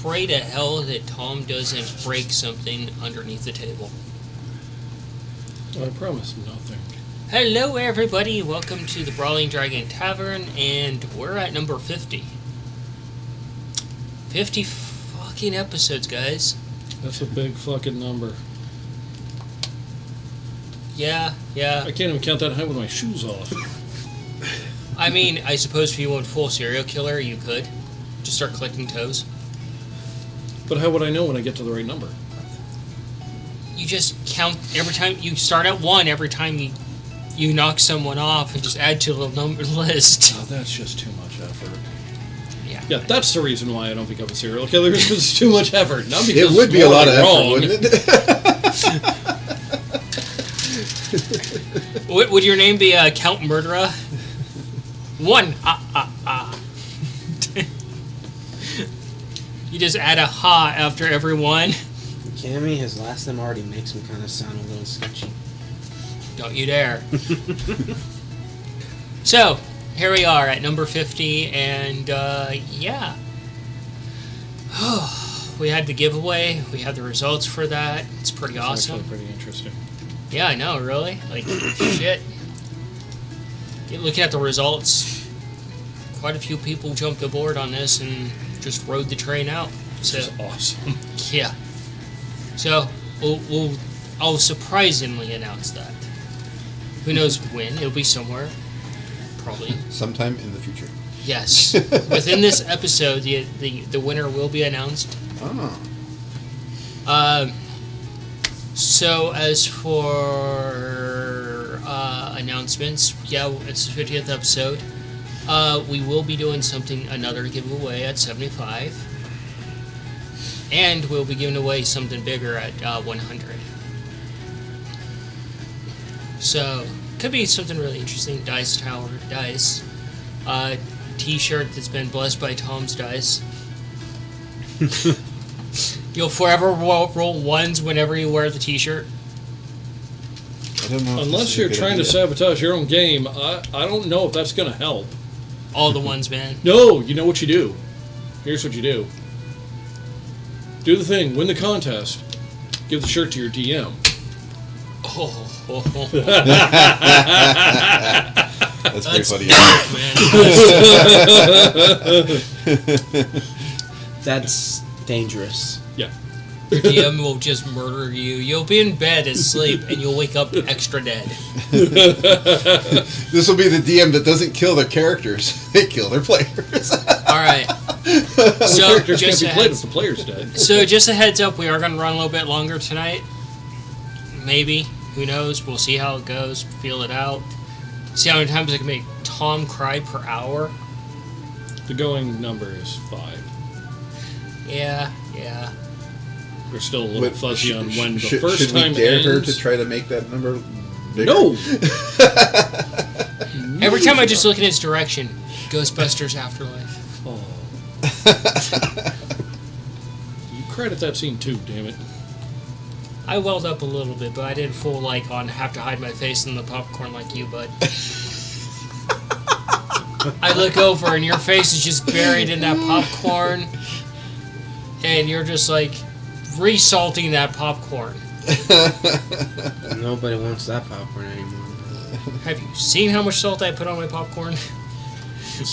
pray to hell that Tom doesn't break something underneath the table. I promise nothing. Hello, everybody. Welcome to the Brawling Dragon Tavern, and we're at number 50. 50 fucking episodes, guys. That's a big fucking number. Yeah. I can't even count that high with my shoes off. I mean, I suppose if you went full serial killer, you could. Just start collecting toes. But how would I know when I get to the right number? You just count every time. You start at 1 every time you knock someone off and just add to the number list. Oh, that's just too much effort. Yeah. Yeah, that's the reason why I don't become a serial killer, because it's too much effort. Not because It would be a lot of effort, wouldn't it? Would your name be Count Murderer? 1. You just add a ha after every one. Cammy, his last name already makes him kind of sound a little sketchy. Don't you dare. So, here we are at number 50, and yeah. We had the giveaway. We had the results for that. It's pretty awesome. Actually pretty interesting. Yeah, I know, really. Like, shit. Looking at the results, quite a few people jumped aboard on this and just rode the train out. This is awesome. Yeah. So, I'll surprisingly announce that. Who knows when? It'll be somewhere. Probably. Sometime in the future. Yes. Within this episode, the winner will be announced. Oh. So, as for announcements, yeah, it's the 50th episode. We will be doing another giveaway at 75. And we'll be giving away something bigger at 100. So, could be something really interesting. Dice Tower dice. T-shirt that's been blessed by Tom's dice. You'll forever roll ones whenever you wear the T-shirt. I don't know. Unless you're trying to sabotage your own game, I don't know if that's going to help. All the ones, man. No, you know what you do. Here's what you do. Do the thing. Win the contest. Give the shirt to your DM. That's pretty funny. Man. That's dangerous. Yeah. The DM will just murder you. You'll be in bed asleep, and you'll wake up extra dead. This will be the DM that doesn't kill their characters. They kill their players. Alright. The So, characters just can't a be played heads, if the player's dead. so just a heads up, we are going to run a little bit longer tonight. Maybe. Who knows? We'll see how it goes. Feel it out. See how many times I can make Tom cry per hour. The going number is 5. Yeah. We're still a little fuzzy on when the first should time we dare ends. her to try to make that number bigger? No! Every time I just look in its direction, Ghostbusters Afterlife. Oh. You credit that scene too, damn it. I welled up a little bit, but I didn't full have to hide my face in the popcorn like you, bud. I look over and your face is just buried in that popcorn, and you're just resalting that popcorn. Nobody wants that popcorn anymore. Have you seen how much salt I put on my popcorn?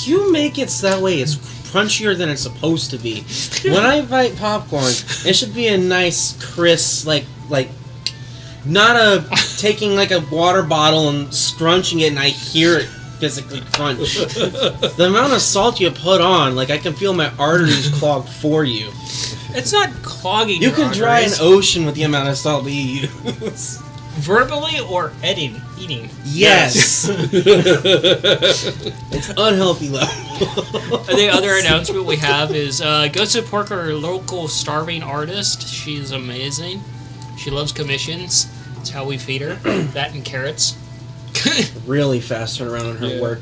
You make it so that way it's crunchier than it's supposed to be. When I bite popcorn, it should be a nice, crisp, not taking a water bottle and scrunching it and I hear it physically crunch. The amount of salt you put on, I can feel my arteries clogged for you. It's not clogging You your can dry an arteries. ocean with the amount of salt that you use. Verbally or eating? Yes. It's unhealthy level. The other announcement we have is go support our local starving artist. She's amazing. She loves commissions. That's how we feed her. That and carrots. Really fast turnaround on her Yeah. work.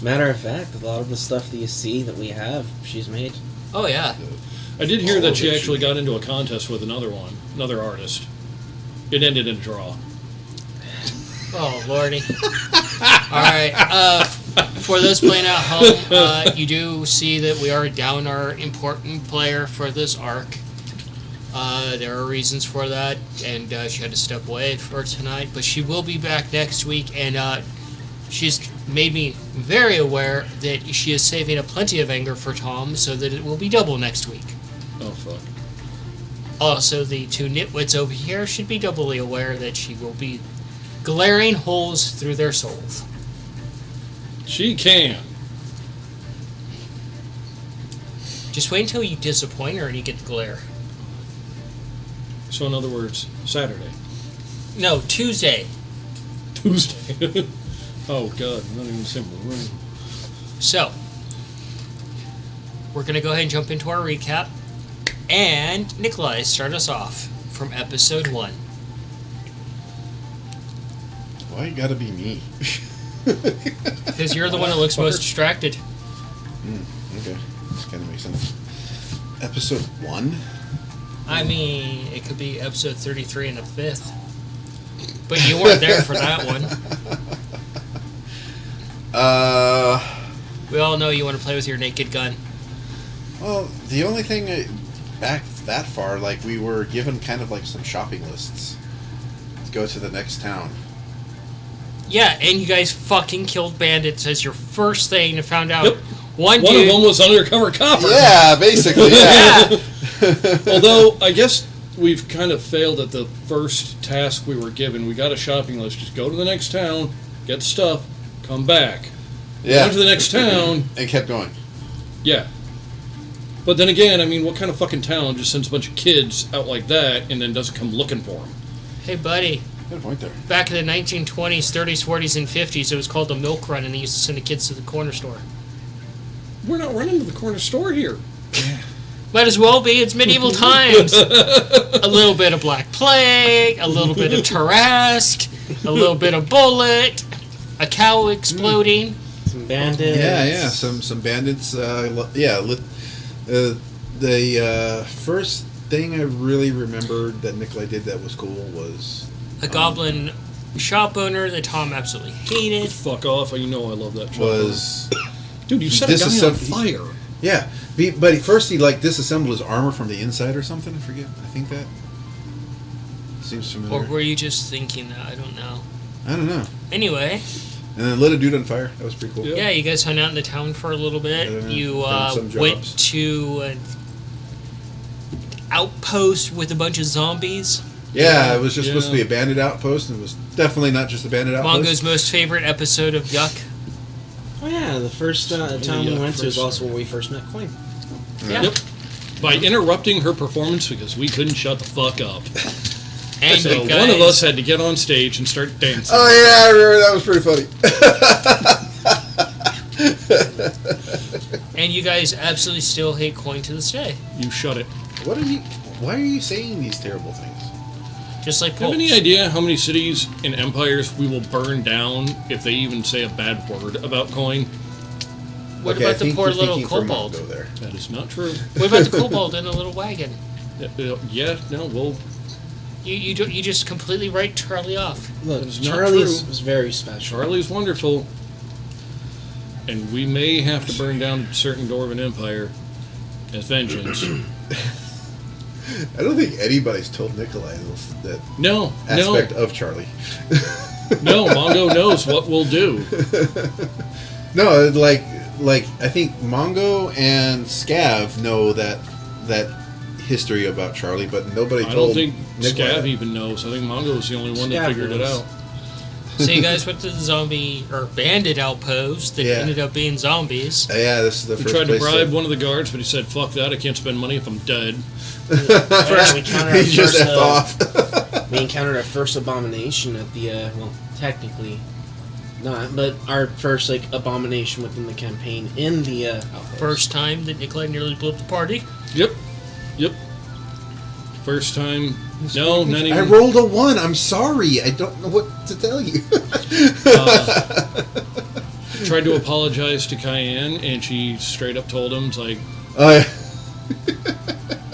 Matter of fact, a lot of the stuff that you see that we have, she's made. Oh, yeah. I did hear that she actually got into a contest with another artist. It ended in a draw. Oh, lordy. Alright, For those playing at home, you do see that we are down our important player for this arc. There are reasons for that, and she had to step away for tonight, but she will be back next week, and she's made me very aware that she is saving up plenty of anger for Tom, so that it will be double next week. Oh, fuck. Also, the two nitwits over here should be doubly aware that she will be glaring holes through their souls. She can. Just wait until you disappoint her and you get the glare. So, in other words, Saturday. No, Tuesday. Tuesday. Oh, God. Not even simple. So, we're going to go ahead and jump into our recap. And Nikolai, start us off from episode 1. Why you gotta be me? Because you're the one that looks most distracted. Okay, this kind of makes sense. Episode 1? I mean, it could be episode 33 and the 5th. But you weren't there for that one. We all know you want to play with your naked gun. Well, the only thing back that far, like, we were given kind of like some shopping lists to go to the next town. Yeah, and you guys fucking killed bandits as your first thing and found out Yep. one One dude... of them was undercover copper. Yeah, basically, yeah. Yeah. Although, I guess we've kind of failed at the first task we were given. We got a shopping list. Just go to the next town, get stuff, come back. Yeah. Go to the next town. And kept going. Yeah. But then again, I mean, what kind of fucking town just sends a bunch of kids out like that and then doesn't come looking for them? Hey, buddy. Good point there. Back in the 1920s, 30s, 40s, and 50s, it was called the milk run, and they used to send the kids to the corner store. We're not running to the corner store here. Might as well be. It's medieval times. A little bit of Black Plague, a little bit of Tarrasque, a little bit of Bullet, a cow exploding. Some bandits. Yeah. Some bandits. The first thing I really remembered that Nikolai did that was cool was A goblin shop owner that Tom absolutely hated. Fuck off. You know I love that shop. was Dude, you set a guy on disassemb- fire. yeah. But first he like disassembled his armor from the inside or something. I forget. I think that seems familiar. Or were you just thinking that? I don't know. I don't know. Anyway, And then lit a dude on fire. That was pretty cool. Yeah. yeah, you guys hung out in the town for a little bit. Yeah, You done some went jobs. to an outpost with a bunch of zombies. Yeah, it was just supposed to be Yeah. a bandit outpost, and it was definitely not just a bandit outpost. Mongo's most favorite episode of Yuck. Oh yeah, the first town we yeah, went to was first also where we first met Coin. Yeah. Yep. By interrupting her performance because we couldn't shut the fuck up. And So you guys, one of us had to get on stage and start dancing. Oh yeah, I remember that was pretty funny. and you guys absolutely still hate Coin to this day. You shut it. Why are you saying these terrible things? Just like Have Pulps. any idea how many cities and empires we will burn down if they even say a bad word about coin? What Okay, I about the think poor you're little thinking for kobold? Mongo there. That is not true. What about the kobold in a little wagon? Yeah, no, well, You just completely write Charlie off. Look, That is not Charlie's true. was very special. Charlie's wonderful. And we may have to burn down a certain Dwarven Empire as vengeance. I don't think anybody's told Nikolai that No, aspect of Charlie. no, Mongo knows what we'll do. No, like I think Mongo and Scav know that history about Charlie, but nobody I told don't think Nikolai. Scav even knows. I think Mongo's the only one that Scav figured it knows. out. So you guys went to the zombie or bandit outpost that Yeah. ended up being zombies. Yeah, this is the We first tried to place bribe that- one of the guards, but he said, "Fuck that! I can't spend money if I'm dead." First, we encountered our He just first, effed off. we encountered our first abomination at the well, technically not, but our first like abomination within the campaign in the outpost. First time that Nikolai nearly blew up the party. Yep. First time. No, not even. I rolled a 1. I'm sorry. I don't know what to tell you. Tried to apologize to Cayenne, and she straight up told him, "It's like,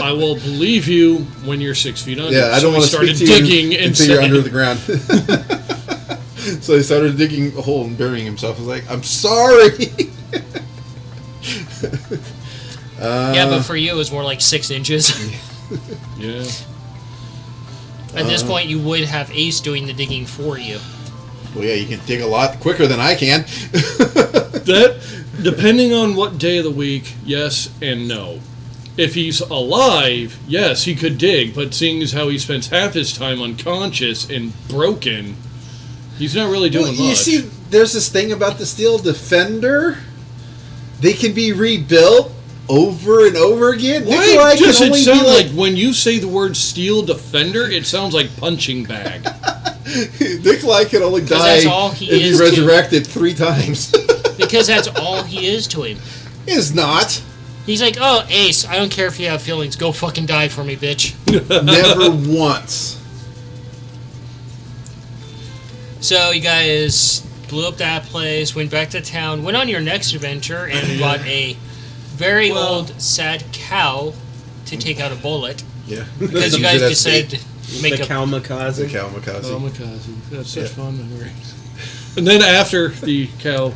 I will believe you when you're 6 feet under." yeah, I So don't we want to started speak to you digging until you're inside. under the ground. So he started digging a hole and burying himself. I was like, I'm sorry. Yeah, but for you, it was more like 6 inches. Yeah. At this point, you would have Ace doing the digging for you. Well, yeah, you can dig a lot quicker than I can. That, depending on what day of the week, yes and no. If he's alive, yes, he could dig, but seeing as how he spends half his time unconscious and broken, he's not really doing You much. see, there's this thing about the Steel Defender. They can be rebuilt over and over again. Why Nikolai does can it only sound be like when you say the word Steel Defender, it sounds like punching bag? Nikolai can only 'Cause die that's all he and be is to- resurrected 3 times. Because that's all he is to him. Is not. He's like, oh, Ace, I don't care if you have feelings. Go fucking die for me, bitch. Never once. So you guys blew up that place, went back to town, went on your next adventure, and bought a very old, sad cow to take out a bullet. Yeah. Because you guys decided to make the a... The kamikaze. Kamikaze. Kamikaze. That's such Yeah. fun memories. And then after the cow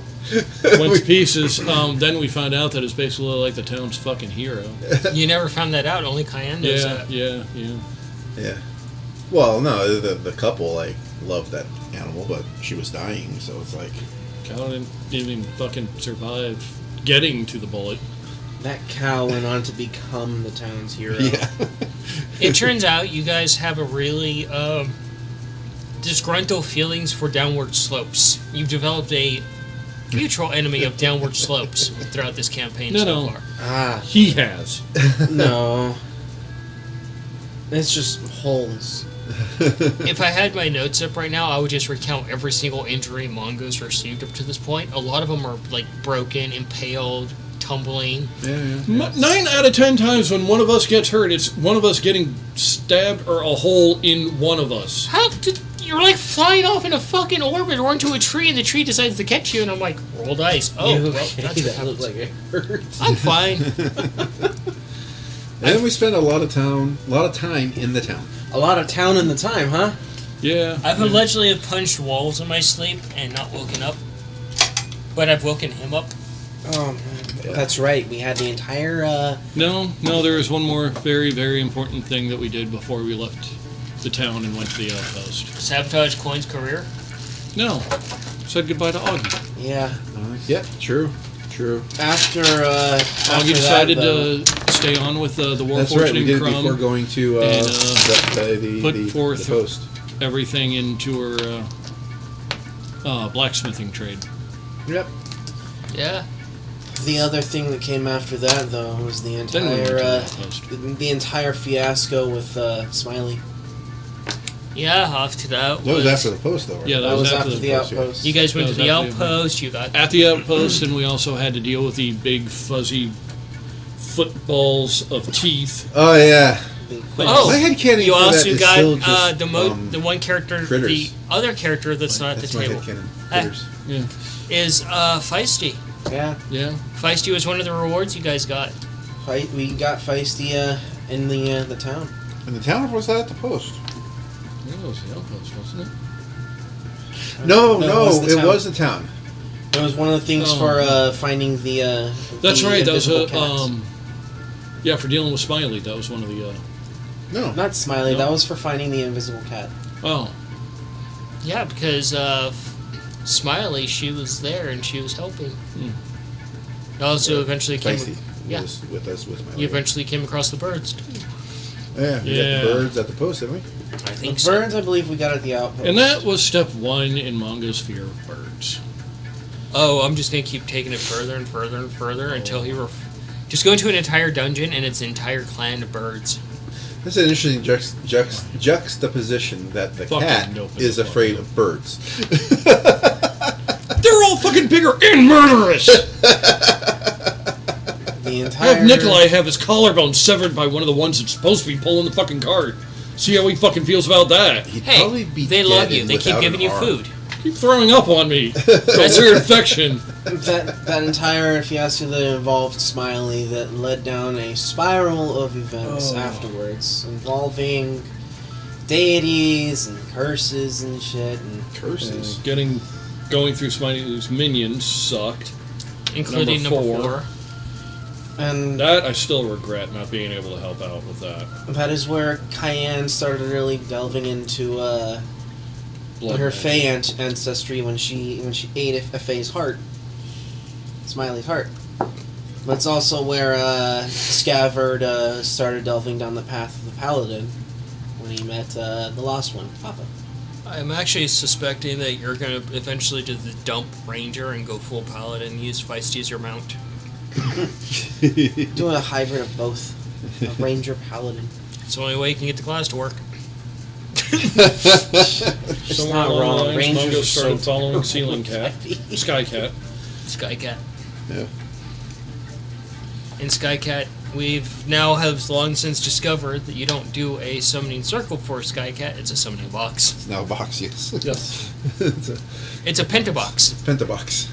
went to pieces, then we found out that it's basically like the town's fucking hero. You never found that out. Only Cayenne knows that. Yeah. Yeah. Well, no, the couple like loved that animal, but she was dying, so it's like Cow didn't even fucking survive getting to the bullet. That cow went on to become the town's hero. yeah. It turns out you guys have a really disgruntled feelings for downward slopes. You've developed a mutual enemy of downward slopes throughout this campaign so far. Ah, He has. no. It's just holes. If I had my notes up right now, I would just recount every single injury Mongo's received up to this point. A lot of them are like broken, impaled, tumbling. Yeah. 9 out of 10 times when one of us gets hurt, it's one of us getting stabbed or a hole in one of us. How did you're like flying off in a fucking orbit or into a tree, and the tree decides to catch you, and I'm like, roll dice. Oh, You well, okay? that's what That looked happens. like it hurts. I'm fine. And then we spent a lot of time in the town. A lot of town in the time, huh? Yeah. I've allegedly have punched walls in my sleep and not woken up, but I've woken him up. That's right. We had the entire. No, there was one more very, very important thing that we did before we left the town and went to the outpost. Sabotage Coin's career. No. Said goodbye to Augie. Yeah. Yeah, true. After Augie decided to stay on with the War That's right. Fortune We did and it before Crumb. going to and, put the forth post. everything into her blacksmithing trade. Yep. Yeah. the other thing that came after that, though, was the Then we went to the entire outpost. the entire fiasco with Smiley. Yeah, off to that. That was after the post, though, right? Yeah, That was after the post, yeah. outpost. You guys went That to the was after the outpost. You got At the outpost, and we also had to deal with the big fuzzy footballs of teeth. Oh, yeah. Oh, My headcanon you for that also is got still just, the one character, critters. the other character that's not at the That's my table headcanon. Ah. Critters. Yeah, is Feisty. Yeah, yeah. Feisty was one of the rewards you guys got. we got feisty in the town. And the town was that at the post? Yeah, it was the outpost, wasn't it? No, No, no, it was the it town. was the town. It was one of the things Oh. for finding the. That's the right. That was invisible cats. yeah, for dealing with Smiley. That was one of the. No. Not Smiley. No. That was for finding the invisible cat. Oh, Yeah, because Smiley, she was there and she was helping. You also eventually came. Feisty Yeah. was with us with my You eventually came across the birds. Yeah, we Yeah. got the birds at the post, didn't we? I think The so. birds, I believe, we got at the outpost. and that was step 1 in Mongo's fear of birds. Oh, I'm just gonna keep taking it further and further and further until he just go into an entire dungeon and it's an entire clan of birds. That's an interesting juxtaposition that the Fucking cat open is the fuck afraid up. of birds. They're all fucking bigger and murderous. The entire. Have Nikolai have his collarbone severed by one of the ones that's supposed to be pulling the fucking cart. See how he fucking feels about that. He'd Hey, probably be they dead love you. and They keep without giving an you arm. food. Keep throwing up on me. That's a weird infection. That entire fiasco that involved Smiley that led down a spiral of events afterwards, involving deities and curses and shit. And Curses. Going through Smiley's minions sucked. including Number number four. 4. and That I still regret not being able to help out with that. that is where Cayenne started really delving into Blood her magic. Fey ancestry when she ate a Fey's heart, Smiley's heart. But it's also where Scavard started delving down the path of the Paladin when he met the Lost One, Papa. I'm actually suspecting that you're going to eventually do the dump ranger and go full paladin and use Feisty as your mount. Doing a hybrid of both, a Ranger Paladin. It's the only way you can get the class to work. Somewhere not along wrong. the lines, Rangers Mungo are started so following Ceiling Cat, Sky Cat. Skycat. Yeah. In Skycat, we've now have long since discovered that you don't do a summoning circle for Skycat, it's a summoning box. It's now a box, yes. Yes. It's a It's a pentabox. pentabox.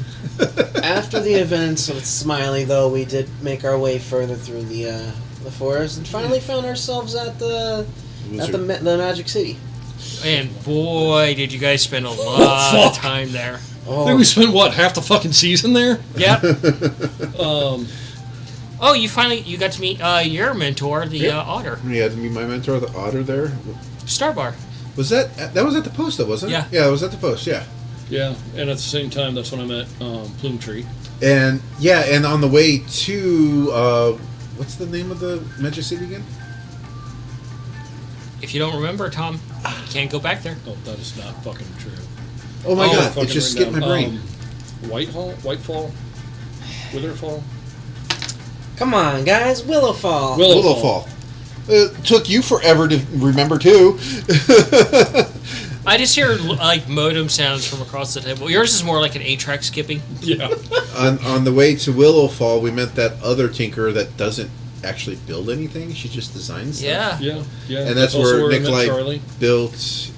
After the events with Smiley, though, we did make our way further through the forest and finally found ourselves at the Magic City. And boy, did you guys spend a lot of fuck. time there. I think we spent what, half the fucking season there? Yep. Um, Oh, you got to meet your mentor, the otter. You had to meet my mentor, the otter there. Starbar. Was that was at the post though, wasn't it? Yeah. Yeah, it was at the post, yeah. yeah, and at the same time, that's when I met Plume Tree. And yeah, and on the way to what's the name of the Magic City again? If you don't remember, Tom, you can't go back there. Oh, that is not fucking true. Oh my god, fucking it just written skipped my down. brain. Whitefall? Witherfall? Come on, guys, Willowfall. Willowfall. It took you forever to remember too. I just hear like modem sounds from across the table. Yours is more like an 8-track skipping. Yeah. on the way to Willowfall, we met that other tinker that doesn't actually build anything. She just designs stuff. Yeah. Yeah. And that's also where I met Nikolai Charlie. built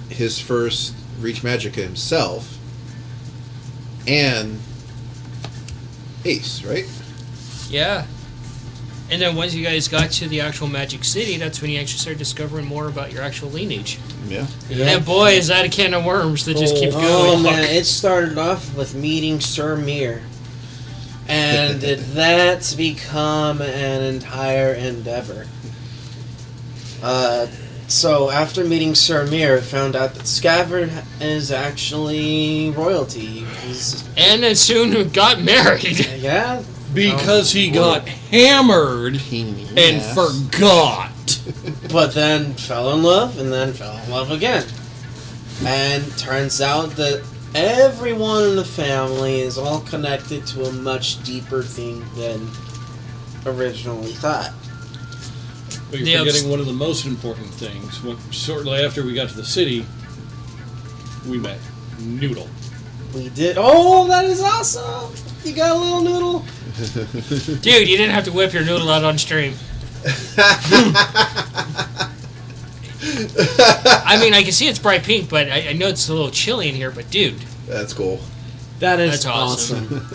his first Reach Magica himself. And Ace, right? Yeah. And then once you guys got to the actual Magic City, that's when you actually started discovering more about your actual lineage. Yeah. And boy, is that a can of worms that just keep Oh going. man, it started off with meeting Sir Mir. And that's become an entire endeavor. So after meeting Sir Mir, I found out that Scavard is actually royalty. And then soon got married. Yeah, Because he got hammered and Yes. forgot. but then fell in love, and then fell in love again. And turns out that everyone in the family is all connected to a much deeper thing than originally thought. But you're Yeah, forgetting one of the most important things. Shortly after we got to the city, we met Noodle. We did. Oh, that is awesome! You got a little noodle. Dude, you didn't have to whip your noodle out on stream. I mean, I can see it's bright pink, but I know it's a little chilly in here, but dude, That's cool. That is That's awesome.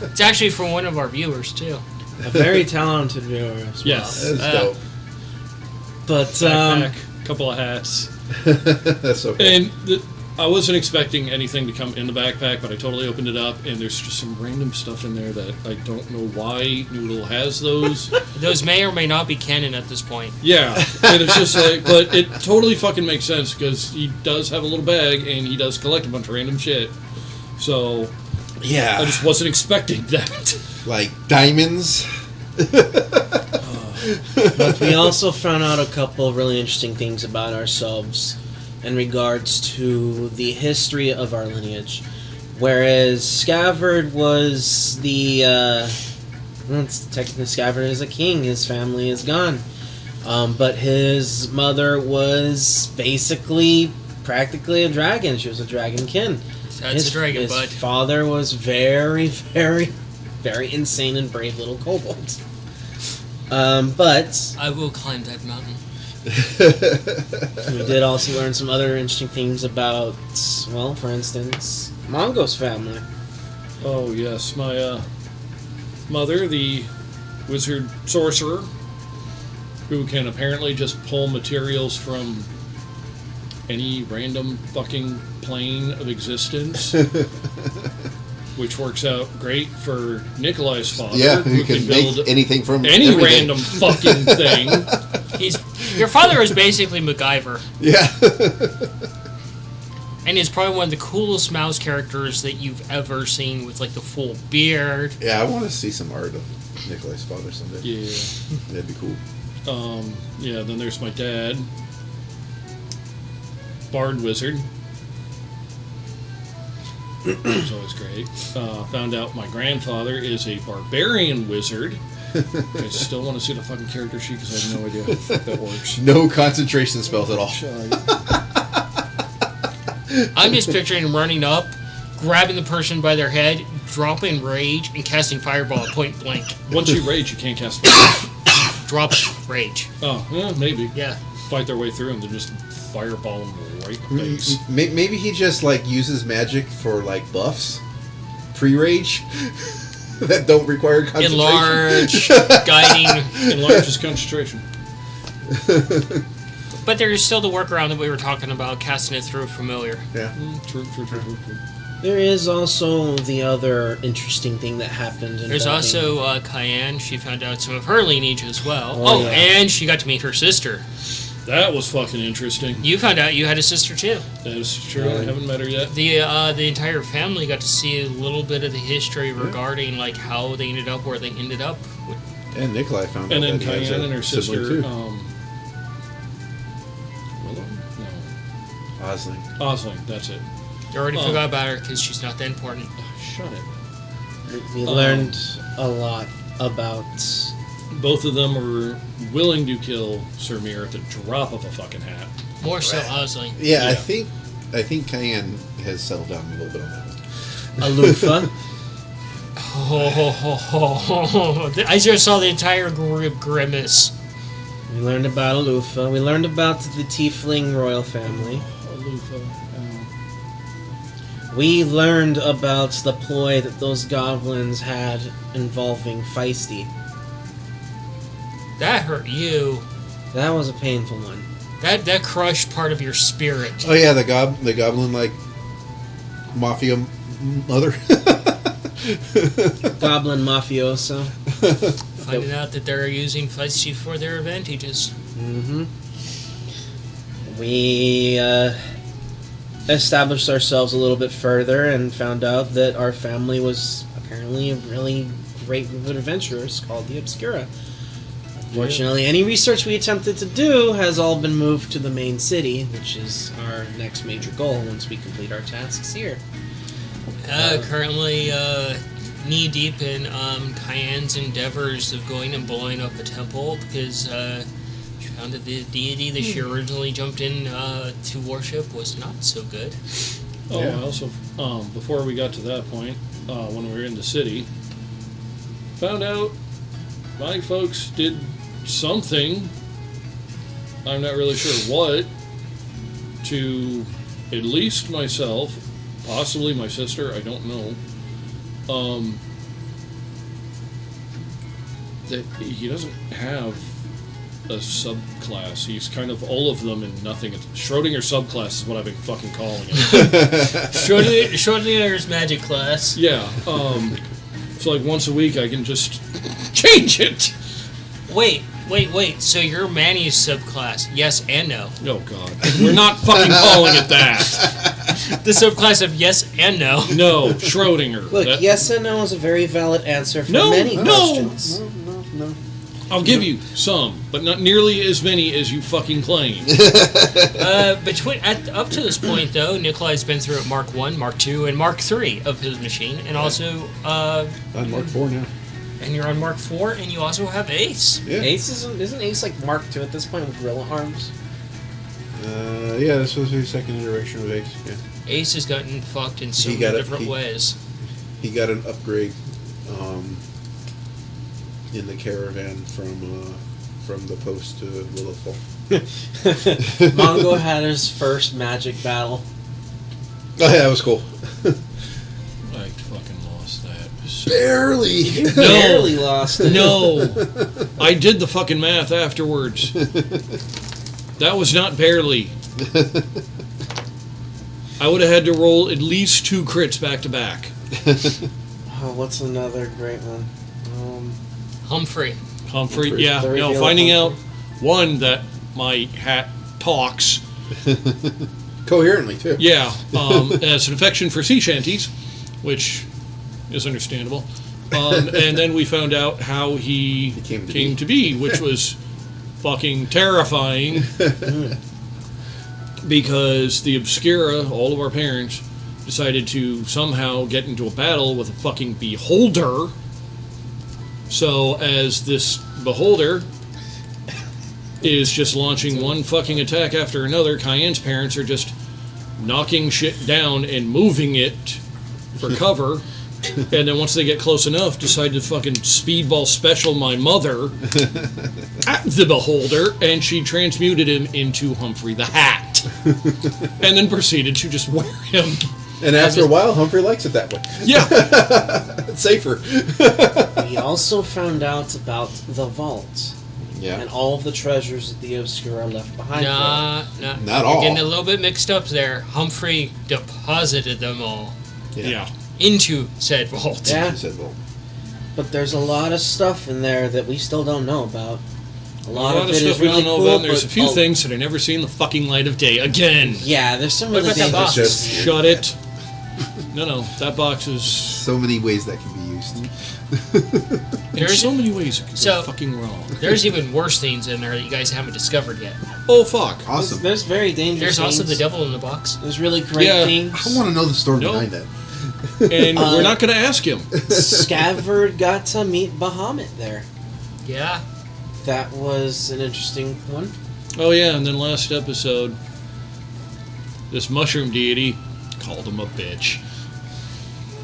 it's actually from one of our viewers, too. A very talented viewer as well. Yes. That's dope. But Backpack, couple of hats. That's so cool. And I wasn't expecting anything to come in the backpack, but I totally opened it up, and there's just some random stuff in there that I don't know why Noodle has those. Those may or may not be canon at this point. Yeah, and it's just like, but it totally fucking makes sense because he does have a little bag, and he does collect a bunch of random shit. So Yeah. I just wasn't expecting that. Like diamonds. But we also found out a couple of really interesting things about ourselves in regards to the history of our lineage. Whereas Scavard was technically Scavard is a king, his family is gone. But his mother was practically a dragon. She was a dragonkin. That's a dragon, his bud. father was very, very, very insane and brave little kobold. But I will climb that mountain. we did also learn some other interesting things about, well, for instance, Mongo's family. Oh yes, my mother, the wizard sorcerer, who can apparently just pull materials from any random fucking plane of existence, which works out great for Nikolai's father, Yeah, who you can make build anything from any everything. random fucking thing. Your father is basically MacGyver, Yeah. and he's probably one of the coolest mouse characters that you've ever seen with like the full beard. Yeah, I want to see some art of Nikolai's father someday. Yeah. That'd be cool. Yeah, then there's my dad, Bard Wizard. It's always great. Found out my grandfather is a Barbarian Wizard. I still want to see the fucking character sheet because I have no idea how the fuck that works. No concentration spells at all. I'm just picturing him running up, grabbing the person by their head, dropping rage, and casting fireball at point blank. Once you rage, you can't cast spells. Drop rage. Oh, yeah, maybe. Yeah. Fight their way through and then just fireball them right in the face. Maybe he just like uses magic for like buffs, pre-rage that don't require concentration. Enlarge, guiding. Enlarge his concentration. But there's still the workaround that we were talking about, casting it through familiar. Yeah. True. There is also the other interesting thing that happened. There's involving- also Cayenne. She found out some of her lineage as well. Oh, Oh, yeah. and she got to meet her sister. That was fucking interesting. You found out you had a sister too. That is true. I haven't met her yet. The entire family got to see a little bit of the history regarding like how they ended up where they ended up. And Nikolai found And out then that he has Cayenne a and her sibling, sister, too. Willow? No. Osling. Osling, that's it. You already Oh. forgot about her because she's not that important. Shut it. We learned a lot about. Both of them are willing to kill Sir Mir at the drop of a fucking hat. More so Osley. Yeah, Yeah. I think Cayenne has settled down a little bit on that one. Alufa. I just saw the entire group grimace. We learned about Alufa. We learned about the Tiefling royal family. Alufa. We learned about the ploy that those goblins had involving Feisty. That hurt you. That was a painful one. That crushed part of your spirit. Oh yeah, the goblin like mafia mother. Goblin mafioso. Finding out that they're using Feisty for their advantages. Mm-hmm. We established ourselves a little bit further and found out that our family was apparently a really great group of adventurers called the Obscura. Unfortunately, any research we attempted to do has all been moved to the main city, which is our next major goal once we complete our tasks here. Currently knee deep in Cayenne's endeavors of going and blowing up a temple because she found that the deity that she originally jumped in to worship was not so good. Oh, Yeah. I also, before we got to that point, when we were in the city, found out my folks did something, I'm not really sure what, to at least myself, possibly my sister, I don't know, that he doesn't have a subclass. He's kind of all of them and nothing. Schrodinger subclass is what I've been fucking calling it. Schrodinger's magic class. Yeah, so like once a week I can just change it. Wait. So you're Manny's subclass? Yes and no. Oh god, we're not fucking calling it that. The subclass of yes and no. No, Schrodinger. Look, That- yes and no is a very valid answer for No, many no. questions. No. I'll give you some, but not nearly as many as you fucking claim. Up to this point, though, Nikolai's been through at Mark 1, Mark 2, and Mark 3 of his machine, and also, On Mark 4 now. and you're on Mark 4, and you also have Ace. Yeah. Ace isn't Ace like Mark II at this point with gorilla arms? Yeah, this was his second iteration of Ace. Yeah. Ace has gotten fucked in so He many got it- different he- ways. He got an upgrade in the caravan from the post to Willowfall. Mongo had his first magic battle. Oh yeah, that was cool. I fucking lost that. Barely. Barely lost it. No, I did the fucking math afterwards. That was not barely. I would have had to roll at least 2 crits back to back. Oh, what's another great one? Humphrey. Humphrey, Humphrey. yeah, The you know, reveal of finding out Humphrey. one that my hat talks. Coherently too. Yeah, as an affection for sea shanties, which is understandable. And then we found out how he came to be. which was fucking terrifying. Because the Obscura, all of our parents, decided to somehow get into a battle with a fucking beholder. So as this beholder is just launching one fucking attack after another, Cayenne's parents are just knocking shit down and moving it for cover. And then once they get close enough, decide to fucking speedball special my mother at the beholder, and she transmuted him into Humphrey the Hat. And then proceeded to just wear him. And after a while, Humphrey likes it that way. Yeah. It's safer. We also found out about the vault Yeah. and all of the treasures that the Obscura left behind. Nah, Not You're all. getting a little bit mixed up there. Humphrey deposited them all Yeah. into said vault. Yeah. He said, well, But there's a lot of stuff in there that we still don't know about. A lot, of it stuff is we really don't know cool. about. And there's a but few things that are never seen the fucking light of day again. Yeah, there's some What really about that dangerous. box? just Shut it. No, that box is. so many ways that can be used. There's There's- so many ways it could so- go fucking wrong. There's even worse things in there that you guys haven't discovered yet. Oh fuck. Awesome. There's very dangerous. There's also the things. devil in the box. There's really great Yeah. things. I want to know the story No. behind that. And we're not going to ask him. Scavard got to meet Bahamut there. Yeah. That was an interesting one. Oh yeah, and then last episode, this mushroom deity called him a bitch.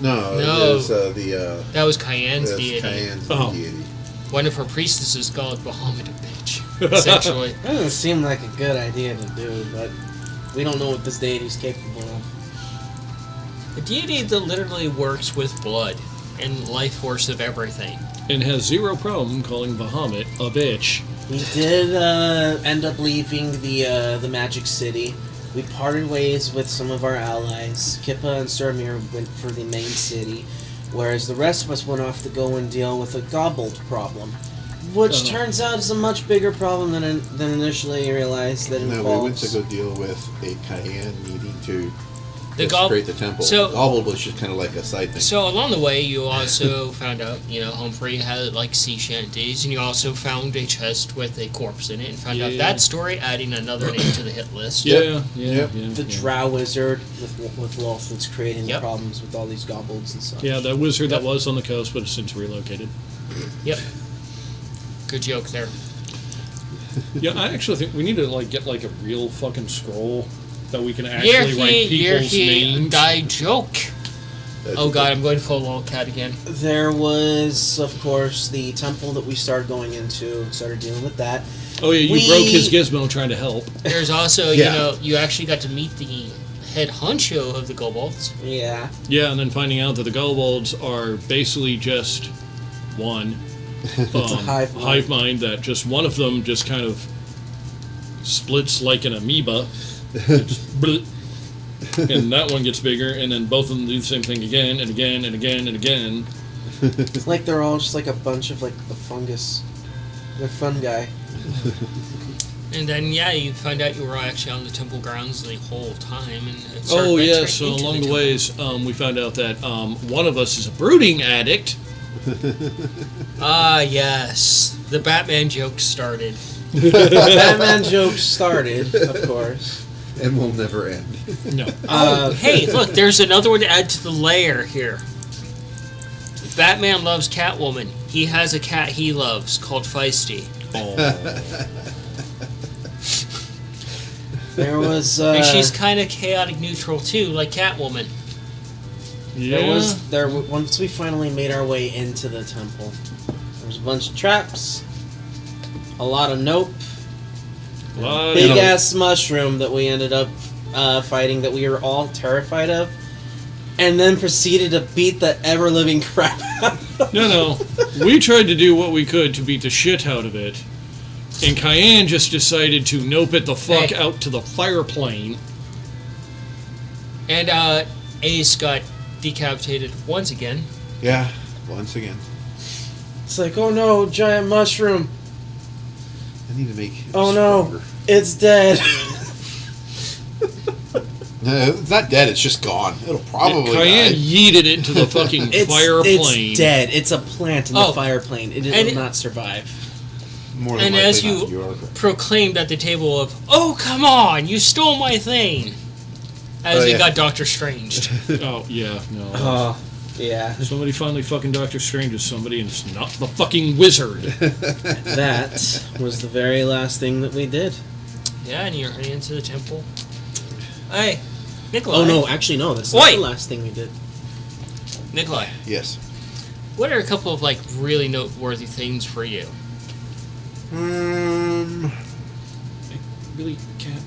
No, No. it was the That was Cayenne's that's deity. Cayenne's Oh. deity. One of her priestesses called Bahamut a bitch. Essentially. That doesn't seem like a good idea to do, but we don't know what this deity's capable of. A deity that literally works with blood and life force of everything. And has zero problem calling Bahamut a bitch. We did end up leaving the Magic City. We parted ways with some of our allies. Kippa and Surmir went for the main city, whereas the rest of us went off to go and deal with a Gobbled problem, which turns out is a much bigger problem than initially realized. That No, involves. we went to go deal with a Cayenne needing to The desecrate the temple. so- Gobbled was just kind of like a side thing. So along the way, you also found out, Humphrey had like sea shanties, and you also found a chest with a corpse in it, and found out Yeah. that story, adding another name to the hit list. Yeah. Yep. the Drow wizard with Lolth that's creating Yep. the problems with all these Gobbleds and such. Yeah, that wizard that Yep. was on the coast but has since relocated. Yep. Good joke there. Yeah, I actually think we need to get a real fucking scroll that we can actually write people's names. die joke. That'd Oh be god, good. I'm going full lolcat again. There was, of course, the temple that we started going into, started dealing with that. Oh yeah, you broke his gizmo trying to help. There's also, Yeah. you actually got to meet the head honcho of the Kobolds. Yeah. Yeah, and then finding out that the Gobolds are basically just one a hive mind. mind that just one of them just kind of splits like an amoeba. It just bleh. And that one gets bigger, and then both of them do the same thing again and again and again and again. It's like they're all just like a bunch of a fungus. They're fungi. And then, you find out you were actually on the temple grounds the whole time. And it started Oh yeah, venturing so into along the temple. ways, we found out that one of us is a brooding addict. Ah, yes. The Batman joke started. Batman joke started, of course. And will never end. No. Hey, look, there's another one to add to the layer here. Batman loves Catwoman. He has a cat he loves called Feisty. There was. And she's kind of chaotic neutral too, like Catwoman. There once we finally made our way into the temple, there was a bunch of traps, a lot of nope, big ass mushroom that we ended up fighting that we were all terrified of, and then proceeded to beat the ever living crap out of. No. We tried to do what we could to beat the shit out of it. And Cayenne just decided to nope it the fuck Hey. out to the fire plane. And Ace got decapitated once again. Yeah, once again. It's like, oh no, giant mushroom. I need to make him Oh no, stronger. it's dead. No, it's not dead, it's just gone. It'll probably Cayenne die. yeeted it into the fucking fire plane. It's dead. It's a plant in Oh. the fire plane. It And will it- not survive. More than And likely as not. you are correct. proclaimed at the table of, "Oh, come on, you stole my thing," as Oh, he yeah. got Doctor Stranged. Oh, yeah, no. Oh, yeah. Somebody finally fucking Doctor Strange is somebody, and it's not the fucking wizard. That was the very last thing that we did. Yeah, and you're heading into the temple. Hey, Nikolai. Oh no, actually no, that's not Wait. the last thing we did. Nikolai. Yes. What are a couple of really noteworthy things for you? Really can't.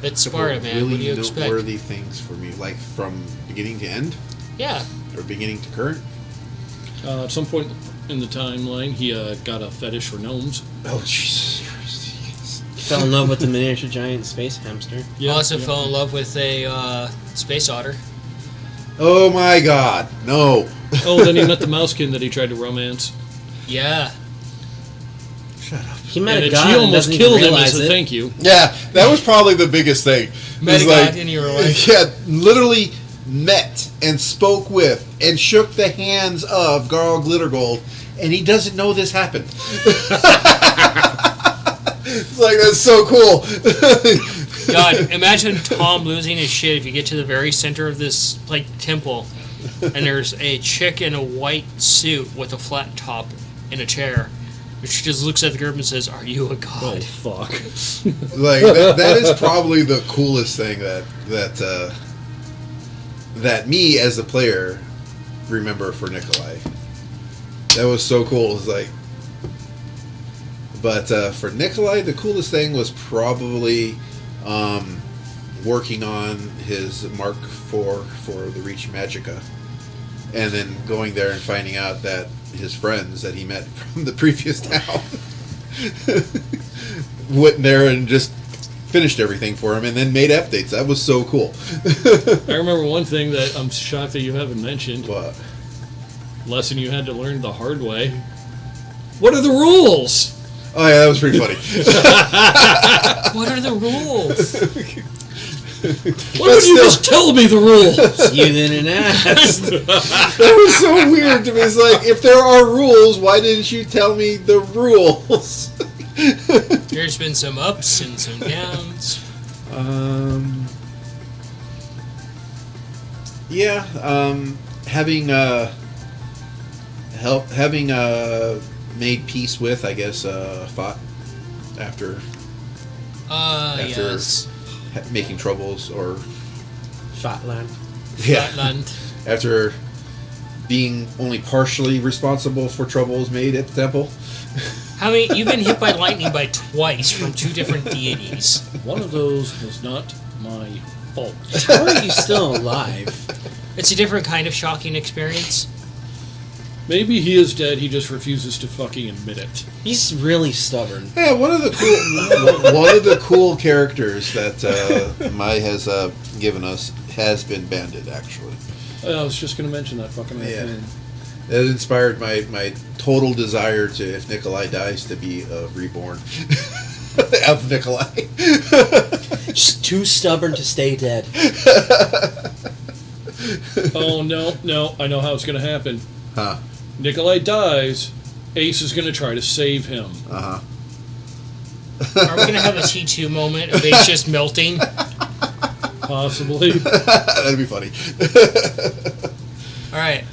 It's Sparta, man. Really What do you expect? noteworthy things for me, like from beginning to end, Yeah. or beginning to current. At some point in the timeline, he got a fetish for gnomes. Oh Jesus Christ! Yes. Fell in love with the miniature giant space hamster. You also fell in love with a space otter. Oh my God! No. Oh, then he met the mousekin that he tried to romance. Yeah. Shut up. He met And a then god she and almost doesn't even killed him realize as a it. thank you. Yeah, that was probably the biggest thing. It Met was a god and you were like, yeah, literally met and spoke with and shook the hands of Garl Glittergold, and he doesn't know this happened. It's like, that's so cool. God, imagine Tom losing his shit if you get to the very center of this temple, and there's a chick in a white suit with a flat top in a chair. She just looks at the group and says, "Are you a Oh, god?" fuck. Like that is probably the coolest thing that me as a player remember for Nikolai. That was so cool. It's like, but for Nikolai, the coolest thing was probably working on his Mark IV for the Reach Magica, and then going there and finding out that his friends that he met from the previous town went there and just finished everything for him and then made updates. That was so cool. I remember one thing that I'm shocked that you haven't mentioned. But Lesson you had to learn the hard way. What are the rules? oh yeah, that was pretty funny. What are the rules? Why would you just tell me the rules? You didn't ask. That was so weird to me. It's like, if there are rules, why didn't you tell me the rules? There's been some ups and some downs. Yeah, having made peace with, I guess, fought after After- Yes. making troubles, or Fatland. Flatland. after being only partially responsible for troubles made at the temple. How many? You've been hit by lightning by twice from two different deities. One of those was not my fault. How are you still alive? It's a different kind of shocking experience. Maybe he is dead, he just refuses to fucking admit it. He's really stubborn. Yeah, one of the cool characters that Mai has given us has been Bandit, actually. I was just going to mention that fucking Yeah. thing. That inspired my total desire to, if Nikolai dies, to be reborn of Nikolai. Just too stubborn to stay dead. Oh, no, I know how it's going to happen. Huh. Nikolai dies, Ace is going to try to save him. Uh-huh. Are we going to have a T2 moment of Ace just melting? Possibly. That'd be funny. Alright.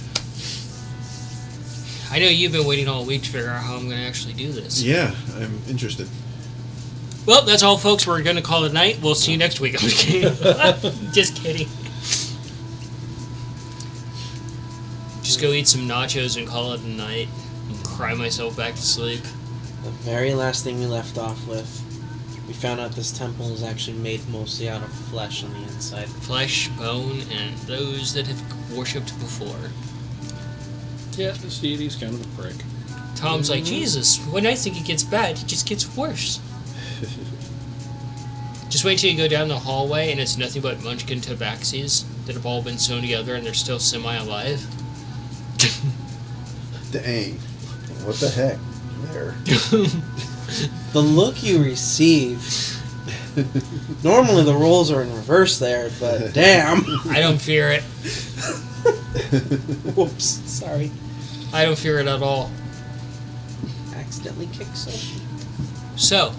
I know you've been waiting all week to figure out how I'm going to actually do this. Yeah, I'm interested. Well, that's all, folks. We're going to call it a night. We'll see you next week. I'm just kidding. Just kidding. Just go eat some nachos and call it a night. And cry myself back to sleep. The very last thing we left off with, we found out this temple is actually made mostly out of flesh on the inside. Flesh, bone, and those that have worshipped before. Yeah, this deity's kind of a prick. Tom's like, Jesus, when I think it gets bad, it just gets worse. Just wait till you go down the hallway and it's nothing but Munchkin tabaxis that have all been sewn together and they're still semi-alive. Dang. What the heck? There. The look you receive. Normally the roles are in reverse there, but damn. I don't fear it. Whoops. Sorry. I don't fear it at all. Accidentally kicked something. So,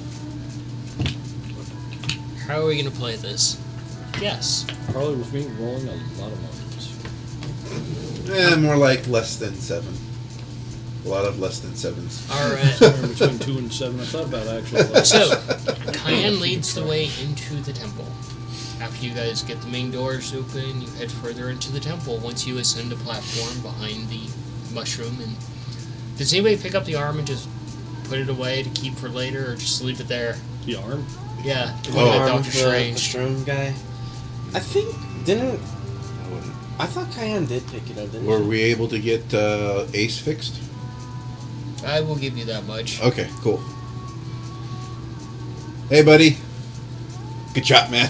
how are we going to play this? Yes. Probably with me rolling a lot of ones. More like less than 7. A lot of less than 7s. Alright. Somewhere between 2 and 7. I thought about actually. So, Cayenne leads the way into the temple. After you guys get the main doors open, you head further into the temple once you ascend a platform behind the mushroom. And does anybody pick up the arm and just put it away to keep for later, or just leave it there? The arm? Yeah. Oh. Like Arm Doctor of the Strange. Strom guy. I think I thought Cayenne did pick it up, didn't Were he? we able to get Ace fixed? I will give you that much. Okay, cool. Hey, buddy. Good shot, man.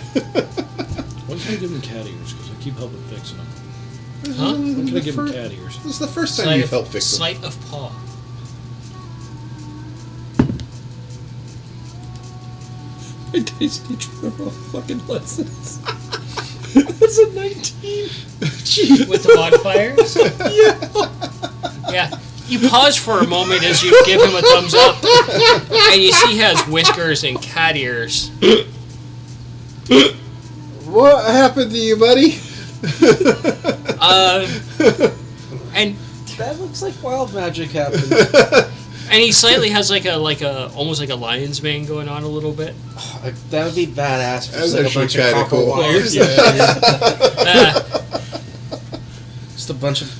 When can I give him cat ears? Because I keep helping fixing them. Huh? When can I give him cat ears? This is the first time you've helped fix them. Sleight of paw. I teach the wrong fucking lessons. That's a 19. With the modifiers? Yeah. You pause for a moment as you give him a thumbs up, and you see he has whiskers and cat ears. What happened to you, buddy? And That looks like wild magic happened. he slightly has like a almost like a lion's mane going on a little bit. That would be badass. If That's it's like a actually bunch of kinda copper cool. wires. Uh, Just a bunch of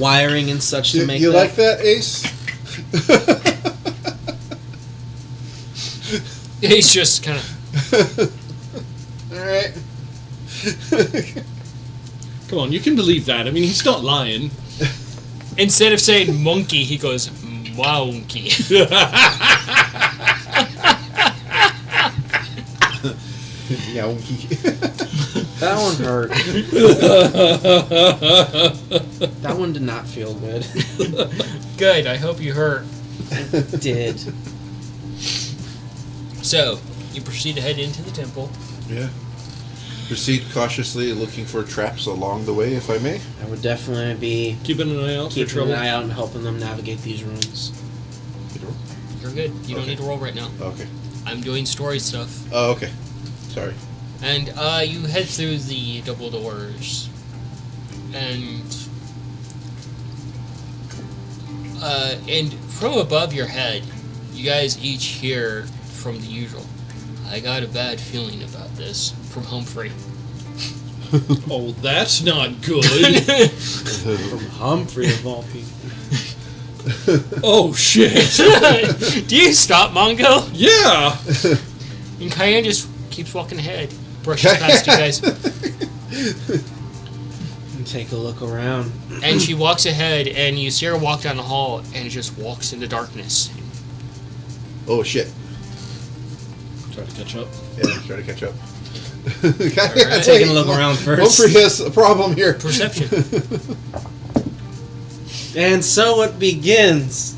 wiring and such to You, make you that. like that, Ace? he's just kind of. Alright. Come on, you can believe that. I mean, he's not lying. Instead of saying monkey, he goes monkey. Younky. That one hurt. That one did not feel good. Good. I hope you hurt. Did. So you proceed to head into the temple. Yeah. Proceed cautiously, looking for traps along the way, if I may. I would definitely be Keeping an eye out for keeping trouble. an eye out and helping them navigate these rooms. You're good. You don't Okay. need to roll right now. Okay. I'm doing story stuff. Oh, okay. Sorry. And you head through the double doors, and from above your head, you guys each hear from the usual. I got a bad feeling about this from Humphrey. Oh, that's not good. From Humphrey of all people. Oh, shit. Do you stop, Mongo? Yeah. And Cayenne just keeps walking ahead, brushes past you guys, And take a look around. and she walks ahead, and you see her walk down the hall, and it just walks into darkness. Oh, shit. Try to catch up. Yeah, try to catch up. Alright. Taking a look around first. Humphrey has a problem here. Perception. And so it begins.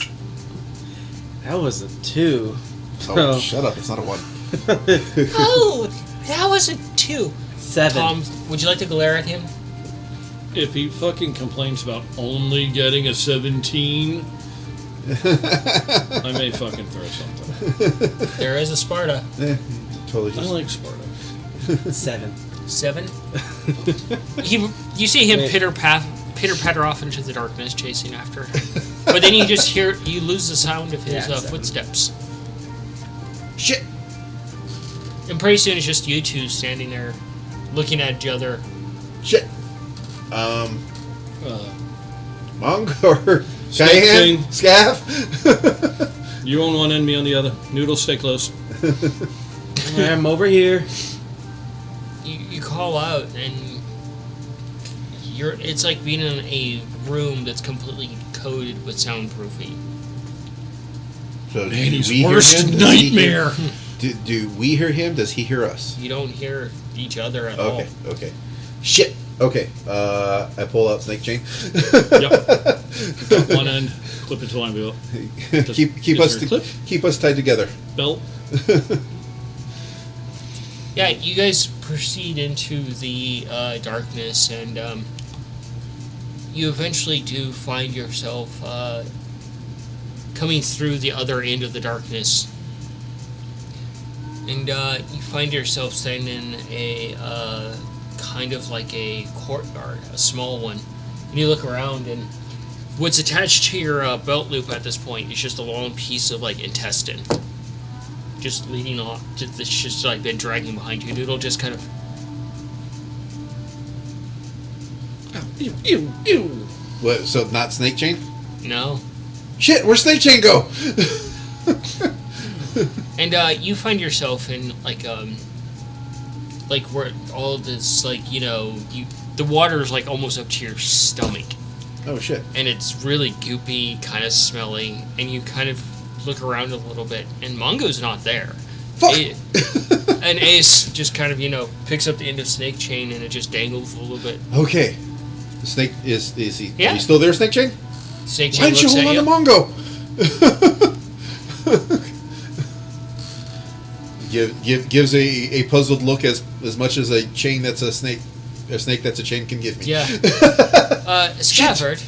That was a 2. Oh, shut up. It's not a 1. Oh, that was a 2. 7. Tom, would you like to glare at him? If he fucking complains about only getting a 17, I may fucking throw something. There is a Sparta. Totally I just... like Sparta. 7. 7. You see him Wait. pitter patter off into the darkness, chasing after him. But then you lose the sound of his Yeah, 7. footsteps. Shit! And pretty soon it's just you two standing there, looking at each other. Shit! Monk or Snake Cayenne? thing. Scaff? You on one end, me on the other. Noodles, stay close. I'm over here. You call out, and it's like being in a room that's completely coated with soundproofing. So do Manny's we hear worst him? Does he hear- nightmare. Do we hear him? Does he hear us? You don't hear each other at Okay. all. Okay. Shit. Okay. I pull out snake chain. Yep. Got one end, clip it to line wheel. keep Is us there a clip? keep us tied together. Belt. Yeah, you guys proceed into the darkness, and you eventually do find yourself coming through the other end of the darkness. And you find yourself standing in a kind of like a courtyard, a small one. And you look around, and what's attached to your belt loop at this point is just a long piece of like intestine, just leading off. It's just like been dragging behind you, and it'll just kind of. Ew, ew, ew. What? So not snake chain? No. Shit! Where's snake chain go? And you find yourself in like where all this the water is like almost up to your stomach, Oh shit! and it's really goopy, kind of smelly, and you kind of look around a little bit, and Mongo's not there. Fuck! And Ace just kind of picks up the end of snake chain, and it just dangles a little bit. Okay. The snake is he? Yeah. Are you still there, snake chain? Snake chain Why didn't you looks hold at on you. to Mongo? Gives a puzzled look as much as a snake that's a chain can give me. Yeah. Scafford,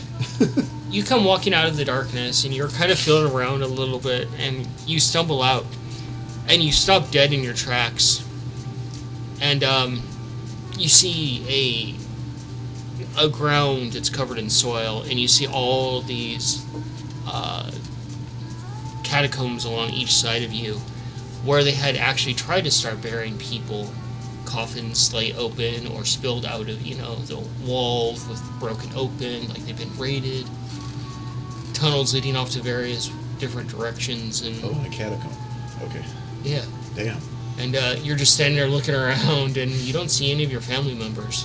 you come walking out of the darkness, and you're kind of feeling around a little bit, and you stumble out, and you stop dead in your tracks, and you see a ground that's covered in soil, and you see all these catacombs along each side of you, where they had actually tried to start burying people. Coffins lay open or spilled out of, the walls with broken open, like they've been raided. Tunnels leading off to various different directions, and Oh, a catacomb. Okay. yeah. Damn. And you're just standing there looking around, and you don't see any of your family members.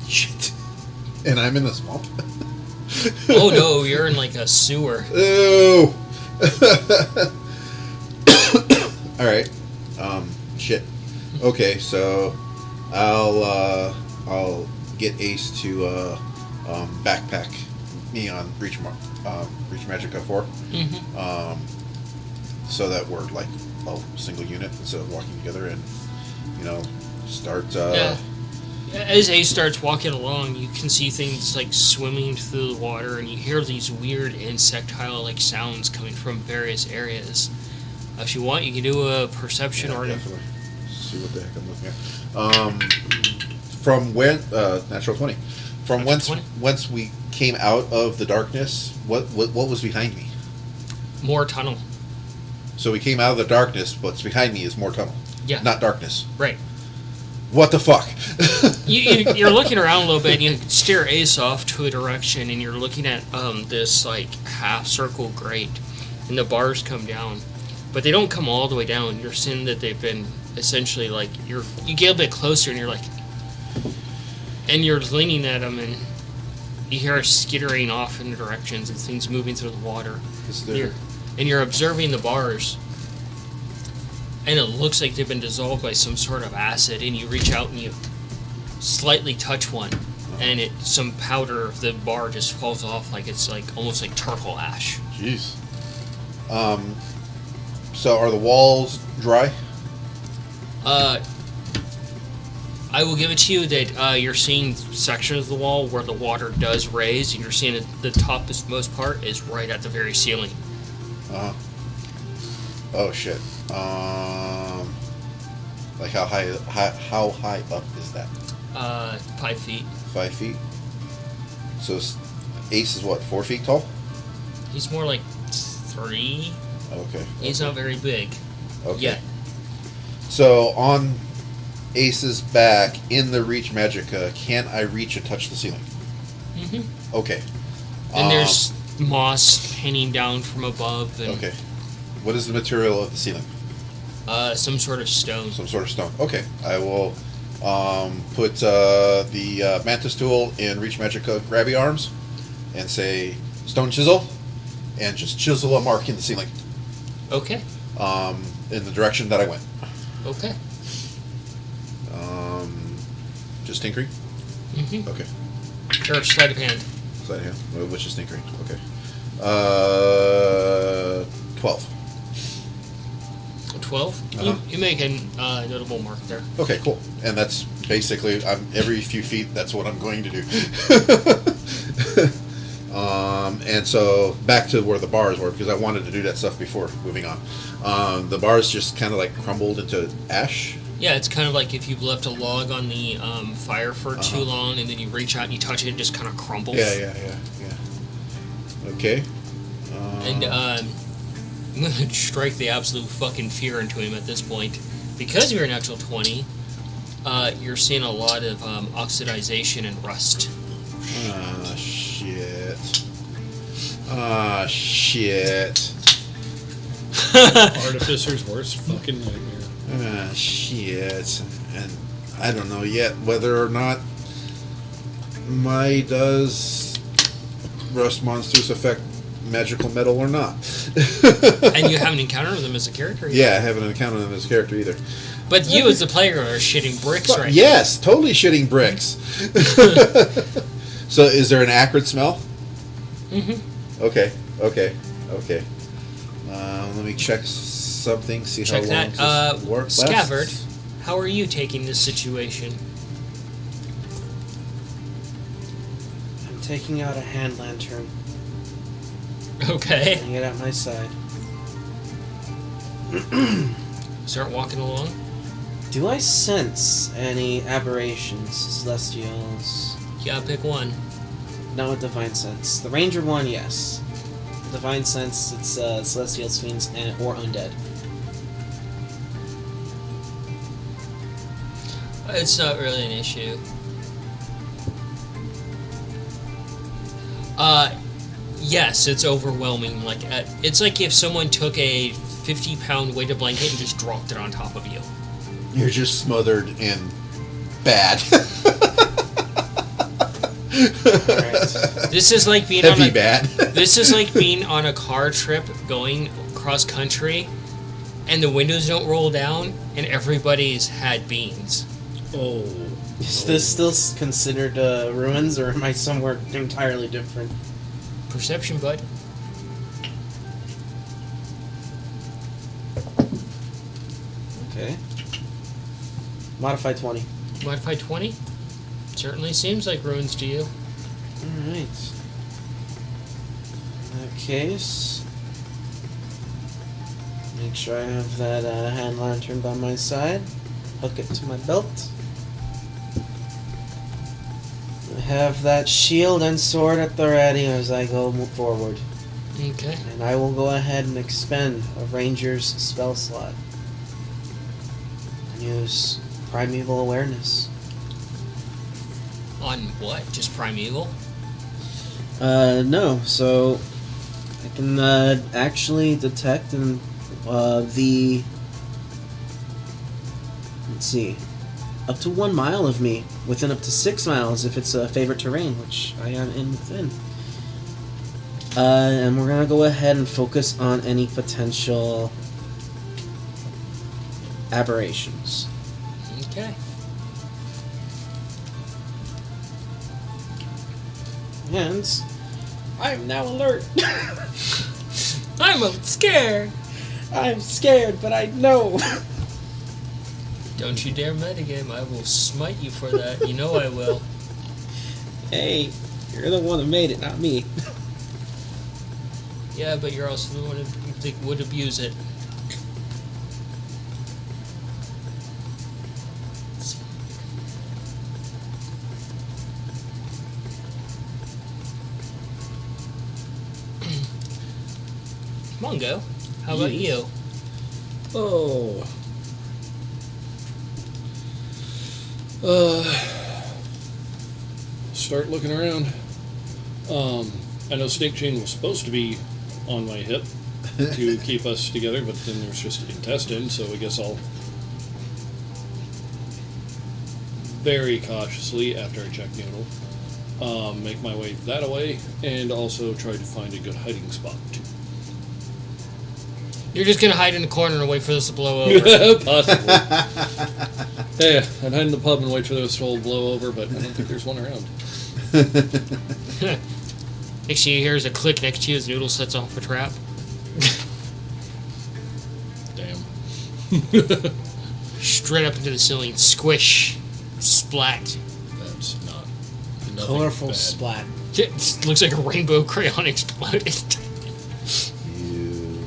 Shit. And I'm in the swamp. Oh no, you're in like a sewer. Ew. All right. Shit. Okay, so I'll get Ace to backpack me on Reach Magica 4. Mm-hmm. So that we're like a single unit instead of walking together and start. Yeah. As Ace starts walking along, you can see things like swimming through the water, and you hear these weird insectile-like sounds coming from various areas. If you want, you can do a perception or definitely. See what the heck I'm looking at. From when natural 20. From Natural 20? once we came out of the darkness, what was behind me? more tunnel. So we came out of the darkness. What's behind me is more tunnel. Yeah. Not darkness. Right. What the fuck? You're looking around a little bit, and you steer Ace off to a direction, and you're looking at this like half circle grate, and the bars come down, but they don't come all the way down. You're seeing that they've been essentially like you get a bit closer, and you're leaning at them, and you hear skittering off in the directions and things moving through the water. You're observing the bars. And it looks like they've been dissolved by some sort of acid, and you reach out and you slightly touch one, and some powder of the bar just falls off like it's like almost like charcoal ash. Jeez. So are the walls dry? I will give it to you that you're seeing sections of the wall where the water does raise, and you're seeing that the topmost part is right at the very ceiling. Oh shit. Like how high up is that? 5 feet. 5 feet. So Ace is what, 4 feet tall? He's more like 3. Okay. He's not very big. Okay. Yet. So on Ace's back in the Reach Magica, can I reach and touch the ceiling? Mm-hmm. Okay. And there's moss hanging down from above. And, Okay. What is the material of the ceiling? some sort of stone. Some sort of stone. Okay. I will put the Mantis tool in Reach Magica grabby arms and say, stone chisel, and just chisel a mark in the ceiling, Okay. in the direction that I went. Okay. Just tinkering. Mm-hmm. Okay. Or sleight of hand. Sleight of hand. Which is tinkering. Okay. 12. 12. Uh-huh. You make a notable mark there. Okay, cool. And that's basically, every few feet, that's what I'm going to do. And so back to where the bars were, because I wanted to do that stuff before moving on. The bars just kind of like crumbled into ash. Yeah, it's kind of like if you've left a log on the fire for too long, and then you reach out and you touch it, it just kind of crumbles. Yeah. Okay. And I'm going to strike the absolute fucking fear into him at this point. Because you're a natural 20, you're seeing a lot of oxidization and rust. Ah, shit. Ah, shit. Artificer's worst fucking nightmare. Ah, shit. And I don't know yet whether or not does rust monsters affect magical metal or not. And you haven't encountered them as a character yet. Yeah, I haven't encountered them as a character either. But you as the player are shitting bricks right Yes, totally shitting bricks. So is there an acrid smell? now. Mm-hmm. Okay. Let me check something, see Check how long that. this work Scabbard, lasts. how are you taking this situation? I'm taking out a hand lantern, Okay. putting it at my side. Start walking along. Do I sense any aberrations, celestials? You gotta pick one. No, a divine sense. The ranger one, yes. Divine sense, it's celestials, fiends, or undead. It's not really an issue. Yes, it's overwhelming. It's like if someone took a 50-pound weighted blanket and just dropped it on top of you. You're just smothered in bad. Alright. This is like being Heavy on a bad. This is like being on a car trip going cross country, and the windows don't roll down, and everybody's had beans. Oh. Is this still considered ruins, or am I somewhere entirely different? Perception, bud. Okay. Modify 20. Modify 20? Certainly seems like ruins to you. Alright. In that case, make sure I have that hand lantern by my side. Hook it to my belt. I have that shield and sword at the ready as I go forward. Okay. And I will go ahead and expend a ranger's spell slot. And use primeval awareness. On what? Just primeval? No. So I can actually detect the let's see, up to 1 mile of me, within up to 6 miles if it's a favorite terrain, which I am in within. And we're gonna go ahead and focus on any potential aberrations. Okay. And I'm now alert. I'm scared! I'm scared, but I know. Don't you dare metagame. I will smite you for that. You know I will. Hey, you're the one that made it, not me. Yeah, but you're also the one that would abuse it. Mongo, how about you? Oh. Start looking around. I know Snake Chain was supposed to be on my hip to keep us together, but then there's just an intestine, so I guess I'll very cautiously, after I check Noodle, Make my way that way, and also try to find a good hiding spot. You're just gonna hide in the corner and wait for this to blow over. Possibly. Yeah, I'd hide in the pub and wait for this to blow over, but I don't think there's one around. Next thing you hear is a click next to you as Noodle sets off a trap. Damn. Straight up into the ceiling. Squish. Splat. That's not nothing Colorful bad. splat. It looks like a rainbow crayon exploded. You.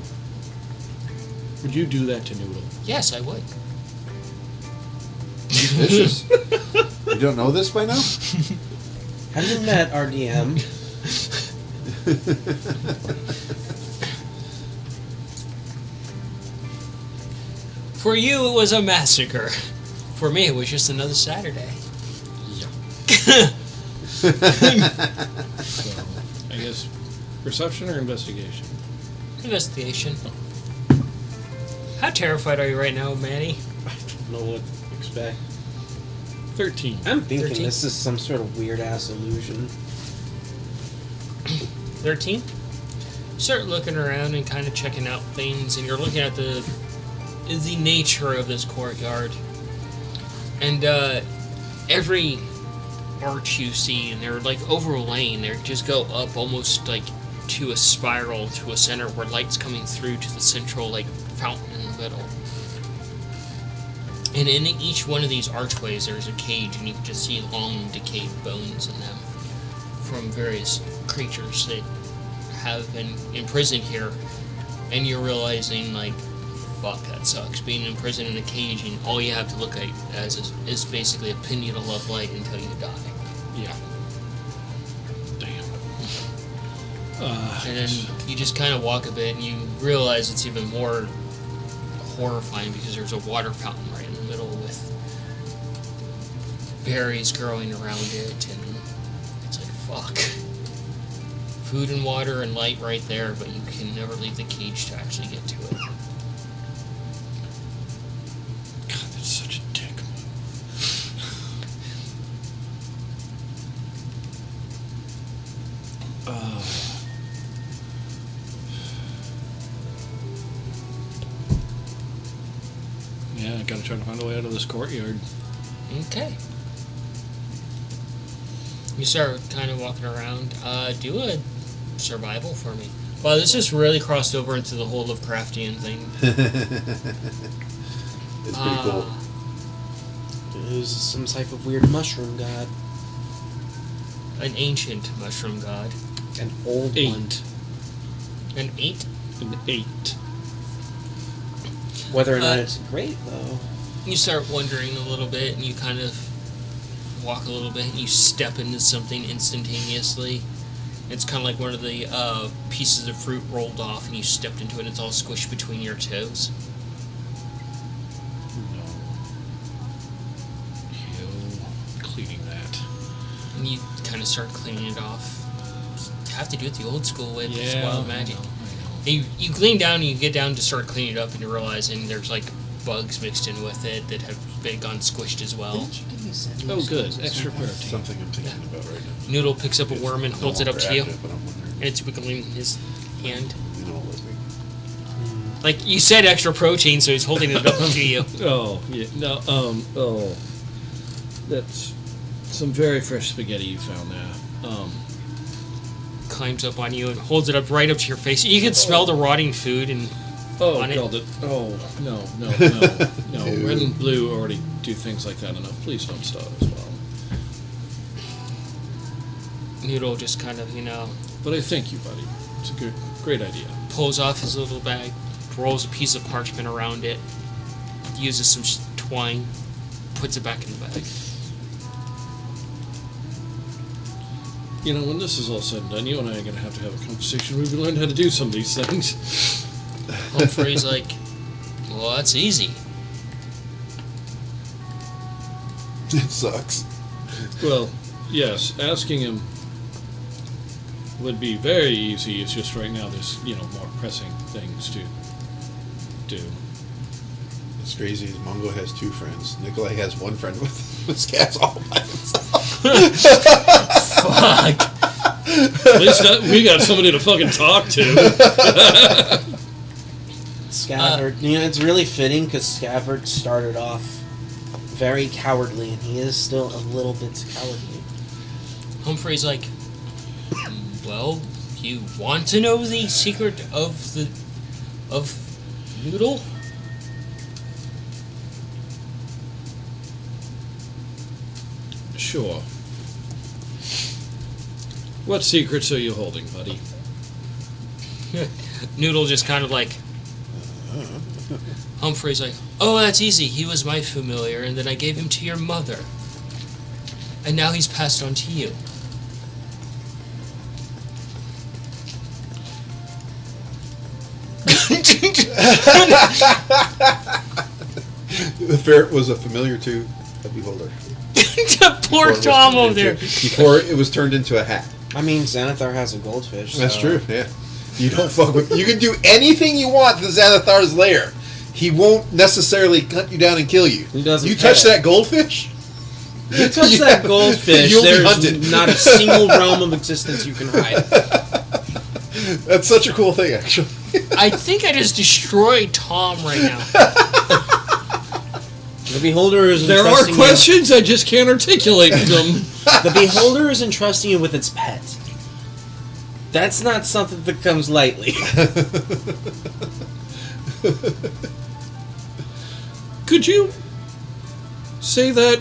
Would you do that to Noodle? Yes, I would. He's vicious. You don't know this by now? Have you met our DM? For you, it was a massacre. For me, it was just another Saturday. So, I guess perception or investigation? Investigation. How terrified are you right now, Manny? I don't know what to expect. 13. I'm thinking 13? this is some sort of weird ass illusion. 13? Start looking around and kind of checking out things, and you're looking at the nature of this courtyard. And every arch you see, and they're like overlaying, they just go up almost like to a spiral to a center where light's coming through to the central like fountain in the middle. And in each one of these archways there's a cage, and you can just see long decayed bones in them from various creatures that have been imprisoned here. And you're realizing, like, fuck, that sucks. Being imprisoned in a cage and all you have to look at as is basically a pinata of light until you die. Yeah. Damn. And then you just kind of walk a bit and you realize it's even more horrifying because there's a water fountain right in the middle with berries growing around it, and it's like, fuck. Food and water and light right there, but you can never leave the cage to actually get to it. God, that's such a dick Yeah, I gotta try to find a way out of this courtyard. Okay. You start kind of walking around. Do a survival for me. Wow, this just really crossed over into the whole Lovecraftian thing. It's pretty cool. There's some type of weird mushroom god. An ancient mushroom god. An old one. 8. An 8? An 8. Whether or not it's great, though. You start wondering a little bit, and you kind of walk a little bit, and you step into something instantaneously. It's kind of like one of the pieces of fruit rolled off, and you stepped into it, and it's all squished between your toes. No. Ew. Cleaning that. And you kind of start cleaning it off. You have to do it the old school way with Yeah. wild magic. I know. And you clean down, and you get down to start cleaning it up, and you're realizing there's like bugs mixed in with it that have gone squished as well. Didn't you give me some- Oh, good. Extra protein. Something I'm thinking about right now. Noodle picks up a worm and No holds it up longer to you, active, but I'm wondering, and it's wiggling in his hand. you know, let me- Like, you said extra protein, so he's holding it up to you. Oh, yeah. No, oh. That's some very fresh spaghetti you found there. Climbs up on you and holds it up right up to your face. You can smell the rotting food, and Oh, On it? God, no. No, red and blue already do things like that enough. Please don't start as well. Noodle just kind of, But I thank you, buddy. It's a great idea. pulls off his little bag, rolls a piece of parchment around it, uses some twine, puts it back in the bag. You know, when this is all said and done, you and I are going to have a conversation. We've learned how to do some of these things. Humphrey's like, well, that's easy. It sucks. Well, yes, asking him would be very easy. It's just right now there's, more pressing things to do. It's crazy. Mongo has 2 friends. Nikolai has 1 friend with his cats all by himself. Fuck. At least we got somebody to fucking talk to. Scabbard. It's really fitting because Scabbard started off very cowardly, and he is still a little bit cowardly. Humphrey's like, well, you want to know the secret of Noodle? Sure. What secrets are you holding, buddy? Noodle just kind of like. Humphrey's like, oh, that's easy. He was my familiar, and then I gave him to your mother. And now he's passed on to you. The ferret was a familiar to a beholder. Poor Tom over there. Before it was turned into a hat. I mean, Xanathar has a goldfish. That's so- true, yeah. You don't fuck with... You can do anything you want to Xanathar's lair. He won't necessarily cut you down and kill you. He doesn't You touch care. that goldfish... You touch that goldfish, You'll be there's hunted. not a single realm of existence you can hide. That's such a cool thing, actually. I think I just destroyed Tom right now. The beholder is There are entrusting questions, I just can't articulate them. The beholder is entrusting you with its pet. That's not something that comes lightly. Could you say that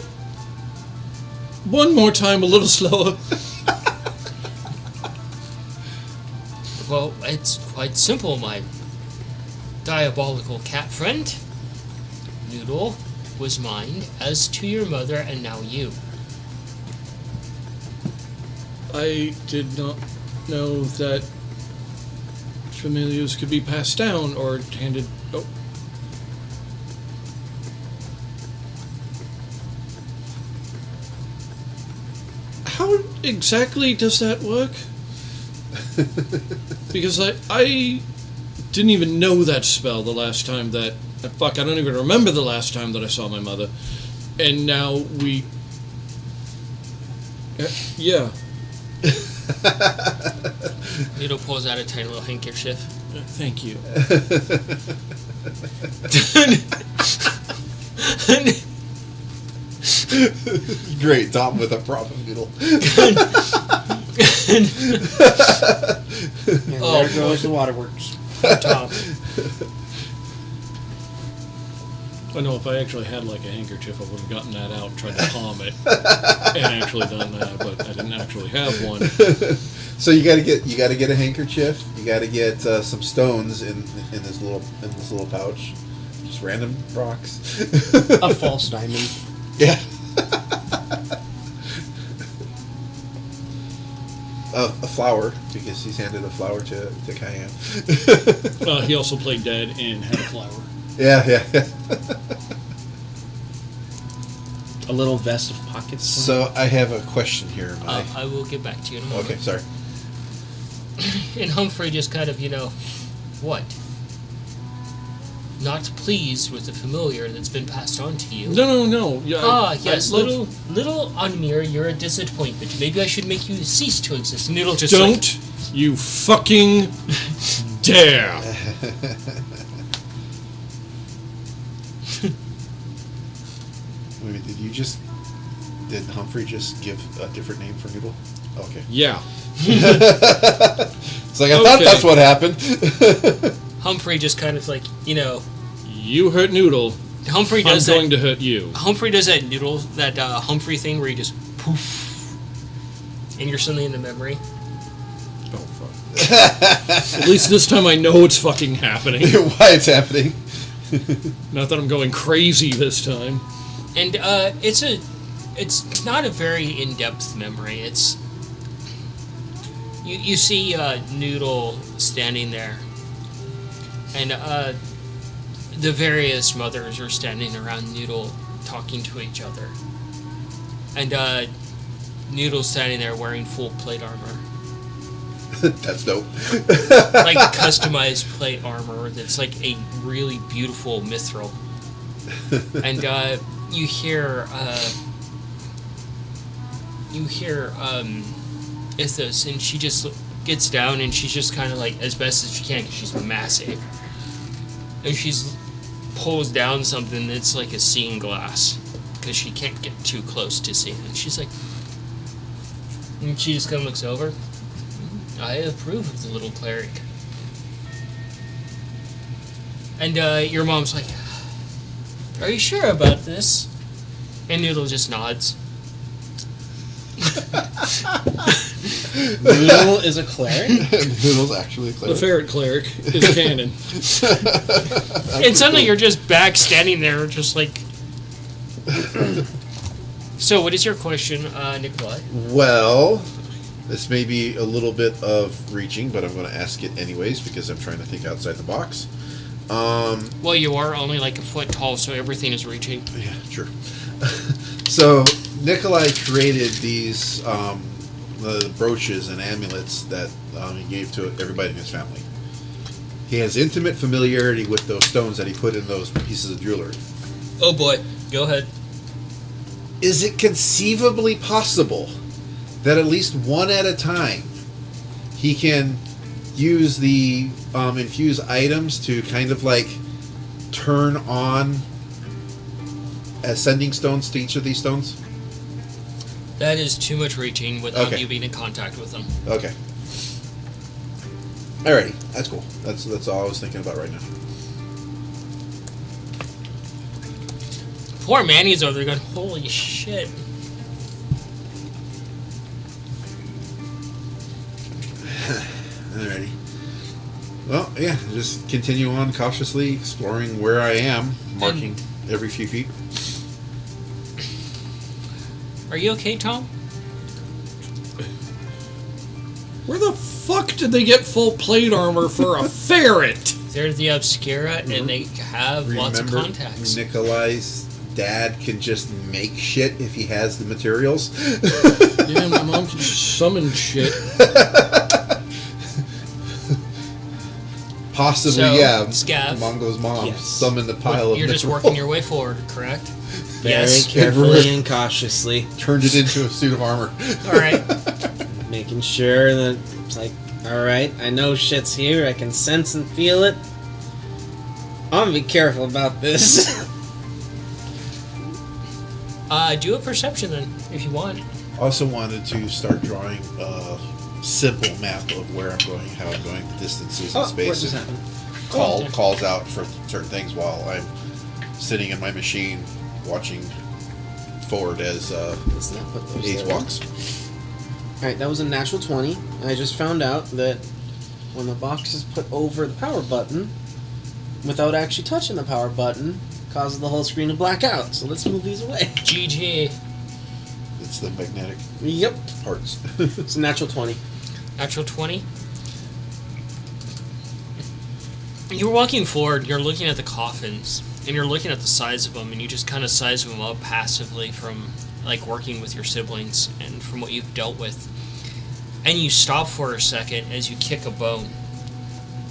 one more time, a little slower? Well, it's quite simple, my diabolical cat friend. Noodle was mine, as to your mother, and now you. I did not know that familiars could be passed down or handed... Oh. How exactly does that work? Because I didn't even know that spell the last time that... Fuck, I don't even remember the last time that I saw my mother. And now we... yeah. Noodle pulls out a tiny little handkerchief. Thank you. Great, Tom with a problem noodle. And Oh, there goes the waterworks. Tom. I know if I actually had like a handkerchief, I would have gotten that out and tried to palm it and actually done that, but I didn't actually have one. So you gotta get a handkerchief. You gotta get some stones in this little pouch. Just random rocks. A false diamond. Yeah. A flower, because he's handed a flower to Cayenne. He also played dead and had a flower. Yeah. A little vest of pockets. So I have a question here, Mike. I will get back to you in a moment. Okay, sorry. And Humphrey just kind of, what? Not pleased with the familiar that's been passed on to you. No. Yeah, Yes, I love- little Unmir, you're a disappointment. Maybe I should make you cease to exist. And it'll just Don't you fucking dare! Wait, did Humphrey just give a different name for Noodle? Okay. Yeah. It's like, I thought Okay. that's what happened. Humphrey just kind of You hurt Noodle. Humphrey I'm does going that. to hurt you. Humphrey does that noodle, that Humphrey thing where he just poof, and you're suddenly in the memory. Oh, fuck. At least this time I know it's fucking happening. Why it's happening. Not that I'm going crazy this time. And it's not a very in-depth memory. It's you see Noodle standing there, and the various mothers are standing around Noodle talking to each other, and Noodle's standing there wearing full plate armor, That's dope. like customized plate armor that's like a really beautiful mithril, and you hear Ithos, and she just gets down and she's just kind of like, as best as she can, because she's massive. And she's pulls down something that's like a seeing glass, because she can't get too close to see it. And she's like, and she just kind of looks over. I approve of the little cleric. And your mom's like, are you sure about this? And Noodle just nods. Noodle is a cleric? Noodle's actually a The cleric. ferret cleric is canon. And suddenly you're just back standing there, just like. So, what is your question, Nikolai? Well, this may be a little bit of reaching, but I'm going to ask it anyways because I'm trying to think outside the box. Well, you are only like a foot tall, so everything is reaching. Yeah, sure. So Nikolai created these the brooches and amulets that he gave to everybody in his family. He has intimate familiarity with those stones that he put in those pieces of jewelry. Oh boy, go ahead. Is it conceivably possible that at least one at a time he can use the infused items to kind of like turn on ascending stones to each of these stones? That is too much reaching without Okay. you being in contact with them. Okay. Alrighty, that's cool. That's all I was thinking about right now. Poor Manny's over there going, holy shit. Alrighty. Well, yeah, just continue on cautiously exploring where I am, marking every few feet. Are you okay, Tom? Where the fuck did they get full plate armor for a ferret? They're the Obscura, and they have lots of Remember, contacts. Nikolai's dad can just make shit if he has the materials. Yeah, my mom can summon shit. Possibly, So, yeah. Scav. Mongo's mom Yes. summoned the pile of You're just mineral, working your way forward, correct? Very Yes. carefully and cautiously. turned it into a suit of armor. Alright. Making sure that it's like, alright, I know shit's here, I can sense and feel it. I'm gonna be careful about this. Do a perception then, if you want. Also wanted to start drawing a simple map of where I'm going, how I'm going, the distances and What space, just and happened? calls out for certain things while I'm sitting in my machine watching forward as Let's not put those Ace there. walks. Alright, that was a natural 20. And I just found out that when the box is put over the power button, without actually touching the power button, causes the whole screen to black out. So let's move these away. GG. It's the magnetic Yep. parts. It's a natural 20. Actual 20. You're walking forward, you're looking at the coffins, and you're looking at the size of them, and you just kind of size them up passively from, like, working with your siblings and from what you've dealt with. And you stop for a second as you kick a bone.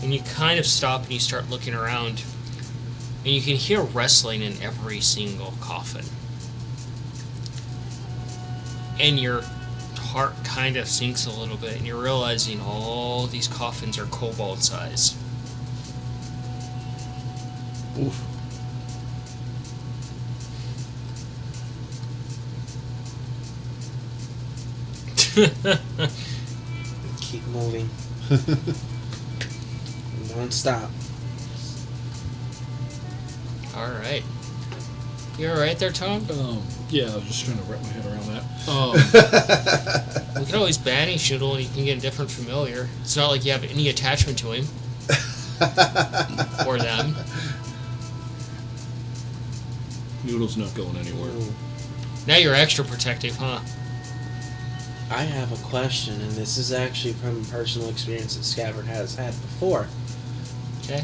And you kind of stop and you start looking around, and you can hear wrestling in every single coffin. And your heart kind of sinks a little bit, and you're realizing all these coffins are kobold size. Oof. Keep moving. Don't stop. Alright. You alright there, Tom? Yeah, I was just trying to wrap my head around that. We can always banish Noodle and you can get a different familiar. It's not like you have any attachment to him. Or them. Noodle's not going anywhere. Now you're extra protective, huh? I have a question, and this is actually from personal experience that Scabbard has had before. Okay.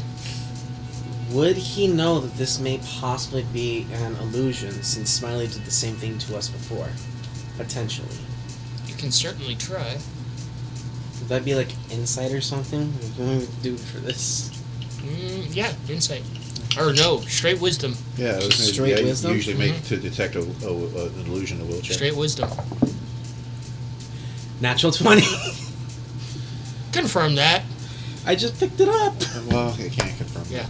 Would he know that this may possibly be an illusion, since Smiley did the same thing to us before? Potentially. You can certainly try. Would that be like insight or something? What do we do for this? Yeah, insight. Or no, straight wisdom. Yeah, it was Straight I wisdom? usually make to detect an illusion a will check. Straight wisdom. Natural 20. Confirm that. I just picked it up. Well, I can't confirm. Yeah.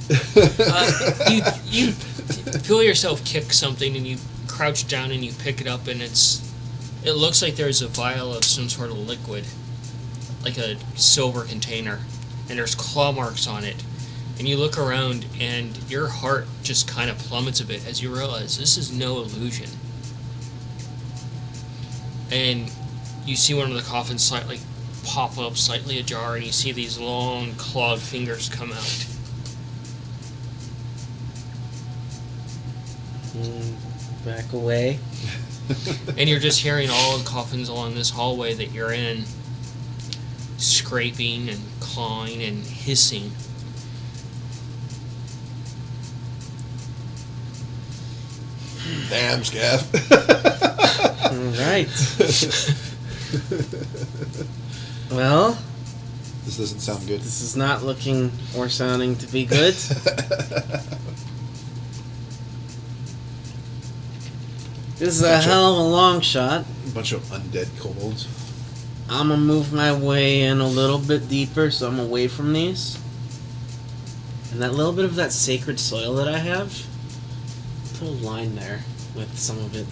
that. You feel yourself kick something, and you crouch down and you pick it up, and it looks like there's a vial of some sort of liquid, like a silver container, and there's claw marks on it. And you look around, and your heart just kind of plummets a bit as you realize this is no illusion. And you see one of the coffins slightly pop up, slightly ajar, and you see these long clawed fingers come out. Back away. And you're just hearing all the coffins along this hallway that you're in, scraping and clawing and hissing. Damn, Scaff. Alright. Well, This doesn't sound good. this is not looking or sounding to be good. This is a hell of a long shot. Bunch of undead kobolds. I'm gonna move my way in a little bit deeper so I'm away from these. And that little bit of that sacred soil that I have, put a line there with some of it.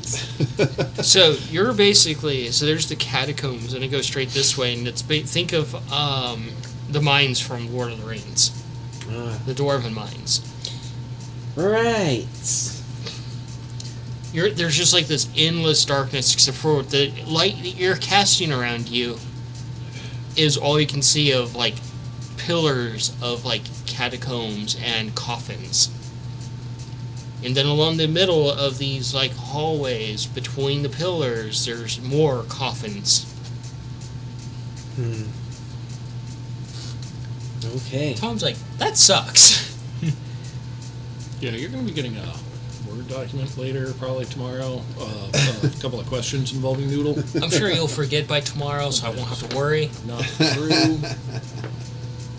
So you're basically, there's the catacombs, and it goes straight this way, and think of the mines from Lord of the Rings, the Dwarven mines. Right. There's just like this endless darkness, except for the light that you're casting around you is all you can see of like pillars of like catacombs and coffins. And then along the middle of these like hallways between the pillars, there's more coffins. Okay. Tom's like, that sucks. Yeah, you're going to be getting a Word document later, probably tomorrow. A couple of questions involving Noodle. I'm sure you'll forget by tomorrow, so I won't have to worry. Not true.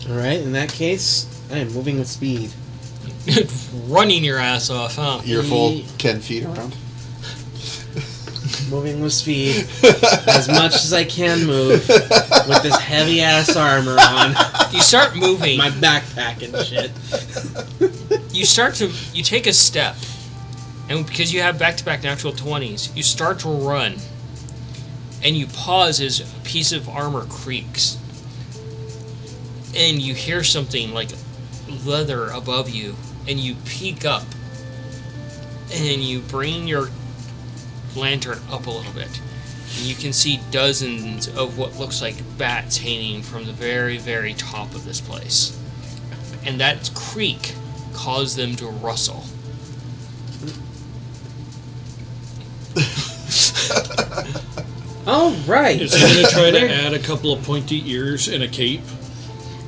Alright, in that case, I am moving with speed. Running your ass off, huh? You're full 10 feet around. Moving with speed. As much as I can move with this heavy ass armor on. You start moving. My backpack and shit. You take a step, and because you have back-to-back natural 20s, you start to run, and you pause as a piece of armor creaks, and you hear something like leather above you, and you peek up, and you bring your lantern up a little bit, and you can see dozens of what looks like bats hanging from the very, very top of this place, and that creak caused them to rustle. Oh, right. Is he going to try to add a couple of pointy ears and a cape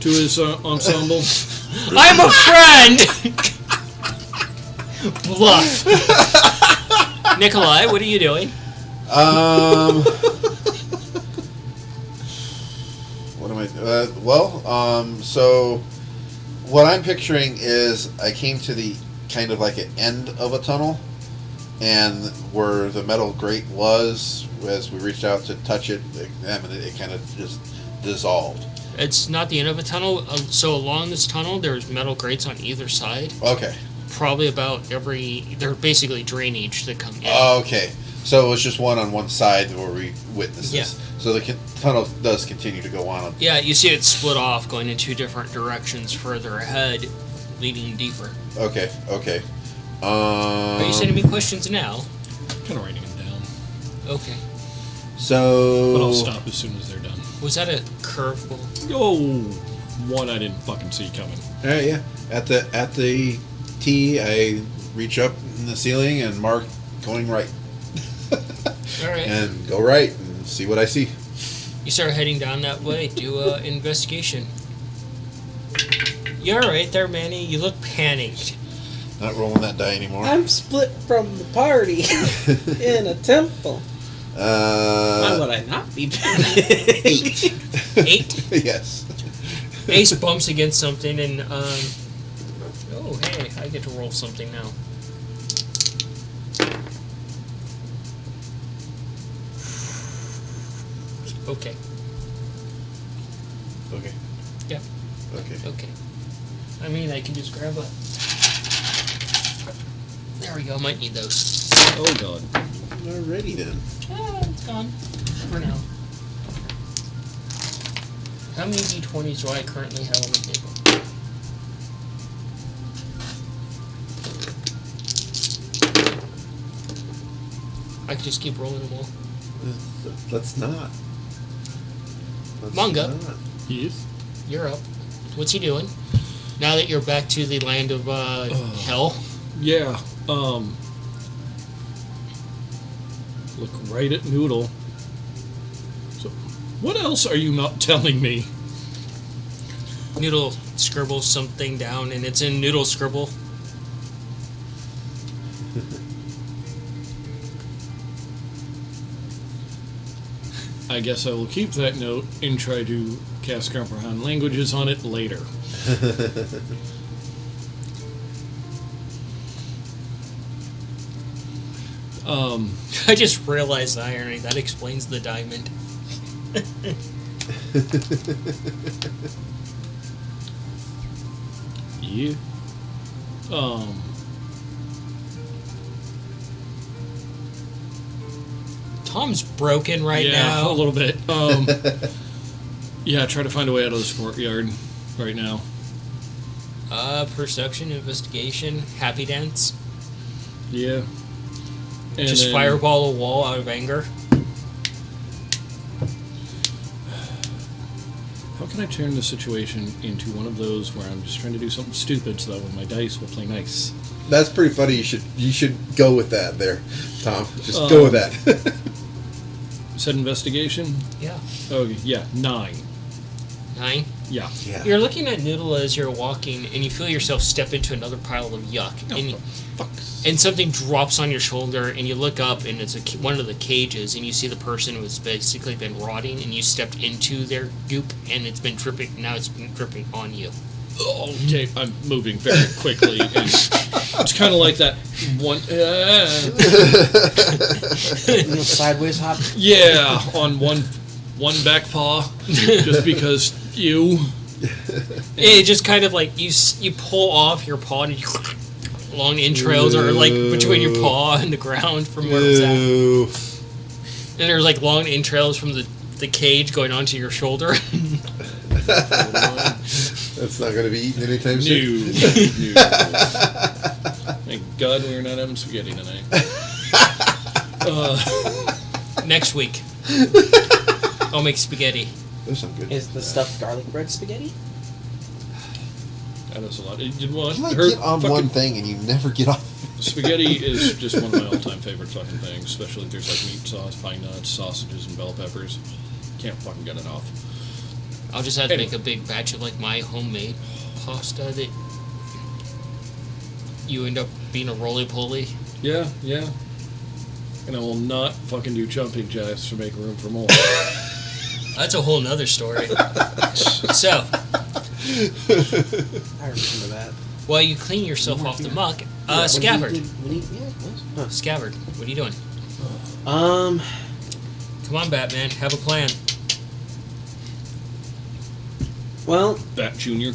to his ensemble? I'm a friend! Bluff. Nikolai, what are you doing? What am I? So what I'm picturing is I came to the kind of like an end of a tunnel, and where the metal grate was, as we reached out to touch it, examine it, it kind of just dissolved. It's not the end of a tunnel. So along this tunnel, there's metal grates on either side. Okay. Probably about they're basically drainage that come in. Okay. So it was just one on one side where we witnessed this. Yeah. So the tunnel does continue to go on. Yeah, you see it split off, going in two different directions further ahead, leading deeper. Okay. Okay. Are you sending me questions now? Kind of writing them down. Okay. So. But I'll stop as soon as they're done. Was that a curveball? Oh, one I didn't fucking see coming. All right. Yeah. At the T, I reach up in the ceiling and mark going right. All right. And go right and see what I see. You start heading down that way. Do a investigation. You're all right there, Manny. You look panicked. Not rolling that die anymore. I'm split from the party in a temple. Why would I not be panicked? 8. Yes. Ace bumps against something, and oh hey, I get to roll something now. Okay. Okay. Yeah. Okay. Okay. I mean, I can just grab a. There we go. Might need those. Oh god. Alrighty then. It's gone for now. How many d20s do I currently have on the table? I can just keep rolling them all. Let's not. Manga. not. Yes. You're up. What's he doing? Now that you're back to the land of hell. Yeah. Look right at Noodle. So, what else are you not telling me? Noodle scribbles something down, and it's in Noodle Scribble. I guess I will keep that note and try to cast comprehend languages on it later. I just realized the irony. That explains the diamond. Yeah. Tom's broken right yeah, now. a little bit. Yeah, try to find a way out of this courtyard right now. Perception, investigation, happy dance. Yeah. And Just then- fireball a wall out of anger. How can I turn the situation into one of those where I'm just trying to do something stupid so that when my dice will play nice? That's pretty funny. You should go with that there, Tom. Just go with that. Said investigation? Yeah. Oh, yeah, 9. 9. Yeah. Yeah. You're looking at Noodle as you're walking, and you feel yourself step into another pile of yuck. And something drops on your shoulder, and you look up, and it's one of the cages, and you see the person who has basically been rotting, and you stepped into their goop, and it's been dripping. Now it's dripping on you. Okay, I'm moving very quickly. And it's kind of like that one. Sideways hop. Yeah, on one back paw, just because you. It just kind of like you pull off your paw, and long entrails are like between your paw and the ground from where it's at. Ew. And there's like long entrails from the cage going onto your shoulder. That's not going to be eaten anytime soon. No. Thank God we're not having spaghetti tonight. Next week, I'll make spaghetti. Those sound good. Is the stuffed garlic bread spaghetti? That is a lot. Well, You like her get on fucking- one thing and you never get off. Spaghetti is just one of my all-time favorite fucking things, especially if there's like meat sauce, pine nuts, sausages, and bell peppers. Can't fucking get it off. I'll just have to Anyway. make a big batch of like my homemade pasta that you end up being a roly-poly. Yeah. And I will not fucking do jumping jacks to make room for more. That's a whole nother story. So, I remember that. while you clean yourself off the muck, Yeah, Scabbard. Huh. Scabbard, what are you doing? Um, Come on, Batman, have a plan. well, Bat Junior.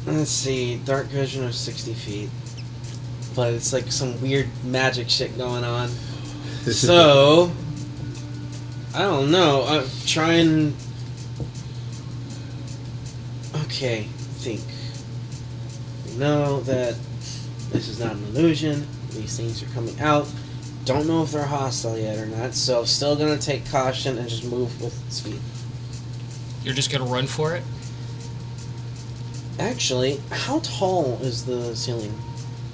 let's see. Dark vision of 60 feet. But it's like some weird magic shit going on. So, I don't know. I'm trying. Okay, think. We know that this is not an illusion. These things are coming out. Don't know if they're hostile yet or not, so still gonna take caution and just move with speed. You're just gonna run for it? Actually, how tall is the ceiling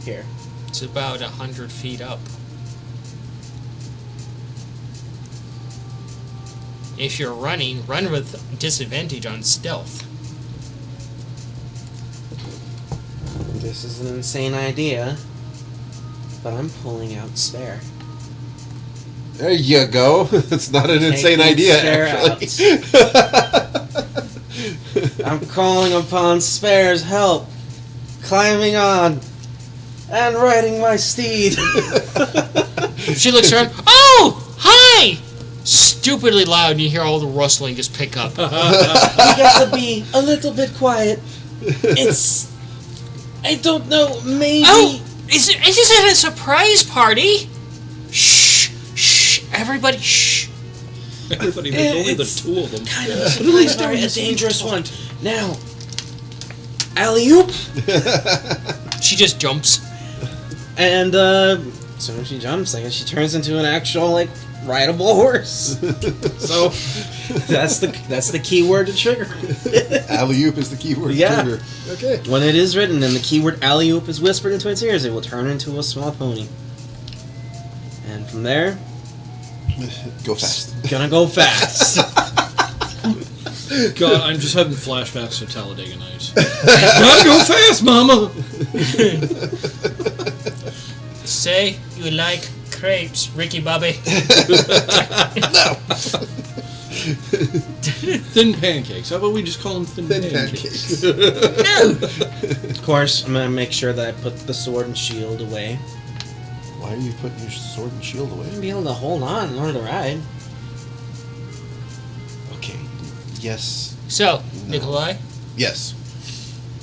here? It's about 100 feet up. If you're running, run with disadvantage on stealth. This is an insane idea, but I'm pulling out spare. There you go. It's not an insane Taking idea, spare actually. I'm calling upon spare's help, climbing on, and riding my steed. She looks around. Oh! Hi! stupidly loud, and you hear all the rustling just pick up. We got to be a little bit quiet. It's... I don't know, maybe... Oh! Is it a surprise party? Shh! Shh! Everybody, shh! Everybody, there's only the It's two of them. kind of a surprise party, a dangerous one. Now, alley-oop! She just jumps. And, as soon as she jumps, I guess she turns into an actual, like, rideable horse. So, that's the key word to trigger. Alley-oop is the keyword. Yeah. Trigger. Okay. When it is written and the keyword alley-oop is whispered into its ears, it will turn into a small pony. And from there, Go fast. gonna go fast. God, I'm just having flashbacks to Talladega Nights. Gotta go fast, Mama! Say you like crepes, Ricky Bobby. Thin pancakes. How about we just call them thin, Thin pancakes? pancakes. No! Of course, I'm gonna make sure that I put the sword and shield away. Why are you putting your sword and shield I'm away? gonna be able to hold on in order to ride. Okay. Yes. So, No. Nikolai, Yes.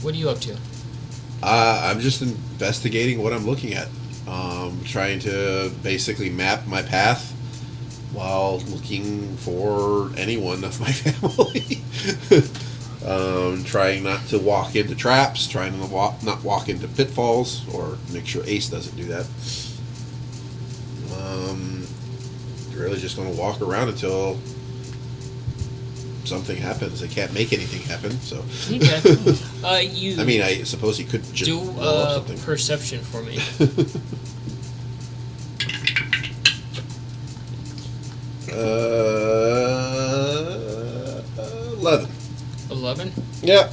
what are you up to? I'm just investigating what I'm looking at. Trying to basically map my path while looking for anyone of my family. Trying not to walk into traps, trying to not walk into pitfalls, or make sure Ace doesn't do that. Really just going to walk around until something happens. I can't make anything happen, so... Okay. You I mean, I suppose he could just do blow up something. perception for me. 11. 11? Yeah.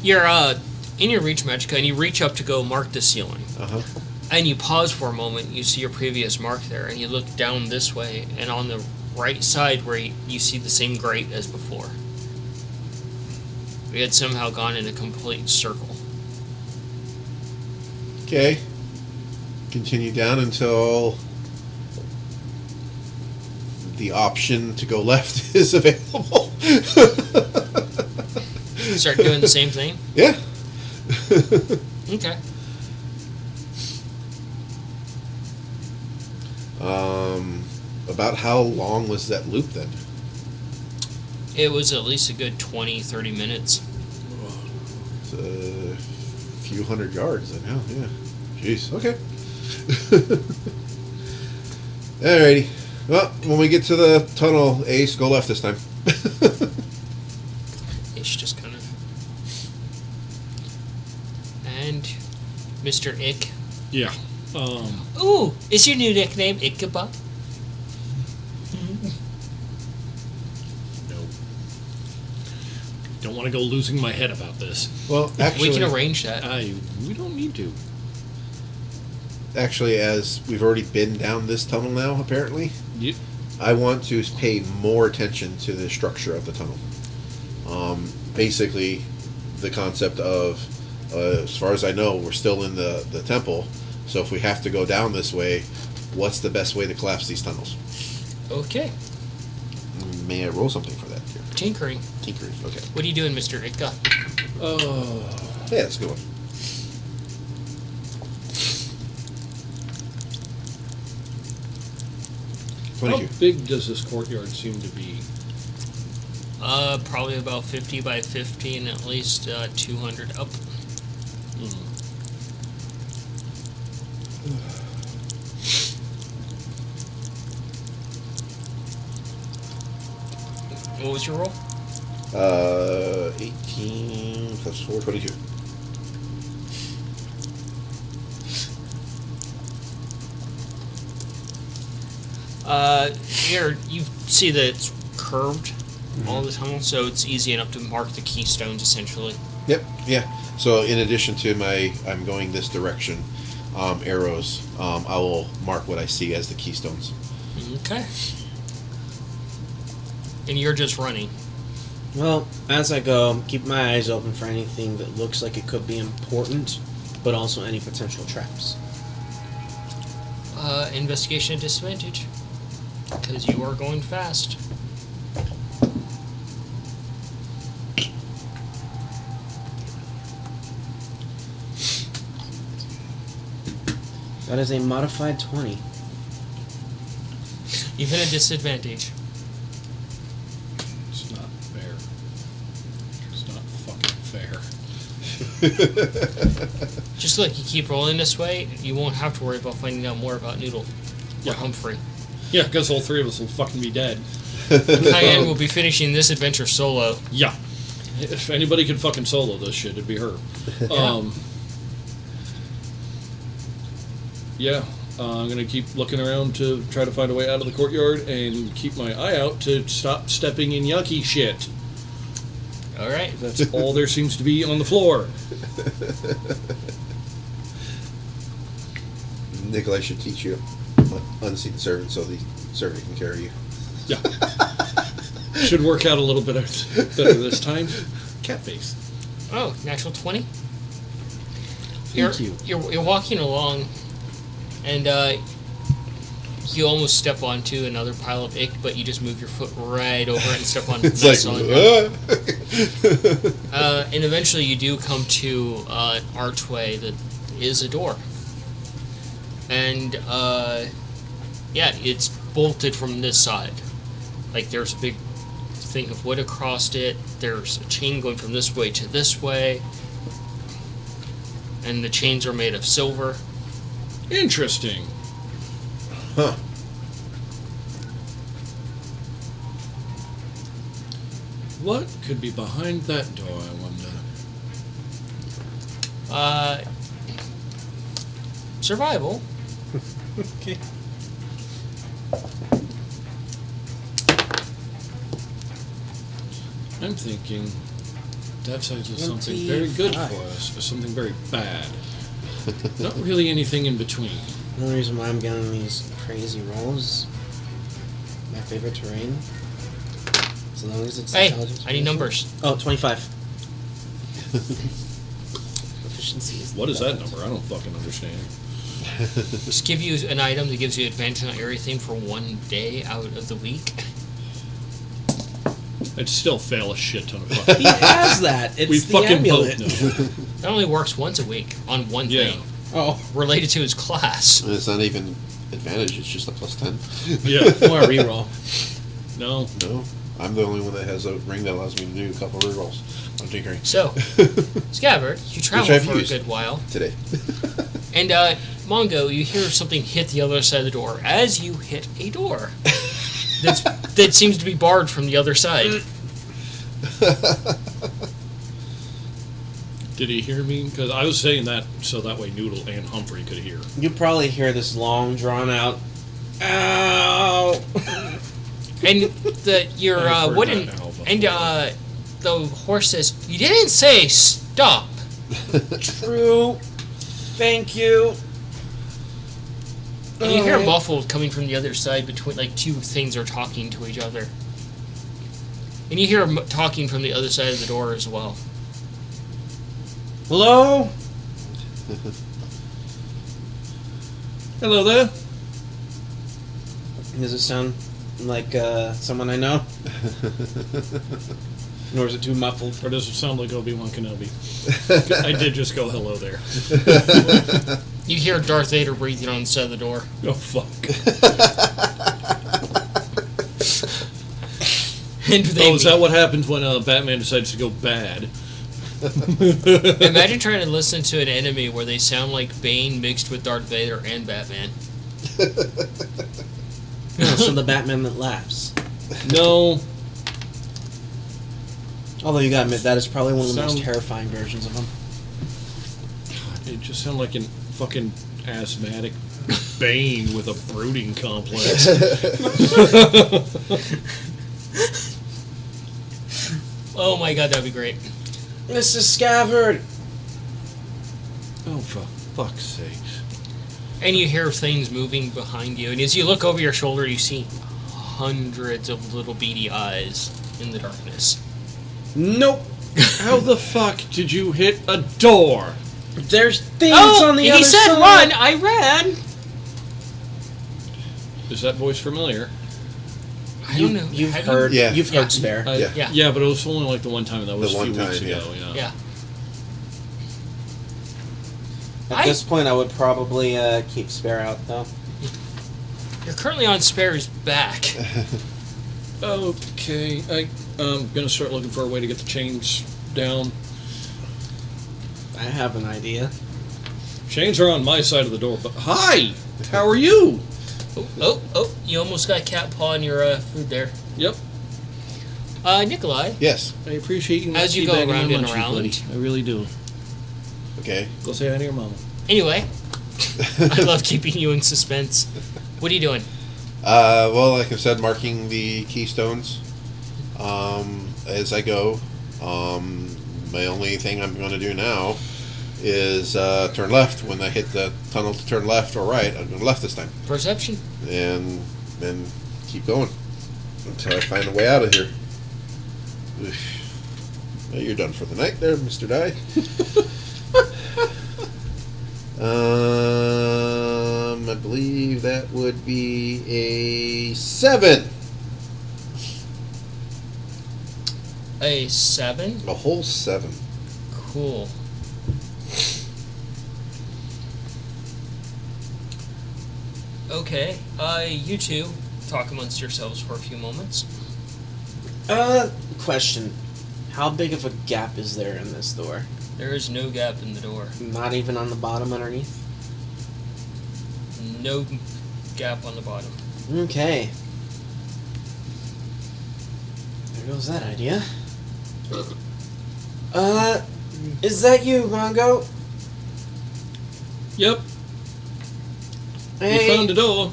You're in your reach magica, and you reach up to go mark the ceiling. Uh-huh. And you pause for a moment, you see your previous mark there, and you look down this way, and on the right side where you see the same grate as before. We had somehow gone in a complete circle. Okay. Continue down until the option to go left is available. Start doing the same thing? Yeah. Okay. About how long was that loop then? It was at least a good 20, 30 minutes. It's a few hundred yards then, yeah. Jeez, okay. Alrighty. Well, when we get to the tunnel, Ace, go left this time. Ish just kind of. And Mr. Ick. Yeah. Ooh, is your new nickname Ichabod? No. Don't want to go losing my head about this. Well, actually, We can arrange that. We don't need to. actually, as we've already been down this tunnel now, apparently, You, I want to pay more attention to the structure of the tunnel. Basically, the concept of, as far as I know, we're still in the temple. So if we have to go down this way, what's the best way to collapse these tunnels? Okay. May I roll something for that here? Tinkering. Tinkering. Okay. What are you doing, Mr. Itka? Yeah, that's a good one. how 22. big does this courtyard seem to be? Probably about 50 by 50 and at least 200 up. What was your roll? 18 plus 4, 22. Here, you see that it's curved all the tunnel, so it's easy enough to mark the keystones, essentially. Yep, yeah. So in addition to my, I'm going this direction, arrows, I will mark what I see as the keystones. Okay. And you're just running. Well, as I go, keep my eyes open for anything that looks like it could be important, but also any potential traps. Investigation at disadvantage. because you are going fast. That is a modified 20. You've been at disadvantage. It's not fair. It's not fucking fair. Just look, you keep rolling this way, you won't have to worry about finding out more about Noodle or Humphrey. Yeah, because all three of us will fucking be dead. Cayenne will be finishing this adventure solo. Yeah. If anybody could fucking solo this shit, it'd be her. Yeah. I'm going to keep looking around to try to find a way out of the courtyard and keep my eye out to stop stepping in yucky shit. Alright. That's all there seems to be on the floor. Nikolai should teach you unseen servant so the servant can carry you. Yeah. Should work out a little bit better this time. Cat face. Oh, natural 20? Thank you. You're walking along, and you almost step onto another pile of ick, but you just move your foot right over it and step on It's nice like, solid ground. And eventually you do come to an archway that is a door. And, yeah, it's bolted from this side. Like, there's a big thing of wood across it. There's a chain going from this way to this way. And the chains are made of silver. Interesting. Huh. What could be behind that door, I wonder? Survival. Okay. I'm thinking that's either something very good 25. for us or something very bad. Not really anything in between. The only reason why I'm getting these crazy rolls, my favorite terrain, as long as it's Hey, intelligence. I need numbers. Oh, 25. Proficiency is What is that developed. number? I don't fucking understand. Just give you an item that gives you advantage on everything for one day out of the week. I'd still fail a shit ton of fucking. He has that. It's We the fucking amulet. both know. That only works once a week on one Yeah. thing Oh, related to his class. And it's not even advantage, it's just a plus 10. Yeah. or a reroll. No. No, I'm the only one that has a ring that allows me to do a couple of rerolls. I'm tinkering. So, Scabbard, you travel I've for a used. good while, Today. and Mongo, you hear something hit the other side of the door as you hit a door that seems to be barred from the other side. Did he hear me? Because I was saying that so that way Noodle and Humphrey could hear. You probably hear this long, drawn out. Ow! And your I've heard wooden that now before. and the horse says, "You didn't say stop." True. Thank you. And you hear Alright. muffled coming from the other side between, like, two things are talking to each other. And you hear talking from the other side of the door as well. Hello? Hello there. Does it sound like someone I know? Or is it too muffled? Or does it sound like Obi-Wan Kenobi? I did just go hello there. You hear Darth Vader breathing on the side of the door. Oh, fuck. And they Oh, is that what happens when Batman decides to go bad? Imagine trying to listen to an enemy where they sound like Bane mixed with Darth Vader and Batman. So the Batman that laughs. No. Although you gotta admit, that is probably one of the most Sound- terrifying versions of him. It just sounded like an fucking asthmatic Bane with a brooding complex. Oh my god, that'd be great. Mrs. Scabbard! Oh, for fuck's sake. And you hear things moving behind you, and as you look over your shoulder, you see hundreds of little beady eyes in the darkness. Nope! How the fuck did you hit a door? There's things Oh, on the he other said side! run! I ran! Is that voice familiar? I don't know. You've Have you- heard. Yeah. You've Yeah. heard Spare. Yeah. Yeah. but it was only like the one time. That was The a few one weeks time, ago. Yeah. Yeah. At this point, I would probably keep Spare out though. You're currently on Spare's back. Okay, I'm gonna start looking for a way to get the chains down. I have an idea. Chains are on my side of the door. But hi, how are you? Oh! You almost got cat paw in your food there. Yep. Nikolai, Yes. I appreciate you. not As you go teabagging around my and munchies, around. buddy. I really do. Okay. Go say hi to your mama. anyway, I love keeping you in suspense. What are you doing? Well, like I said, marking the keystones as I go. My only thing I'm going to do now is turn left. When I hit the tunnel to turn left or right, I'm going left this time. Perception. And then keep going until I find a way out of here. Oof. Well, you're done for the night there, Mr. Die. I believe that would be a 7. A 7. A whole 7. Cool. Okay. You two talk amongst yourselves for a few moments. Question. How big of a gap is there in this door? There is no gap in the door. Not even on the bottom underneath? No gap on the bottom. Okay. There goes that idea. Is that you, Mongo? Yep. Hey, You found the door.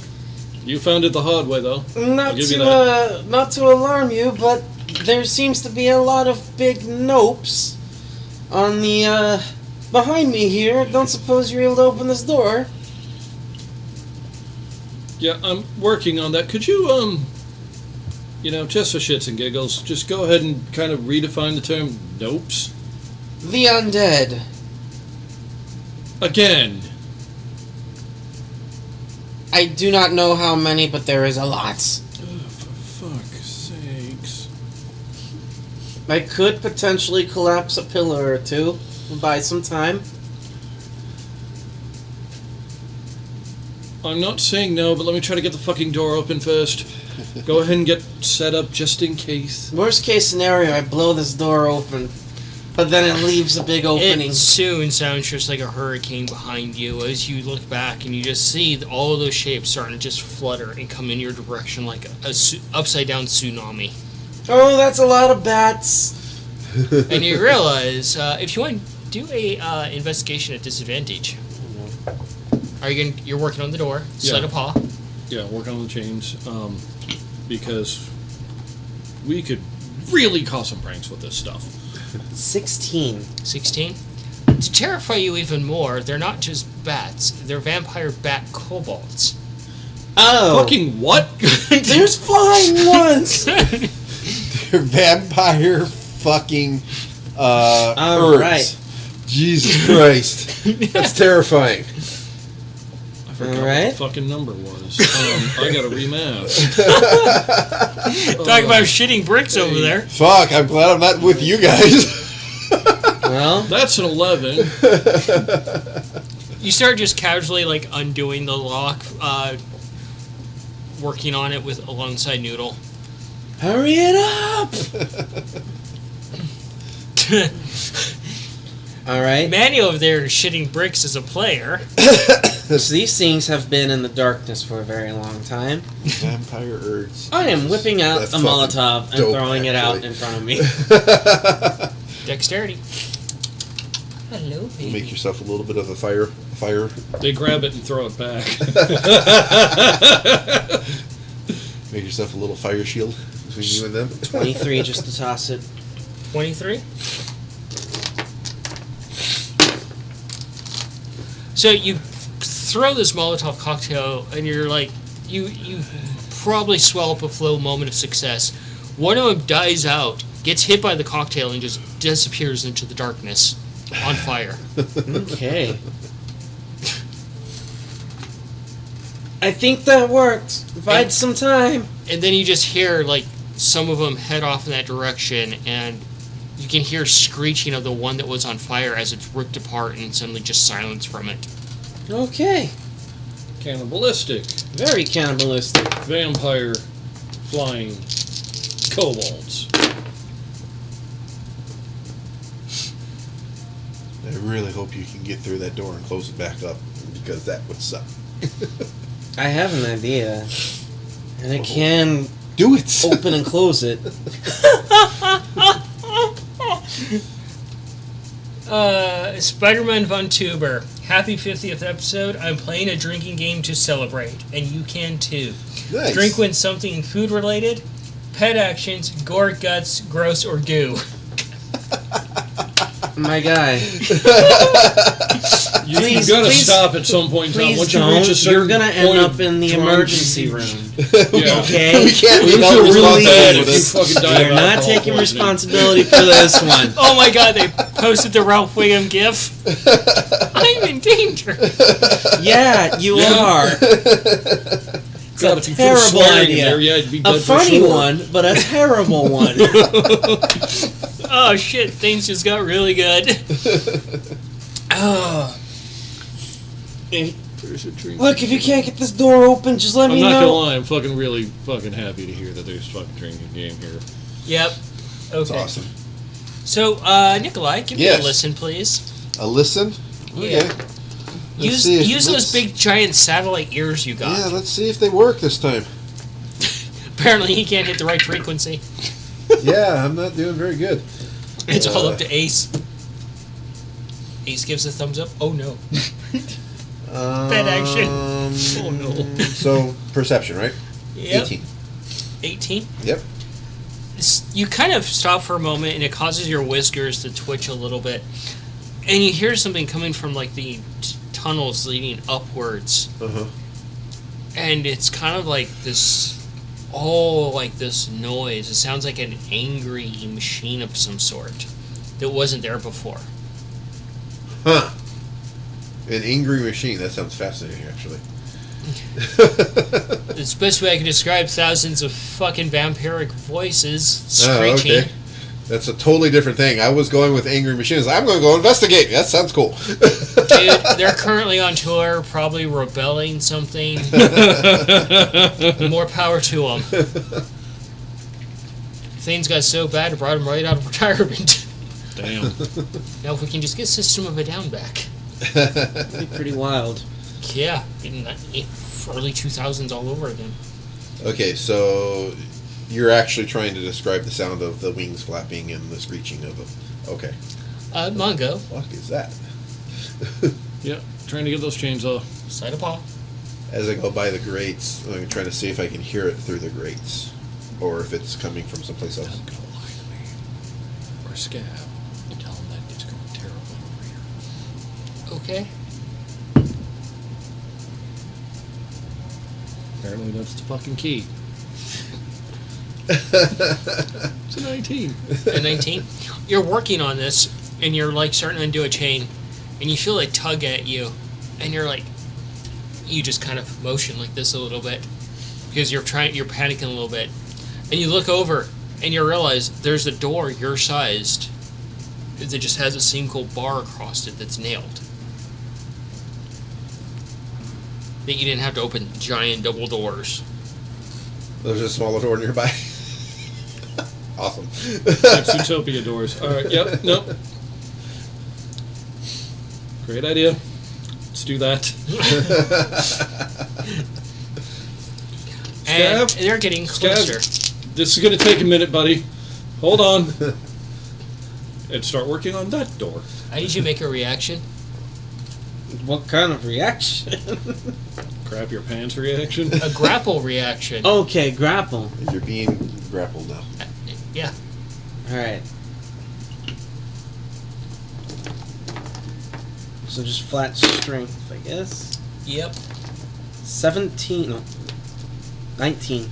You found it the hard way, though. not I'll give you to not to alarm you, but there seems to be a lot of big nopes on the behind me here. Don't suppose you're able to open this door? Yeah, I'm working on that. Could you, just for shits and giggles, just go ahead and kind of redefine the term nopes? The undead. Again. I do not know how many, but there is a lot. For fuck's sakes. I could potentially collapse a pillar or two. Buy some time. I'm not saying no, but let me try to get the fucking door open first. Go ahead and get set up just in case. Worst case scenario, I blow this door open, but then it leaves a big opening. It soon sounds just like a hurricane behind you as you look back and you just see all of those shapes starting to just flutter and come in your direction like a upside down tsunami. Oh, that's a lot of bats. And you realize if you want to do a investigation at disadvantage. Are you going? You're working on the door. Slide Yeah. a paw. Yeah, work on the chains. Because we could really cause some pranks with this stuff. 16. 16. To terrify you even more, they're not just bats. They're vampire bat kobolds. Oh. Fucking what? There's flying ones! Vampire fucking All birds. right. Jesus Christ. That's terrifying. I forgot what Alright. the fucking number was. I gotta remath. Talk about shitting bricks over there. Fuck, I'm glad I'm not with you guys. Well, That's an 11. You start just casually like undoing the lock, working on it with alongside Noodle. hurry it up! Alright. Manny over there is shitting bricks as a player. So these things have been in the darkness for a very long time. Vampire birds. I am whipping out That's a fucking Molotov and dope, throwing it out actually. in front of me. Dexterity. Hello, baby. Make yourself a little bit of a fire. They grab it and throw it back. Make yourself a little fire shield between you and them. 23 just to toss it. 23. So you throw this Molotov cocktail, and you're like, you probably swell up a flow moment of success. One of them dies out, gets hit by the cocktail, and just disappears into the darkness on fire. Okay. I think that worked. Bide some time. And then you just hear, like, some of them head off in that direction, and you can hear screeching of the one that was on fire as it's ripped apart and suddenly just silence from it. Okay. Cannibalistic, Very cannibalistic. vampire, flying, kobolds. I really hope you can get through that door and close it back up, because that would suck. I have an idea. And I can Do it! open and close it. Spider-Man Von Tuber. Happy 50th episode. I'm playing a drinking game to celebrate, and you can too. Nice. Drink when something food related, pet actions, gore, guts, gross, or goo. My guy. You Please, gotta please- stop at some point in time. Please Once you reach a don't. certain You're gonna end point up of in the drunk emergency usage. room. Yeah. Okay? We can't You're be gonna feel really bad responsible if for you this. fucking die You're of not alcohol taking poisoning. responsibility for this one. Oh my god, they posted the Ralph Wiggum gif. I'm in danger. Yeah, you Yeah. are. God, It's if a you put terrible swearing in idea. there, yeah, you'd be A dead for funny sure. one, but a terrible one. Oh shit, things just got really good. Oh. There's a drink. Look, if you can't get this door open, just let I'm me not gonna know. lie, I'm fucking really fucking happy to hear that there's fucking drinking game here. Yep. That's Okay. awesome. So, Nikolai, give me Yes. a listen, please. A listen? Yeah. Okay. Use see if- use those let's- big giant satellite ears you got. Yeah, let's see if they work this time. Apparently, he can't hit the right frequency. Yeah, I'm not doing very good. It's all up to Ace. Ace gives a thumbs up. Oh no. Bad action. Oh no. So, perception, right? Yep. 18. 18. Yep. You kind of stop for a moment, and it causes your whiskers to twitch a little bit, and you hear something coming from like the tunnels leading upwards, Uh-huh. and it's kind of like this, like this noise. It sounds like an angry machine of some sort that wasn't there before. Huh. An angry machine. That sounds fascinating, actually. It's the best way I can describe thousands of fucking vampiric voices Oh, screeching. okay. That's a totally different thing. I was going with angry machines. I'm going to go investigate. That sounds cool. Dude, they're currently on tour, probably rebelling something. More power to them. Things got so bad, it brought him right out of retirement. Damn. Now, if we can just get System of a Down back. That'd be pretty wild. Yeah, in the early 2000s all over again. Okay, so you're actually trying to describe the sound of the wings flapping and the screeching of them. Okay. Mongo, What is that? Yep. Trying to get those chains off. side of paw. As I go by the grates, I'm trying to see if I can hear it through the grates. Or if it's coming from someplace else. Don't go lie to me. Or Scab. And tell him that it's going terribly over here. Okay. Apparently that's the fucking key. It's a 19. At 19, you're working on this, and you're like starting to undo a chain, and you feel it tug at you, and you're like, you just kind of motion like this a little bit because you're panicking a little bit, and you look over and you realize there's a door your sized that just has a single bar across it that's nailed. That you didn't have to open giant double doors. There's a smaller door nearby. Awesome. That's Utopia doors. Alright, yep, nope. Great idea. Let's do that. And Scav? they're getting closer. This is going to take a minute, buddy. Hold on. And start working on that door. I need you to make a reaction. What kind of reaction? Crap your pants reaction. A grapple reaction. Okay, grapple. You're being grappled now. Yeah. Alright. So just flat strength, I guess. Yep. 17. No. 19.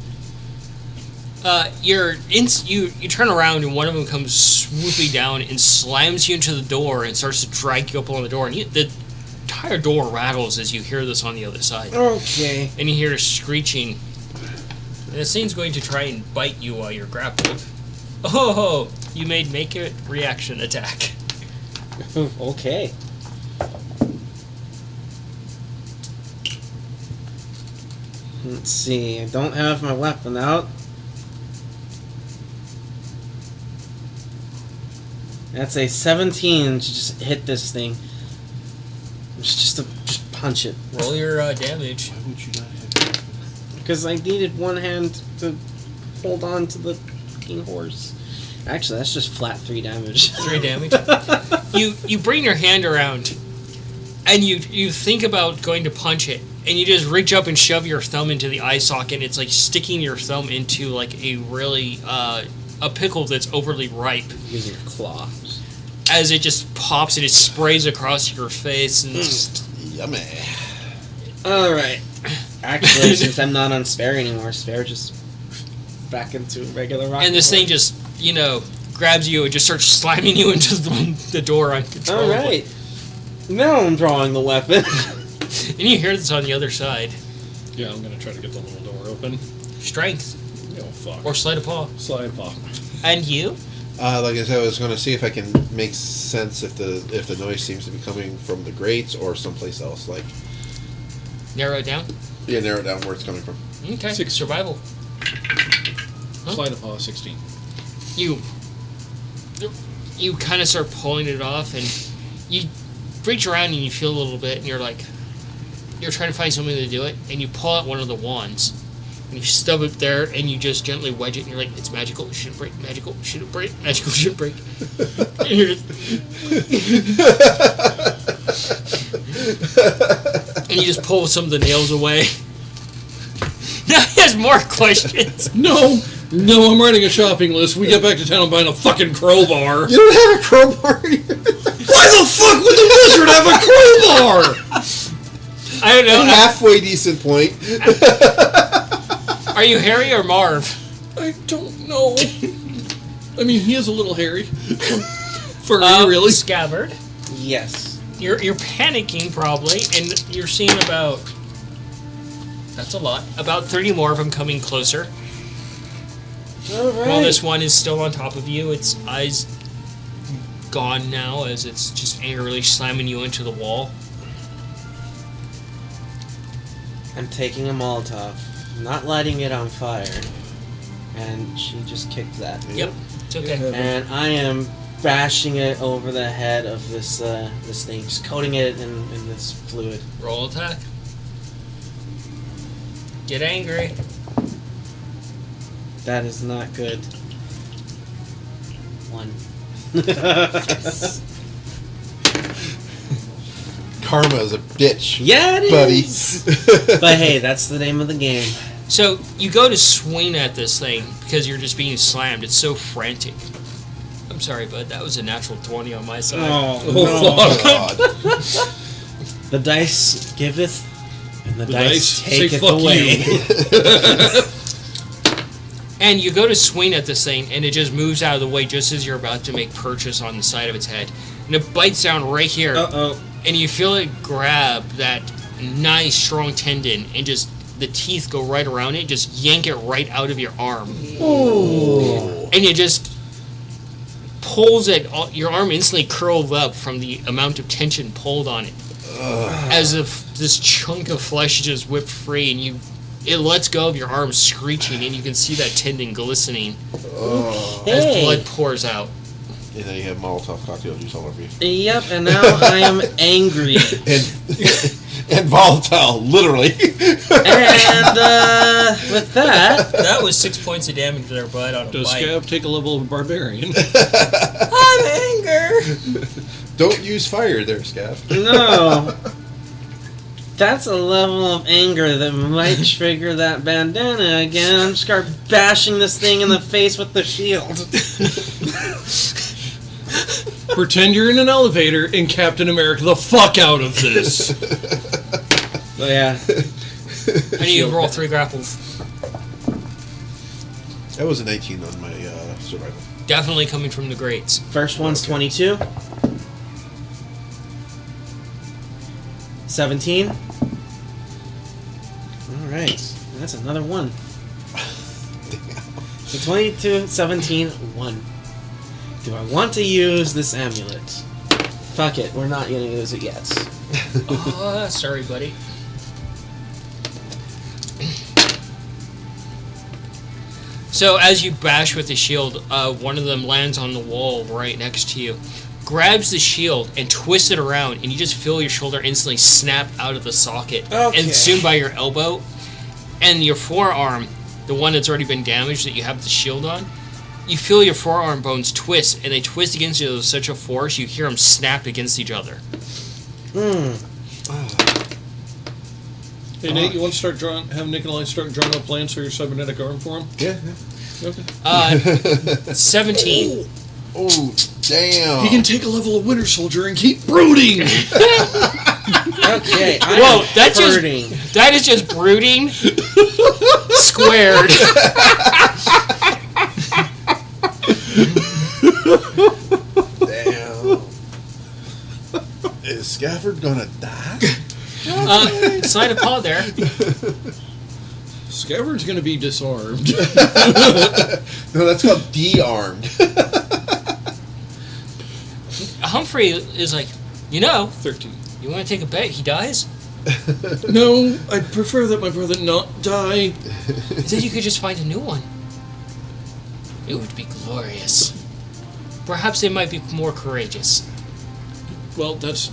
You turn around and one of them comes swooping down and slams you into the door and starts to drag you up on the door, and the entire door rattles as you hear this on the other side, Okay. and you hear screeching. And this thing's going to try and bite you while you're grappled. Oh, you made make it reaction attack. Okay. Let's see. I don't have my weapon out. That's a 17 to just hit this thing. Just punch it. Roll your damage. Why would you not have? Because I needed one hand to hold on to the fucking horse. Actually, that's just flat 3 damage. 3 damage. You bring your hand around, and you think about going to punch it, and you just reach up and shove your thumb into the eye socket. And it's like sticking your thumb into like a really a pickle that's overly ripe. Using your claw. As it just pops and it sprays across your face and just Yummy. Alright. Actually, since I'm not on Spare anymore, Spare just back into regular rock. and this thing just grabs you and just starts slamming you into the door uncontrollably. Alright. Now I'm drawing the weapon. And you hear this on the other side. Yeah, I'm gonna try to get the little door open. Strength Oh fuck. or sleight of paw. Slide pop. And you? Like I said, I was going to see if I can make sense if the noise seems to be coming from the grates or someplace else. Like, Narrow it down. yeah, narrow it down where it's coming from. Okay. 6 survival. Huh? Slide of paw 16. You kind of start pulling it off, and you reach around and you feel a little bit, and you're trying to find something to do it, and you pull out one of the wands, and you stub it there, and you just gently wedge it, and you're like, it's magical, it shouldn't break, magical, it shouldn't break, magical, it shouldn't break. And you're just, and you just pull some of the nails away. Now he has more questions. No, I'm writing a shopping list. We get back to town and buying a fucking crowbar. You don't have a crowbar here. Why the fuck would the wizard have a crowbar? I don't know. Halfway decent point. Are you Harry or Marv? I don't know. I mean, he is a little hairy. For me, really. Scabbard. Yes. You're panicking probably, and you're seeing about. That's a lot. About 30 more of them coming closer. Alright. While this one is still on top of you, its eyes gone now as it's just angrily slamming you into the wall. I'm taking a Molotov, not lighting it on fire, and she just kicked that. Yep, it's okay. And I am bashing it over the head of this this thing, just coating it in this fluid. Roll attack. Get angry. That is not good. 1. Karma is a bitch. Yeah, it buddy. is. But hey, that's the name of the game. So you go to swing at this thing because you're just being slammed. It's so frantic. I'm sorry, bud. That was a natural 20 on my side. Oh, fuck. God. The dice giveth, and the dice dice say taketh fuck away. And you go to swing at this thing, and it just moves out of the way just as you're about to make purchase on the side of its head. And it bites down right here. Uh-oh. And you feel it grab that nice, strong tendon, and just the teeth go right around it, just yank it right out of your arm. Ooh. And it just pulls it, your arm instantly curled up from the amount of tension pulled on it. As if this chunk of flesh just whipped free, and it lets go of your arm screeching, and you can see that tendon glistening as Hey. blood pours out. And then you have Molotov cocktail juice all over you. Yep, and now I am angry. And volatile, literally. And with that, That was 6 points of damage there, bud, on a Does bite. Scav take a level of barbarian? I'm anger! Don't use fire there, Scav. no. That's a level of anger that might trigger that bandana again. I'm just start bashing this thing in the face with the shield. Pretend you're in an elevator and Captain America the fuck out of this. So yeah. I need to roll 3 grapples. That was a 19 on my survival. Definitely coming from the grates. First one's 22. 17. Alright. That's another one. So 22, 17, 1. Do I want to use this amulet? Fuck it, we're not gonna use it yet. Sorry, buddy. So as you bash with the shield, one of them lands on the wall right next to you, grabs the shield and twists it around, and you just feel your shoulder instantly snap out of the socket, Okay. and soon by your elbow, and your forearm, the one that's already been damaged that you have the shield on, you feel your forearm bones twist, and they twist against each other with such a force you hear them snap against each other. Hey Nate, you want to start have Nikolai start drawing up plans for your cybernetic arm for him? Yeah. Okay. 17. Oh, damn. He can take a level of Winter Soldier and keep brooding. Okay, Whoa, that's hurting. That is just brooding squared. Damn. Is Scafford gonna die? Slide a paw there. Scabbard's gonna be disarmed. No, that's called de-armed. Humphrey is like, 13. you want to take a bet he dies? No, I'd prefer that my brother not die. Then you could just find a new one. It would be glorious. Perhaps they might be more courageous. Well, that's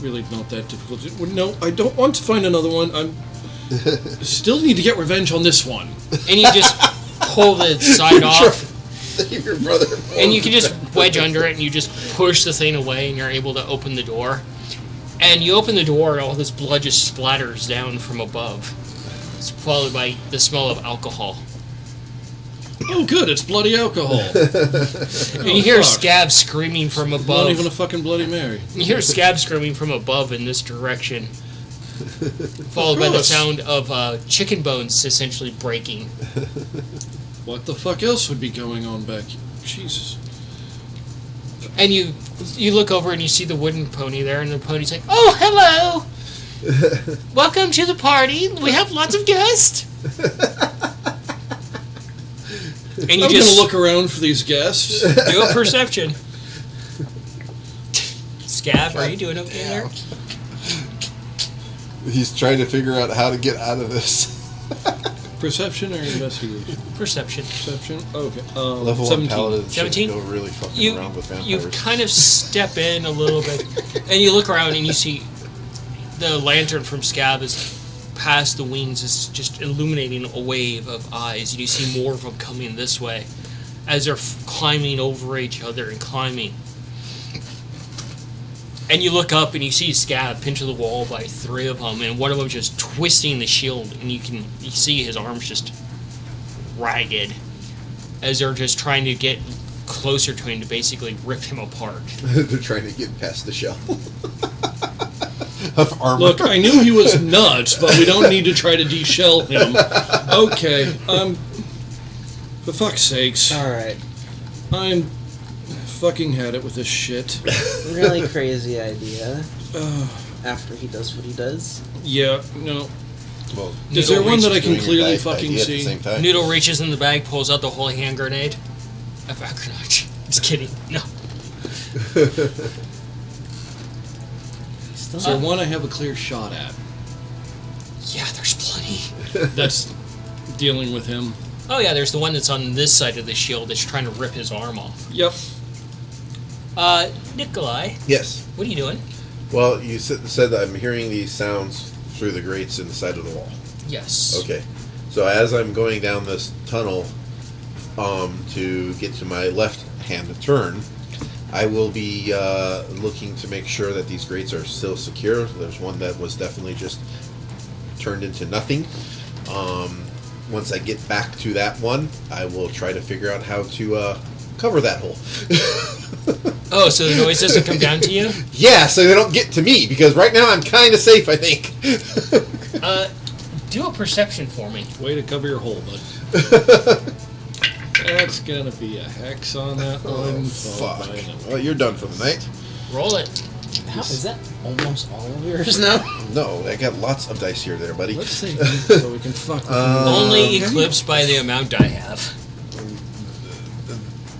really not that difficult. No, I don't want to find another one. I'm still need to get revenge on this one. And you just pull the side off, Save your brother. and you can just wedge under it, and you just push the thing away, and you're able to open the door. And you open the door, and all this blood just splatters down from above. It's followed by the smell of alcohol. Oh, good, it's bloody alcohol. And you hear Scab screaming from Not above. even a fucking Bloody Mary. You hear Scab screaming from above in this direction. Followed by the course. sound of chicken bones essentially breaking. What the fuck else would be going on back here? Jesus. And you look over and you see the wooden pony there, and the pony's like, "Oh, hello! Welcome to the party. We have lots of guests." And you I'm just gonna look around for these guests. do a perception. Scab, are you doing okay there? He's trying to figure out how to get out of this. Perception or investigation? Perception. Perception. Okay. Level 17. 1 paladin 17? go really fucking You around with you vampires. kind of step in a little bit, and you look around and you see the lantern from Scab is past the wings, is just illuminating a wave of eyes, and you see more of them coming this way as they're climbing over each other and climbing. And you look up and you see Scab pinned to the wall by 3 of them, and one of them just twisting the shield, and you see his arms just ragged as they're just trying to get closer to him to basically rip him apart. They're trying to get past the shell of armor. Look, I knew he was nuts, but we don't need to try to de-shell him. Okay, for fuck's sakes, Alright. I'm fucking had it with this shit. Really crazy idea. After he does what he does. Yeah, no. Well, Is there one that I can doing your clearly guys' fucking idea at the see? same time. Noodle reaches in the bag, pulls out the holy hand grenade. A frag grenade. Just kidding. No. Is there one I have a clear shot at? Yeah, there's plenty. That's dealing with him. Oh yeah, there's the one that's on this side of the shield that's trying to rip his arm off. Yep. Nikolai, Yes. what are you doing? Well, you said that I'm hearing these sounds through the grates in the side of the wall. Yes. Okay. So as I'm going down this tunnel to get to my left hand turn, I will be looking to make sure that these grates are still secure. There's one that was definitely just turned into nothing. Once I get back to that one, I will try to figure out how to cover that hole. Oh, so the noise doesn't come down to you? Yeah, so they don't get to me, because right now I'm kind of safe, I think. Do a perception for me. Way to cover your hole, bud. That's gonna be a hex on that one. followed Fuck. by an- Well, you're done for the night. Roll it. How is that almost all of yours now? No, I got lots of dice here there, buddy. Let's save these so we can fuck with them. Only Okay. eclipsed by the amount I have.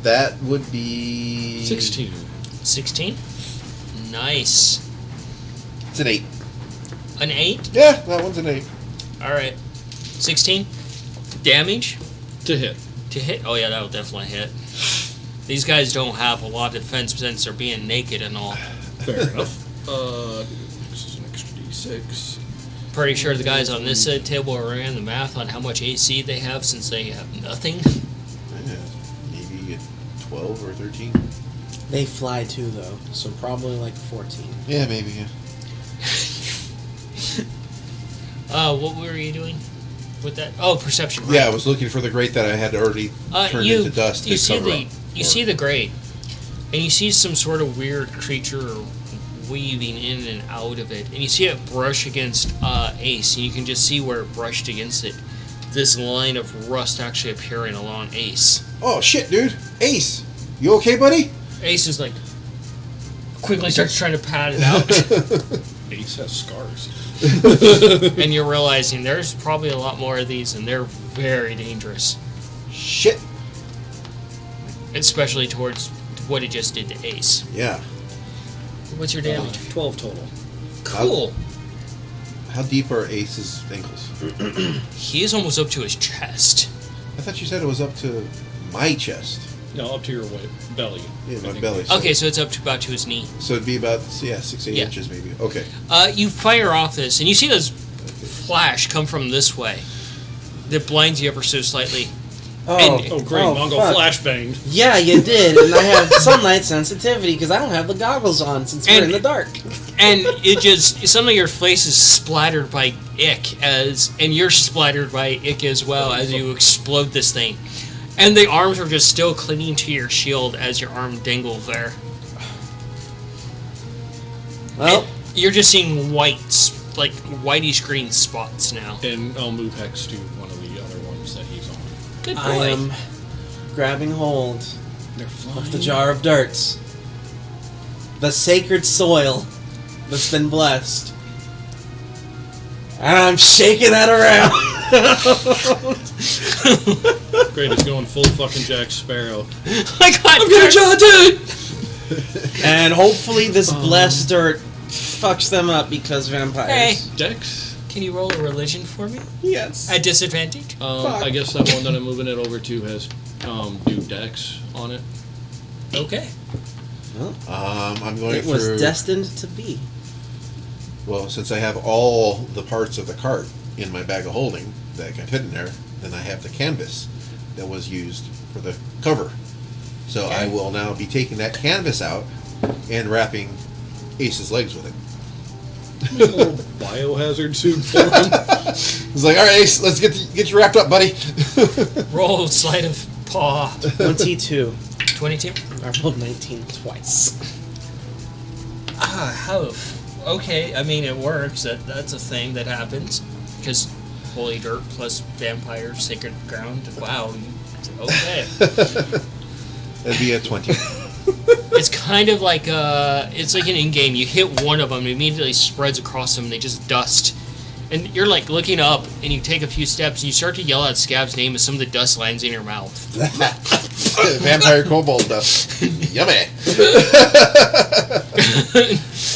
That would be 16. 16. Nice. It's an 8. An 8. Yeah, that one's an 8. All right. 16. Damage To hit. to hit. Oh yeah, that'll definitely hit. These guys don't have a lot of defense since they're being naked and all. Fair enough. This is an extra d6. Pretty sure the guys on this table ran the math on how much AC they have since they have nothing. Yeah, maybe a 12 or 13. They fly too, though, so probably like 14. Yeah, maybe. Yeah. What were you doing with that? Oh, perception. Right. Yeah, I was looking for the grate that I had already turned into dust You to see cover the up. you see the grate, and you see some sort of weird creature weaving in and out of it, and you see it brush against Ace, and you can just see where it brushed against it. This line of rust actually appearing along Ace. Oh shit, dude! Ace, you okay, buddy? Ace is like quickly starts trying to pat it out, Ace has scars. and you're realizing there's probably a lot more of these, and they're very dangerous, Shit. especially towards what it just did to Ace. Yeah. What's your damage? 12 total. Cool. How deep are Ace's ankles? He is almost up to his chest. I thought you said it was up to my chest. No, up to your belly. Yeah, I my think. belly. So, Okay, so it's up to about to his knee. So it'd be about 6-8 Yeah. inches maybe. Okay. You fire off this, and you see this flash come from this way that blinds you ever so slightly. And- Oh, great. Mongo fuck. flashbanged. Yeah, you did, and I have sunlight sensitivity because I don't have the goggles on since we're And- in the dark. And it just, suddenly your face is splattered by ick, and you're splattered by ick as well as you explode this thing. And the arms are just still clinging to your shield as your arm dangles there. Well, You're just seeing whites, like whitish green spots now. And I'll move Hex to one of the other ones that he's on. Good boy. I am grabbing hold They're flying. of the jar of darts. The sacred soil that's been blessed. And I'm shaking that around. Great, it's going full fucking Jack Sparrow. I got And hopefully this blessed dirt fucks them up because vampires. Hey. Dex? Can you roll a religion for me? Yes. At disadvantage? I guess that one that I'm moving it over to has do Dex on it. Okay. I'm going It was through. destined to be. Well, since I have all the parts of the cart in my bag of holding that got hidden there, then I have the canvas that was used for the cover. So I will now be taking that canvas out and wrapping Ace's legs with it. A little biohazard suit for him. He's like, "All right, Ace, let's get you wrapped up, buddy." Roll sleight of paw. 22. 22? I rolled 19 twice. How? Okay, I mean, it works. That's a thing that happens. Because holy dirt plus vampire, sacred ground. Wow. Okay. That'd be a 20. It's kind of like it's like an in-game. You hit one of them, it immediately spreads across them, and they just dust. And you're like looking up, and you take a few steps, and you start to yell out Scab's name as some of the dust lands in your mouth. Vampire kobold dust. Yummy.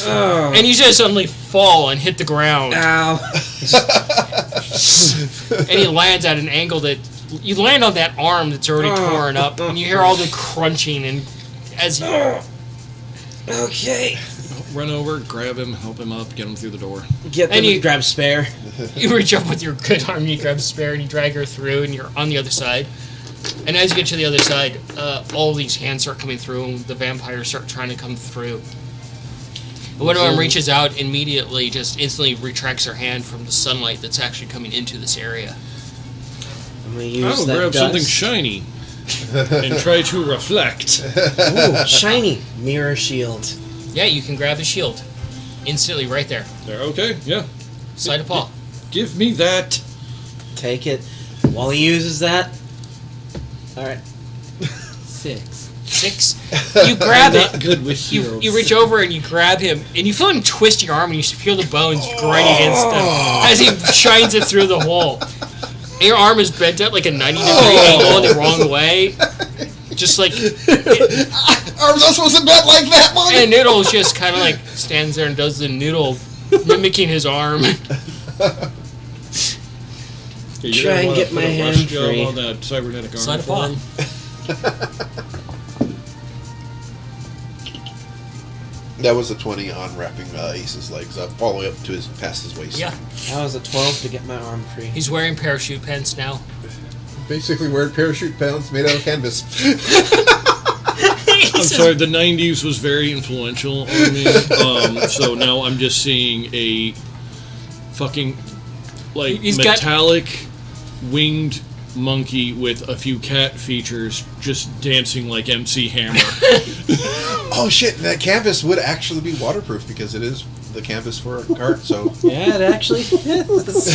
Oh. And you just suddenly fall and hit the ground. Ow. And he lands at an angle that you land on that arm that's already torn up, and you hear all the crunching, and as you, Okay. Run over, grab him, help him up, get him through the door. Get them And to you- grab spare. you reach up with your good arm, you grab Spare, and you drag her through, and you're on the other side. And as you get to the other side, all these hands start coming through, and the vampires start trying to come through. And one of them reaches out immediately, just instantly retracts her hand from the sunlight that's actually coming into this area. I'm gonna I use will that grab dust. something shiny and try to reflect. Ooh, shiny mirror shield. Yeah, you can grab the shield. Instantly, right there. There, okay, yeah. Sleight of paw. Give me that. Take it. While he uses that. Alright. 6. 6. You grab Not it. good with heroes. You reach over and you grab him, and you feel him twist your arm, and you feel the bones grind against him as he shines it through the hole. And your arm is bent up like a 90-degree angle in the wrong way. Just like, Arms not supposed to bend like that, Mom. and Noodle just kind of like stands there and does the noodle, mimicking his arm. Okay, Try and wanna get put my a hand rush job free. on that cybernetic arm Slide a for paw. him. That was a 20 on wrapping Ace's legs up all the way up to past his waist. Yeah, That was a 12 to get my arm free. he's wearing parachute pants now. Basically wearing parachute pants made out of canvas. I'm sorry, the 90s was very influential on me. So now I'm just seeing a fucking, like, He's got- metallic winged monkey with a few cat features just dancing like MC Hammer. Oh shit, that canvas would actually be waterproof because it is the canvas for a cart, so Yeah, it actually is.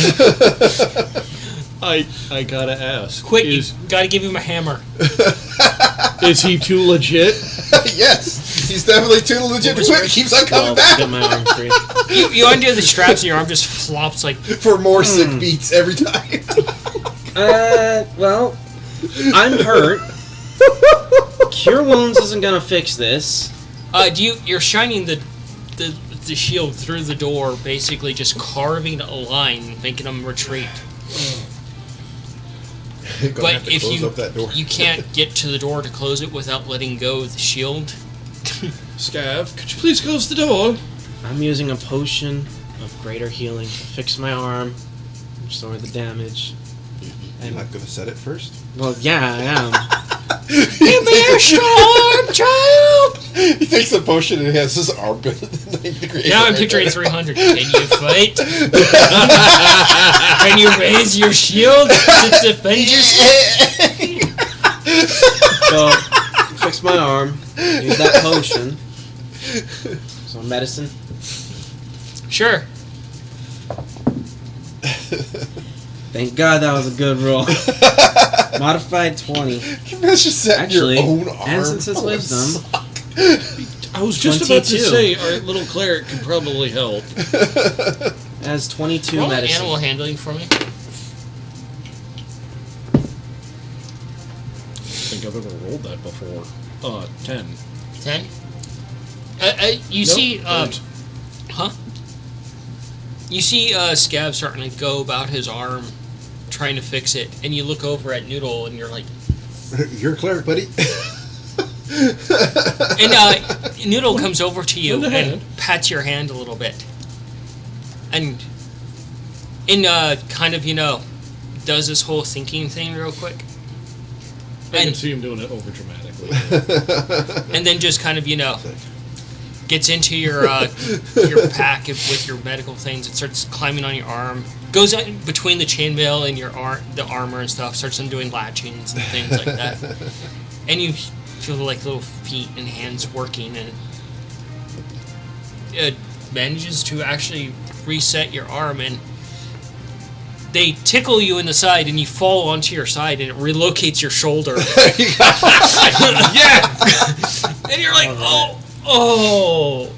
I gotta ask. Quick, Is you gotta give him a hammer. he too legit? yes, he's definitely too legit to quit. He keeps on coming 12 to get back my arm free. You undo the straps and your arm just flops like. for more sick beats every time. Well, I'm hurt. Cure Wounds isn't gonna fix this. You're shining the shield through the door, basically just carving a line, making them retreat. Gonna But have to if close up that door. you can't get to the door to close it without letting go of the shield, Scav, could you please close the door? I'm using a potion of greater healing to fix my arm, restore the damage. I'm not gonna set it first. Well, yeah, I am. give me your storm, child. He takes the potion and has his arm good. Now I'm picturing 300. Can you fight? Can you raise your shield to defend yourself? So, fix my arm. Use that potion. So, medicine. Sure. Thank God that was a good roll. Modified 20. That's just setting Actually, your own arm. and since it's on wisdom, I was just about to 22. say, our little cleric could probably help. has 22 Roll medicine. animal handling for me. I think I've ever rolled that before. 10. 10. You Nope, see, birds. you see, Scav starting to go about his arm, trying to fix it, and you look over at Noodle, and you're like, You're a cleric, buddy. and Noodle comes over to you In the and hand. pats your hand a little bit, and kind of does this whole thinking thing real quick, I can and see him doing it over dramatically. and then just kind of gets into your pack with your medical things. It starts climbing on your arm, goes out between the chainmail and the armor and stuff. Starts undoing latchings and things like that, and you feel like little feet and hands working, and it manages to actually reset your arm, and they tickle you in the side, and you fall onto your side, and it relocates your shoulder. Yeah. And you're like, oh.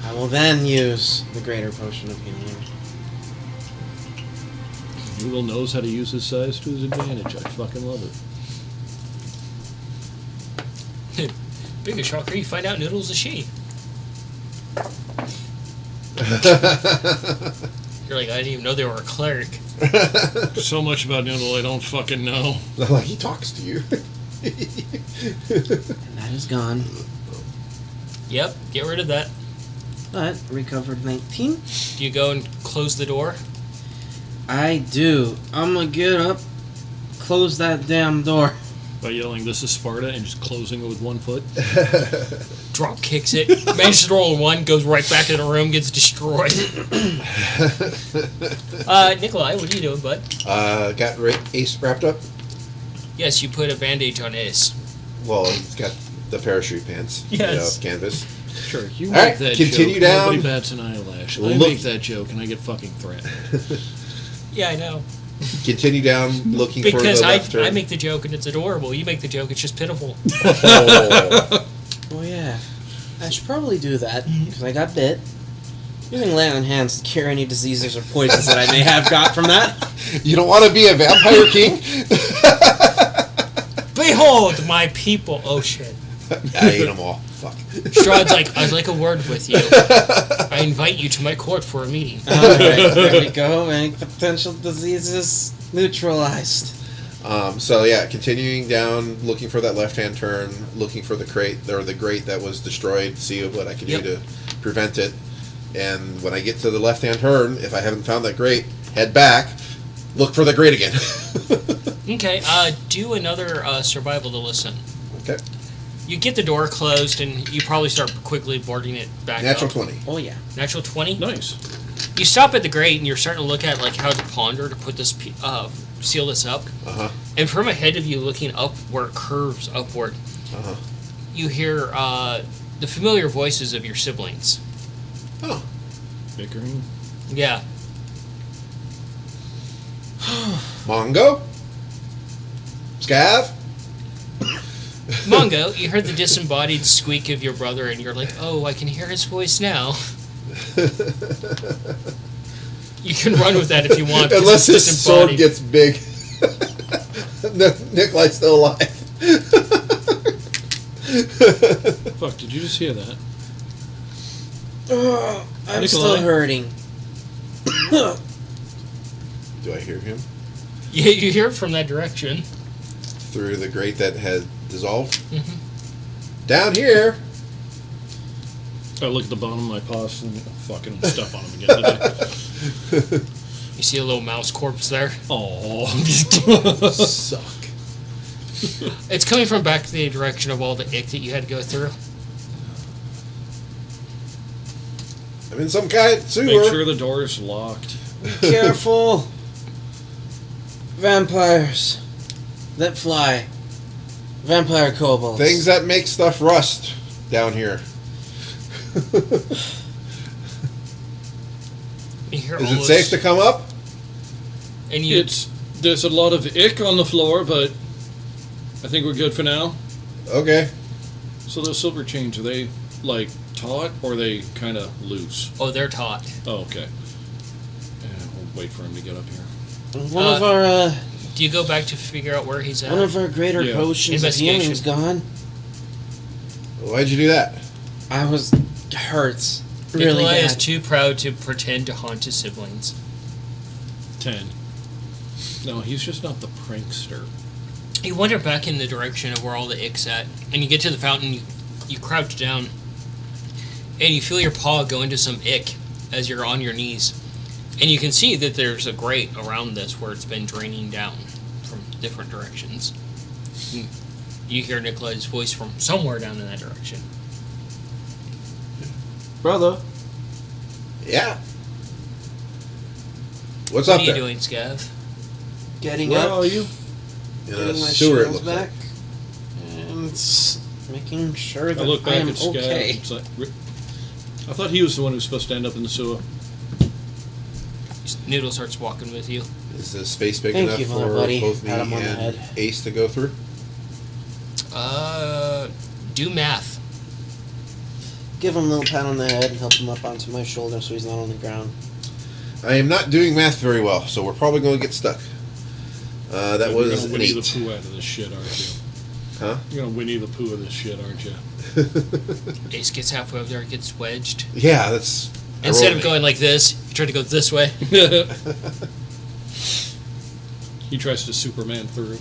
I will then use the greater potion of healing. Noodle knows how to use his size to his advantage. I fucking love it. Biggest shocker, you find out Noodle's a she. You're like, I didn't even know they were a cleric. So much about Noodle I don't fucking know. Like he talks to you. And that is gone. Yep, get rid of that. But, recovered 19. Do you go and close the door? I do. I'm gonna get up, close that damn door. By yelling, "This is Sparta," and just closing it with one foot. Drop kicks it. Manages to roll a 1, goes right back in the room, gets destroyed. Nikolai, what are you doing, bud? Got Ace wrapped up. Yes, you put a bandage on Ace. Well, he's got the parachute pants. Yes. Canvas. Sure, you All make right, that continue joke. down. Nobody bats an eyelash. I Look- make that joke, and I get fucking threatened. Yeah, I know. Continue down, looking for Because the left turn. I make the joke and it's adorable. You make the joke, it's just pitiful. Oh. Oh yeah. I should probably do that, because I got bit. Using lay on hands to cure any diseases or poisons that I may have got from that. You don't want to be a vampire king? Behold, my people. Oh, shit. I ate them all. Fuck. Strahd's like, I'd like a word with you. I invite you to my court for a meeting. Alright, there we go. Any potential diseases neutralized. So yeah, continuing down, looking for that left-hand turn, looking for the crate or the grate that was destroyed. See what I can do to prevent it. And when I get to the left-hand turn, if I haven't found that grate, head back, look for the grate again. Okay, do another survival to listen. Okay. You get the door closed, and you probably start quickly boarding it back Natural up. 20. Oh yeah. Natural 20? Nice. You stop at the grate, and you're starting to look at like how to ponder to put this, seal this up. Uh-huh. And from ahead of you, looking up where it curves upward, Uh-huh. you hear the familiar voices of your siblings. Oh. Bickering. Yeah. Mongo? Scav? Mongo, you heard the disembodied squeak of your brother, and you're like, oh, I can hear his voice now. You can run with that if you want. 'cause Unless it's his sword disembodied. gets big. Nikolai's still alive. Fuck, did you just hear that? I'm Nikolai? still hurting. Do I hear him? Yeah, you hear it from that direction. Through the grate that had dissolved? Mhm. Down here! I look at the bottom of my paws and fucking step on him again today. You see a little mouse corpse there. Oh. Suck. It's coming from back the direction of all the ick that you had to go through. I'm in some kind of sewer. Make sure the door is locked. Careful. Vampires that fly. Vampire kobolds. Things that make stuff rust down here. You hear Is all it those- safe to come up? And you, There's a lot of ick on the floor, but I think we're good for now. Okay. So those silver chains, are they like taut or are they kind of loose? oh, they're taut. Oh, okay. Yeah, we'll wait for him to get up here. One of our Do you go back to figure out where he's at? one of our greater Yeah. potions of Investigation. healing's gone. Why'd you do that? I was hurts really Nikolai is bad. too proud to pretend to haunt his siblings. 10. No, he's just not the prankster. You wander back in the direction of where all the ick's at, and you get to the fountain, you crouch down, and you feel your paw go into some ick as you're on your knees. And you can see that there's a grate around this where it's been draining down from different directions. And you hear Nikolai's voice from somewhere down in that direction. Brother. Yeah. What's What up are you there? doing, Scav? Getting Where up. are you? In a Getting my sewer, it shields looks back. like. And making sure I that look I back am at Scav. okay. It's like, I thought he was the one who was supposed to end up in the sewer. Noodle starts walking with you. Is the space big Thank enough you, little for buddy. both me Pat him on the and head. Ace to go through? Do math. Give him a little pat on the head and help him up onto my shoulder so he's not on the ground. I am not doing math very well, so we're probably going to get stuck. That You're was gonna an Winnie the 8. Pooh out of this shit, aren't you? Huh? You're gonna Winnie the Pooh of this shit, aren't you? Ace gets halfway up there, gets wedged. Yeah, that's... I Instead rolled of an going like this, you try to go this way. He tries to Superman through.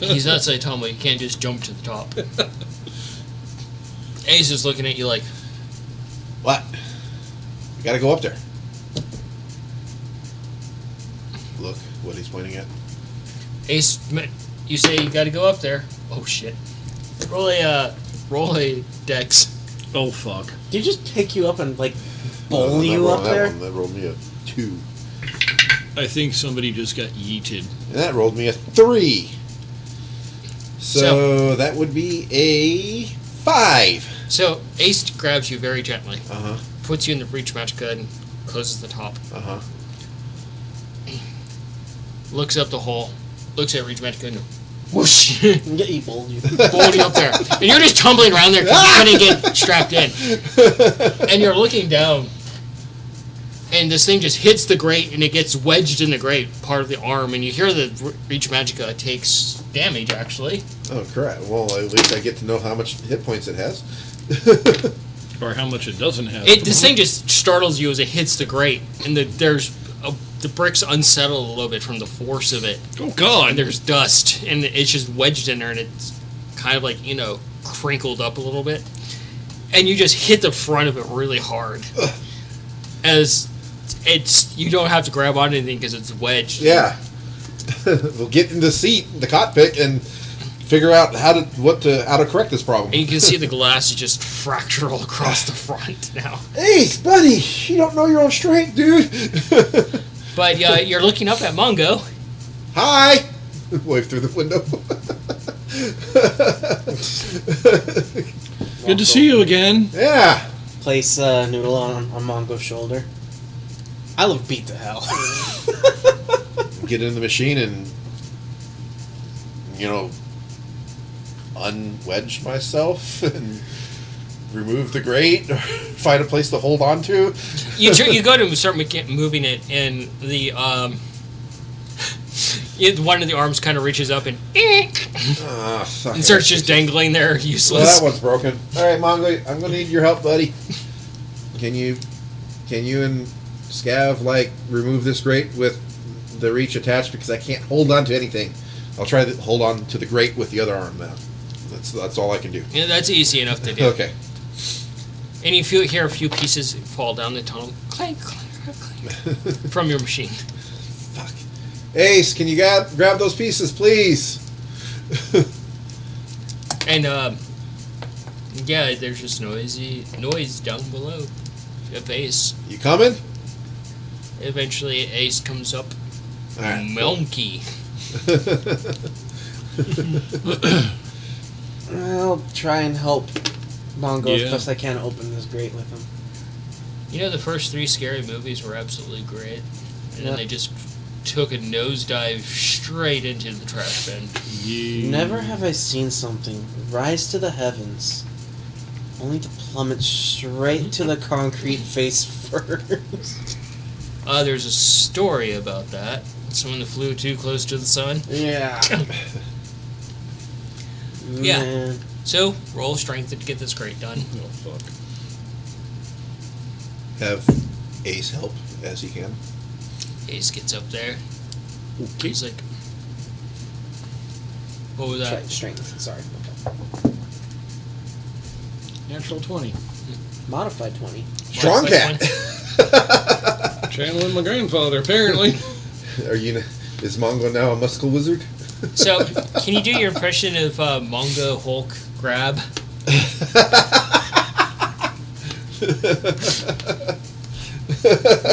He's not Saitama, you can't just jump to the top. Ace is looking at you like, 8. What? You gotta go up there. Look what he's pointing at. Ace, you say you gotta go up there. Oh shit. Roll a dex. Oh fuck. Did he just pick you up and like No, bowl that you roll- up that there? one, that rolled me a 2. I think somebody just got yeeted. And that rolled me a 3. So that would be a 5. So Ace grabs you very gently, Uh-huh. puts you in the breach magica and closes the top. Uh-huh. Looks up the hole, looks at reach magica and whoosh, Yeah, he bowled you. bowled you up there. And you're just tumbling around there because you couldn't get strapped in. And you're looking down. and this thing just hits the grate, and it gets wedged in the grate, part of the arm, and you hear the Reach Magica takes damage, actually. Oh crap! Well, at least I get to know how much hit points it has. Or how much it doesn't have. This thing just startles you as it hits the grate, and the bricks unsettle a little bit from the force of it. Oh God! And there's dust, and it's just wedged in there, and it's kind of like, crinkled up a little bit. And you just hit the front of it really hard. As you don't have to grab on anything because it's wedged. Yeah. We'll get in the seat, the cockpit, and figure out how to correct this problem. And you can see the glass is just fractured all across the front now. Hey, buddy, you don't know your own strength, dude. But you're looking up at Mongo. Hi. Wave through the window. Good to see you again. Yeah. Place Noodle on Mongo's shoulder. I look beat to hell. Get in the machine and, unwedge myself and remove the grate, or find a place to hold on to. You go to start moving it, and the one of the arms kind of reaches up and and starts just dangling there, useless. Well, that one's broken. All right, Mongo, I'm gonna need your help, buddy. Can you and Scav remove this grate with the reach attached, because I can't hold on to anything. I'll try to hold on to the grate with the other arm now. That's all I can do. Yeah, that's easy enough to do. Okay. And you hear a few pieces fall down the tunnel, clank, clank, clank, from your machine. Fuck. Ace, can you grab those pieces, please? And yeah, there's just noise down below. Of Ace. You coming? Eventually, Ace comes up. All right. Monkey. I'll try and help Mongo as Yeah. best I can open this grate with him. The first 3 scary movies were absolutely great, and then Yep. they just took a nosedive straight into the trash bin. Yeah. Never have I seen something rise to the heavens, only to plummet straight to the concrete face first. There's a story about that. Someone that flew too close to the sun. Yeah. Yeah. Man. So, roll strength to get this crate done. Oh fuck. Have Ace help as he can. Ace gets up there. Okay. He's like, what was that? Strength. Sorry. Natural 20. Modified 20. Strong Modified cat. Channeling my grandfather, apparently. Is Mongo now a muscle wizard? So, can you do your impression of Mongo Hulk grab?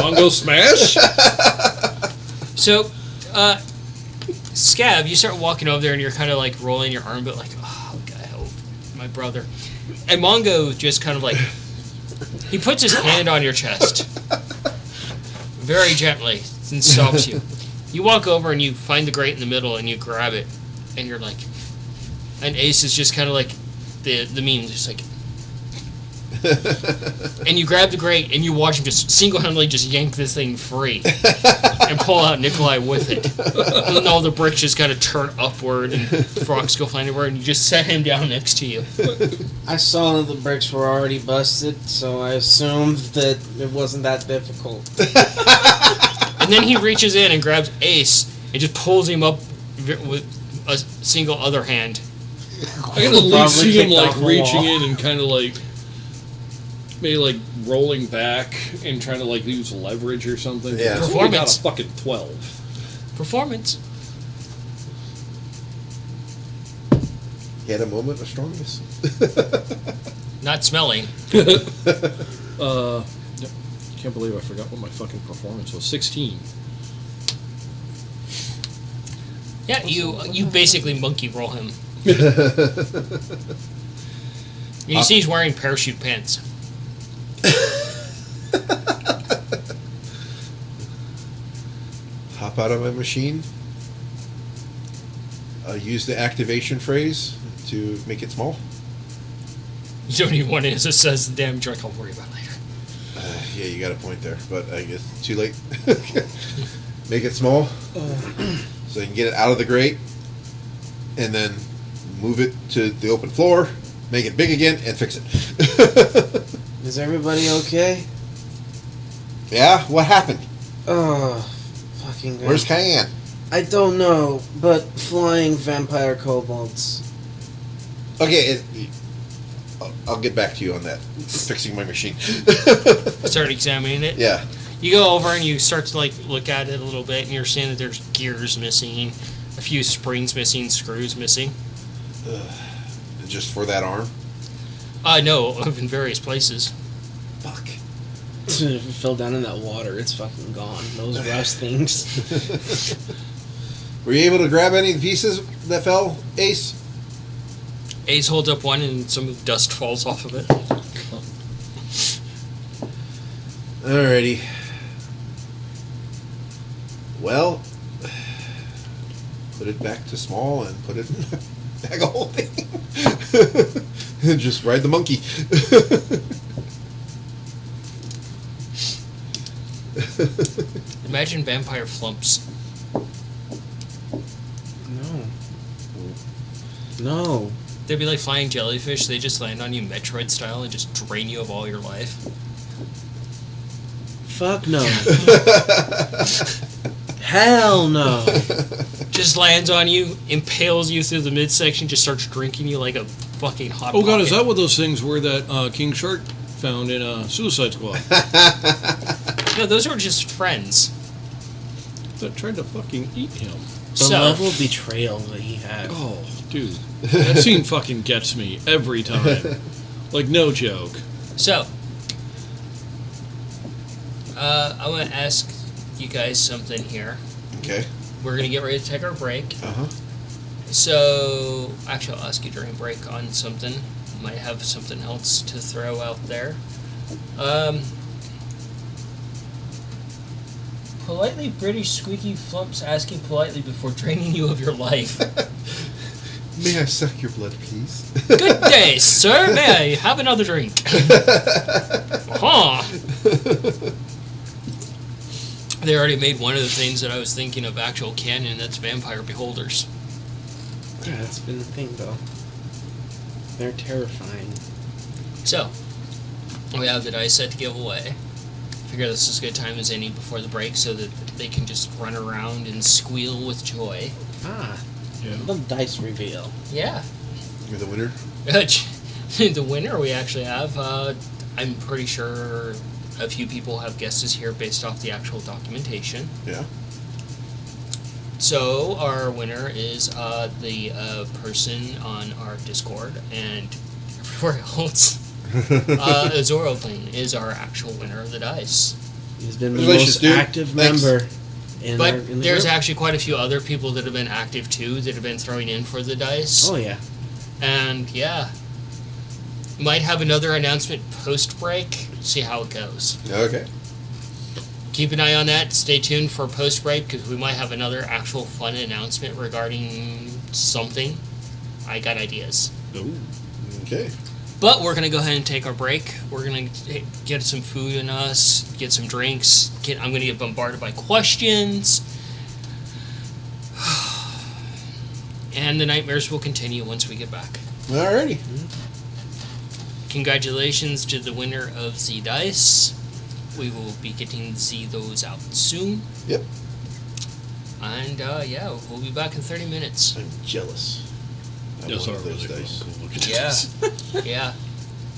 Mongo smash? So, Scav, you start walking over there and you're kind of like rolling your arm, but like, oh, God, help my brother. And Mongo just kind of like, he puts his hand on your chest very gently and stops you. You walk over and you find the grate in the middle and you grab it, and you're like, and Ace is just kind of like the meme, just like, and you grab the grate and you watch him just single-handedly just yank this thing free and pull out Nikolai with it. And all the bricks just kind of turn upward and rocks go flying everywhere, and you just set him down next to you. I saw that the bricks were already busted, so I assumed that it wasn't that difficult. And then he reaches in and grabs Ace and just pulls him up with a single other hand. I can at least see him kicked like off the reaching wall. in and kind of like maybe like rolling back and trying to like use leverage or something. Yeah. He's only got Performance. a fucking 12. Performance. He had a moment of strongness. Not smelling. Can't believe I forgot what my fucking performance was. 16. Yeah, you basically monkey roll him. You see he's wearing parachute pants. Hop out of my machine. Use the activation phrase to make it small. You don't even want it as it says the damage, like, I'll worry about it later. Yeah, you got a point there, but I guess too late. Make it small, so you can get it out of the grate, and then move it to the open floor. Make it big again and fix it. Is everybody okay? Yeah, what happened? Oh, fucking God. Where's Cayenne? I don't know, but flying vampire kobolds. Okay, I'll get back to you on that. Fixing my machine. Start examining it. Yeah. You go over and you start to like look at it a little bit, and you're seeing that there's gears missing, a few springs missing, screws missing. Just for that arm? No, in various places. Fuck. If it fell down in that water, it's fucking gone. Those rust things. Were you able to grab any of the pieces that fell, Ace? Ace holds up one, and some dust falls off of it. Alrighty. Well, put it back to small and put it in the bag of holding. And just ride the monkey. Imagine vampire flumps. No. They'd be like flying jellyfish. They just land on you Metroid style and just drain you of all your life. Fuck no. Hell no. Just lands on you, impales you through the midsection, just starts drinking you like a fucking hot Oh god, is pocket. that what those things were that King Shark found in Suicide Squad? No, those were just friends. That tried to fucking eat him. The So, level of betrayal that he had. Oh, dude. That scene fucking gets me every time. Like, no joke. so, I want to ask you guys something here. Okay. We're going to get ready to take our break. Uh-huh. So, actually, I'll ask you during break on something. Might have something else to throw out there. Politely British squeaky flumps asking politely before draining you of your life. May I suck your blood, please? Good day, sir. May I have another drink? Huh. They already made one of the things that I was thinking of actual canon, that's vampire beholders. Yeah, that's been the thing, though. They're terrifying. So, we have the dice set to give away. Figure this is as good time as any before the break so that they can just run around and squeal with joy. Ah, Yeah. the dice reveal. Yeah. You're the winner? The winner we actually have, I'm pretty sure a few people have guesses here based off the actual documentation. Yeah. So our winner is the person on our Discord and everywhere else. Azorothane is our actual winner of the dice. He's been the Congratulations, most dude. active Thanks. member in But the there's group. actually quite a few other people that have been active too that have been throwing in for the dice. Oh, yeah. And yeah, might have another announcement post break. See how it goes. Okay. Keep an eye on that. Stay tuned for post break because we might have another actual fun announcement regarding something. I got ideas. Ooh. Okay. But we're gonna go ahead and take our break. We're gonna get some food in us, get some drinks. I'm gonna get bombarded by questions, and the nightmares will continue once we get back. Alrighty. Congratulations to the winner of Z Dice. We will be getting those out soon. Yep. And yeah, we'll be back in 30 minutes. I'm jealous. I Those are wanted those really dice. cool. Look at Yeah, this. yeah.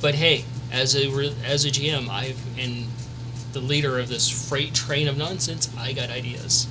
But hey, as a GM, and the leader of this freight train of nonsense, I got ideas.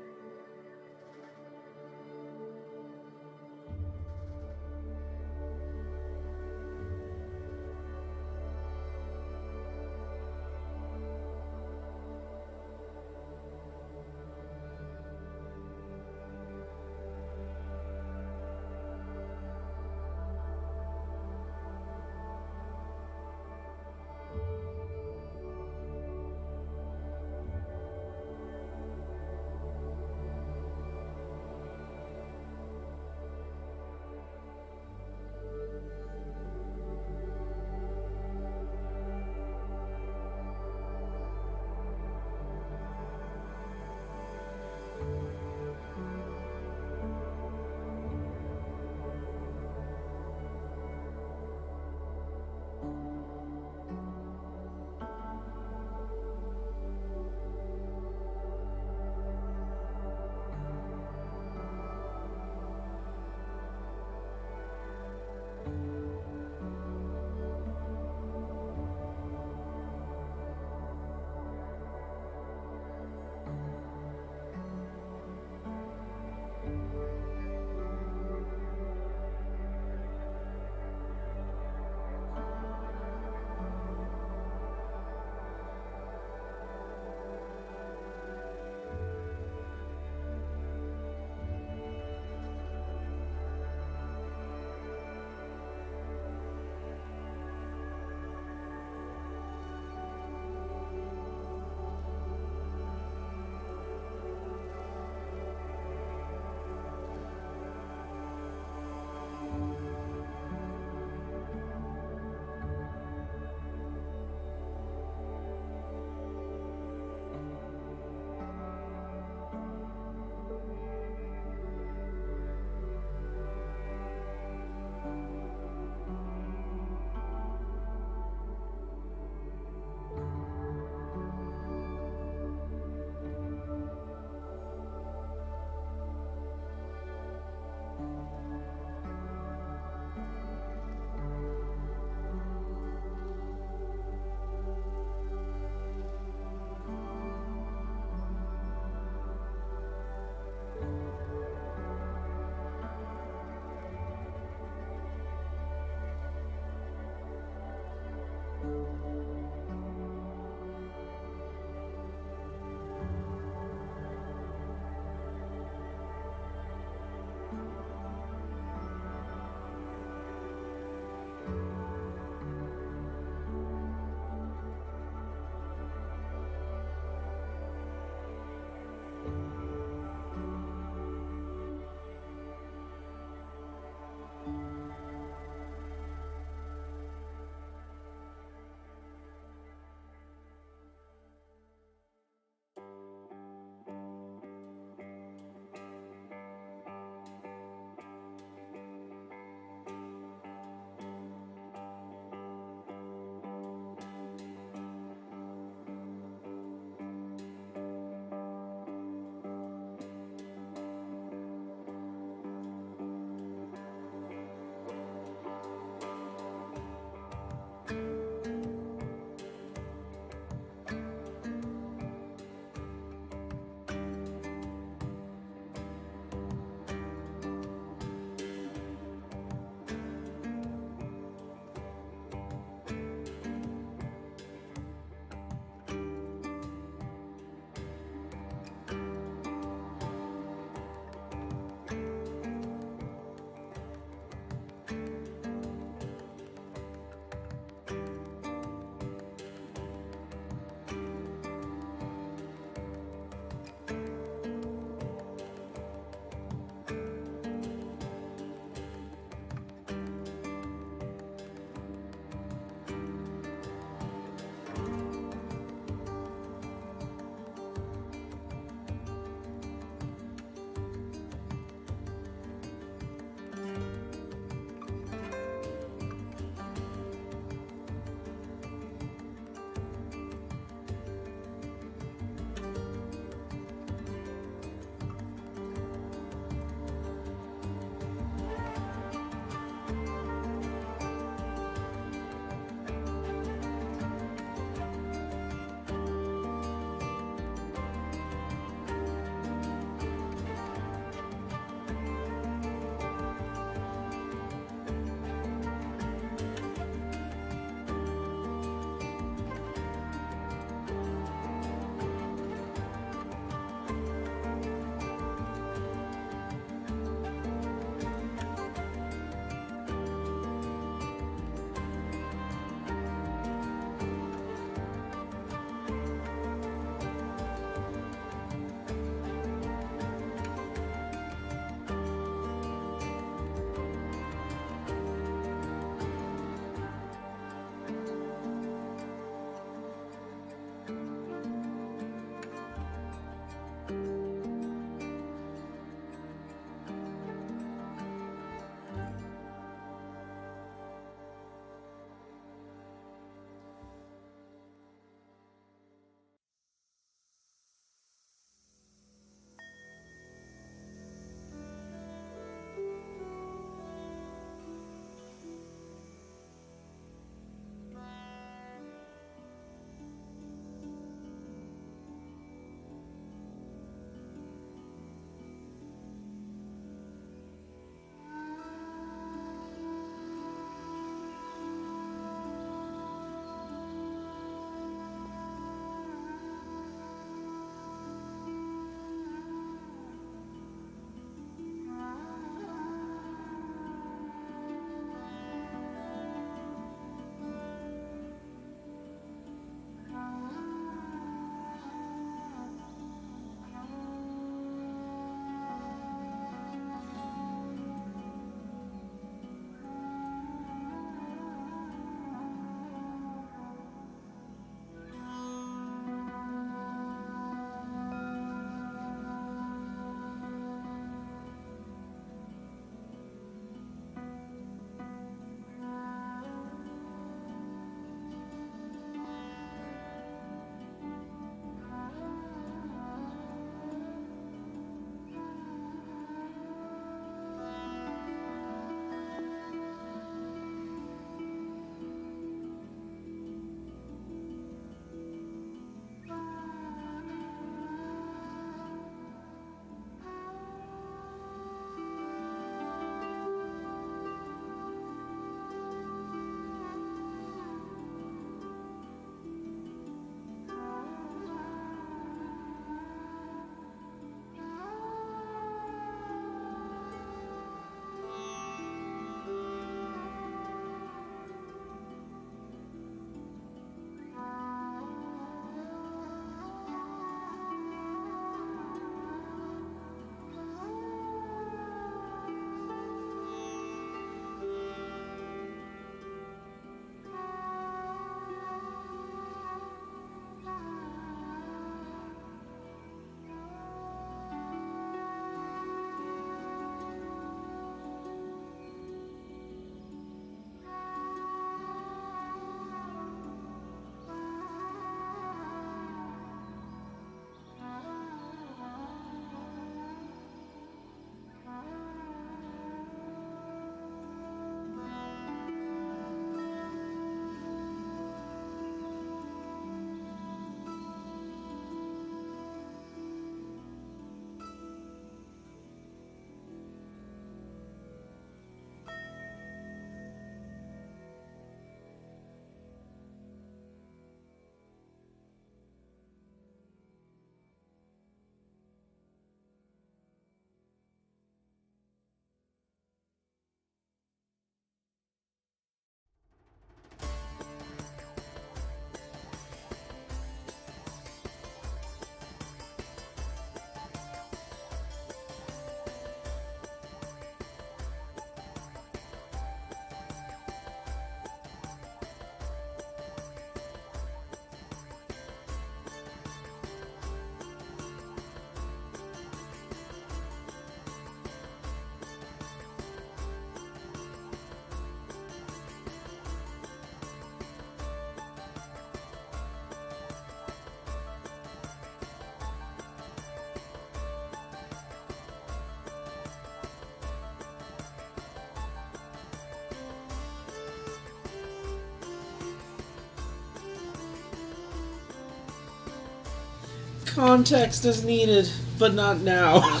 Context is needed, but not now.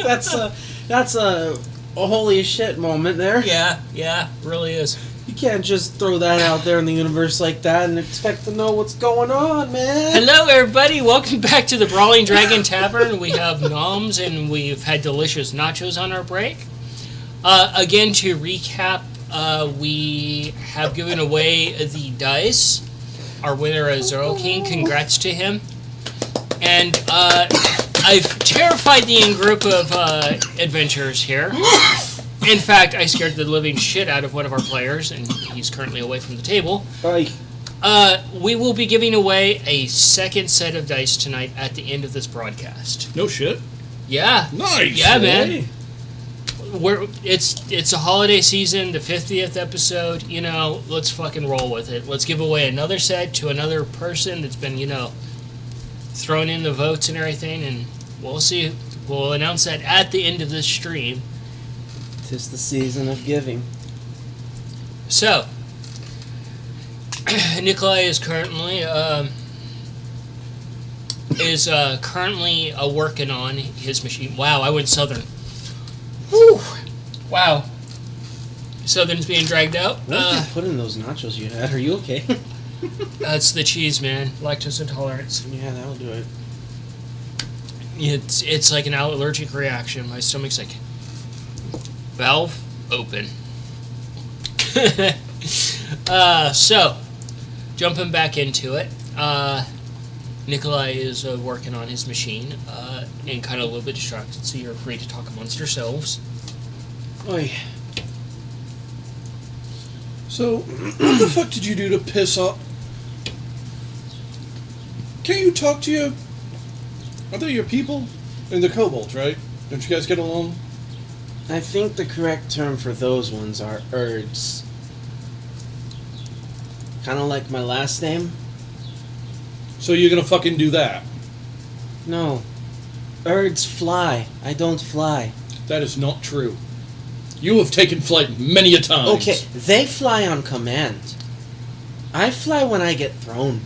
that's a holy shit moment there. Yeah, really is. You can't just throw that out there in the universe like that and expect to know what's going on, man. Hello, everybody. Welcome back to the Brawling Dragon Tavern. We have noms and we've had delicious nachos on our break. Again, to recap, we have given away the dice. Our winner is Zero King. Congrats to him. And I've terrified the in-group of adventurers here. In fact, I scared the living shit out of one of our players, and he's currently away from the table. We will be giving away a second set of dice tonight at the end of this broadcast. No shit. Yeah. Nice. Yeah, man. It's a holiday season, the 50th episode. You know, let's fucking roll with it. Let's give away another set to another person that's been, thrown in the votes and everything, and we'll see. We'll announce that at the end of this stream. 'Tis the season of giving. So, Nikolai is currently working on his machine. Wow, I went southern. Whew. Wow. Southern's being dragged out. What did you put in those nachos you had? Are you okay? That's the cheese, man. Lactose intolerance. Yeah, that'll do it. It's like an allergic reaction. My stomach's like, valve open. So, jumping back into it, Nikolai is working on his machine and kind of a little bit distracted, so you're free to talk amongst yourselves. Oi. So, what the fuck did you do to piss off? Can't you talk to your... Are they your people? And the kobolds, right? Don't you guys get along? I think the correct term for those ones are Urds. Kind of like my last name? So you're gonna fucking do that? No. Urds fly. I don't fly. That is not true. You have taken flight many a time. Okay, they fly on command. I fly when I get thrown.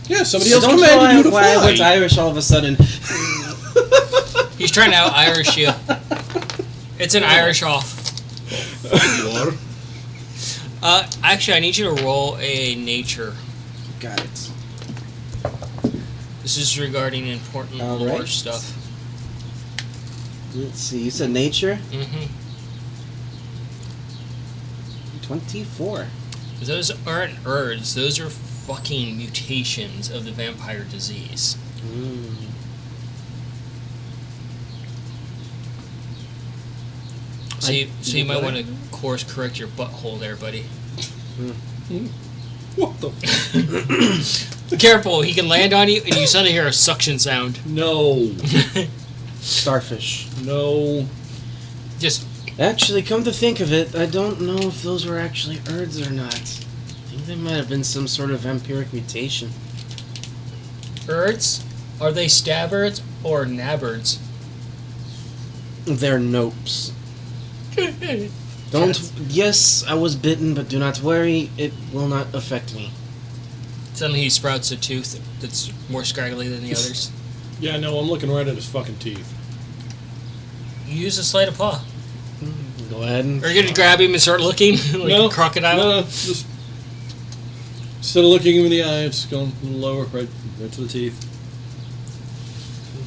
Yeah, somebody So else don't commanded know you to why I went fly. Irish all of a sudden. He's trying to out-Irish you. It's an Irish off. You are. Actually, I need you to roll a nature. Got it. This is regarding important All lore right. stuff. Let's see, you said nature? Mm-hmm. 24. Those aren't Urds. Those are fucking mutations of the vampire disease. Mm. So you you might got want it? to course correct your butthole there, buddy. What the... Careful, he can land on you and you suddenly hear a suction sound. No. Starfish. No. Just, Actually, come to think of it, I don't know if those were actually Urds or not. I think they might have been some sort of vampiric mutation. Urds? Are they stabbards or nabbards? They're nopes. Don't. Yes, I was bitten, but do not worry, it will not affect me. Suddenly he sprouts a tooth that's more scraggly than the others. Yeah, no, I'm looking right at his fucking teeth. You use a sleight of paw. Go ahead and. Are you going to grab him and start looking like No, a crocodile? No, just... Instead of looking him in the eye, it's going a little lower, right to the teeth.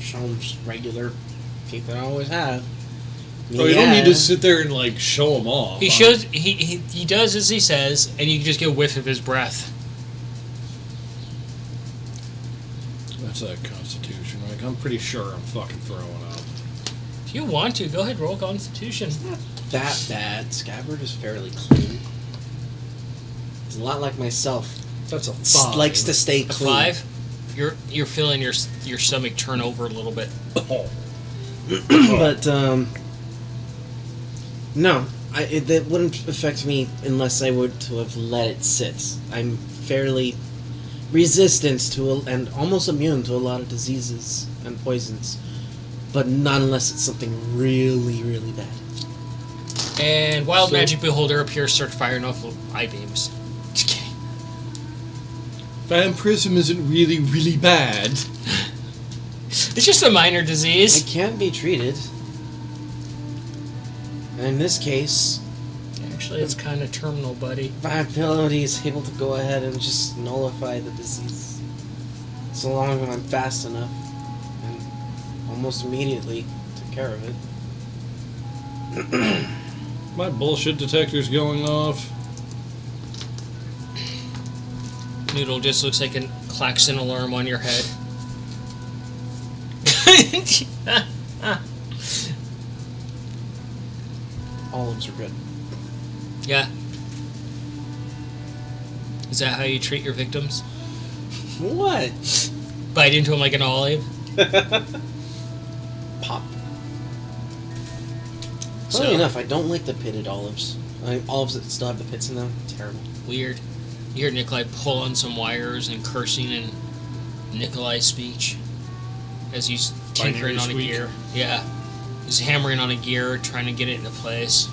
Show them just regular teeth that I always have. Oh, you don't need to sit there and, like, show him off. He shows. He does as he says, and you can just get a whiff of his breath. That's a constitution, right? I'm pretty sure I'm fucking throwing up. If you want to, go ahead, roll Constitution. That bad. Scabbard is fairly clean. He's a lot like myself. That's a Likes to stay A clean. 5. You're feeling your stomach turn over a little bit. But no, that wouldn't affect me unless I were to have let it sit. I'm fairly resistant to and almost immune to a lot of diseases and poisons, but not unless it's something really, really bad. And Wild Magic Beholder appears, start firing off eye beams. Just kidding. Vampirism isn't really, really bad. It's just a minor It disease. can be treated. And in this case, Actually, it's kind of terminal, buddy. viability is able to go ahead and just nullify the disease. So long as I'm fast enough. And almost immediately took care of it. My bullshit detector's going off. Noodle just looks like a klaxon alarm on your head. Olives are good. Yeah. Is that how you treat your victims? What? Bite into them like an olive? Pop. So- Funny enough, I don't like the pitted olives. Olives that still have the pits in them, terrible. Weird. You hear Nikolai pull on some wires and cursing in Nikolai's speech as he's tinkering Binary on a squeak. gear. Yeah. He's hammering on a gear, trying to get it into place.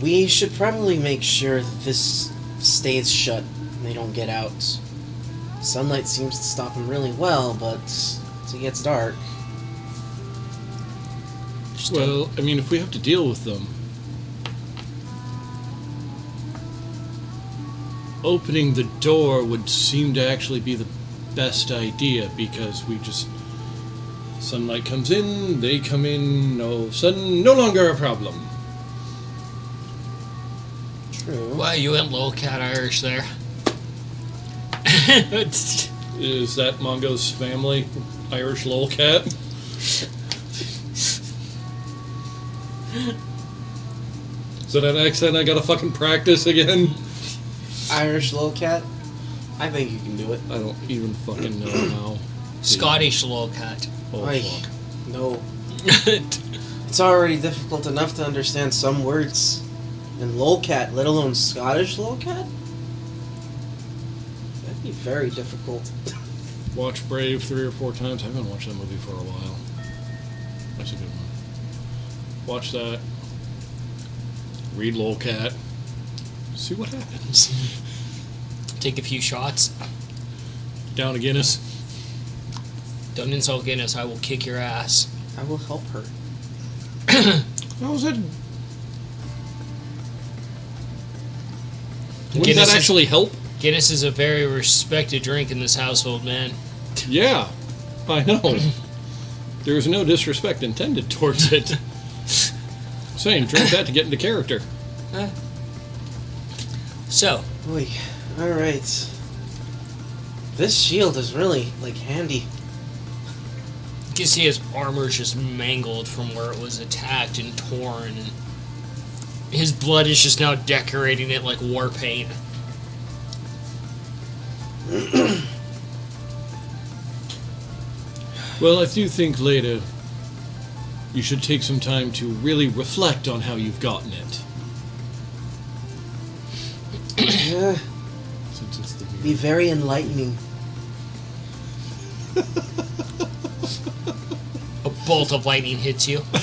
We should probably make sure that this stays shut and they don't get out. Sunlight seems to stop them really well, but as it gets dark, Just Well, I mean, if we have to deal with them, opening the door would seem to actually be the best idea because we just sunlight comes in, they come in, no sun, no longer a problem. true. Wow, you went lolcat Irish there. Is that Mongo's family Irish lolcat? Is that an accent I gotta fucking practice again? Irish lolcat? I think you can do it. I don't even fucking know how. Scottish lolcat. Oh Like, fuck. no. It's already difficult enough to understand some words. And lolcat, let alone Scottish lolcat? That'd be very difficult. Watch Brave 3 or 4 times. I haven't watched that movie for a while. That's a good one. Watch that. Read Lolcat. See what happens. Take a few shots. Down a Guinness. Don't insult Guinness, I will kick your ass. I will help her. How was that? Wouldn't Guinness that is- actually help? Guinness is a very respected drink in this household, man. Yeah, I know. There was no disrespect intended towards it. Saying, drink that to get into character. So, Boy, alright. This shield is really, like, handy. you can see his armor's just mangled from where it was attacked and torn. And his blood is just now decorating it like war paint. Well, I do think later you should take some time to really reflect on how you've gotten it. Yeah, Since it's the be very enlightening. A bolt of lightning hits you. I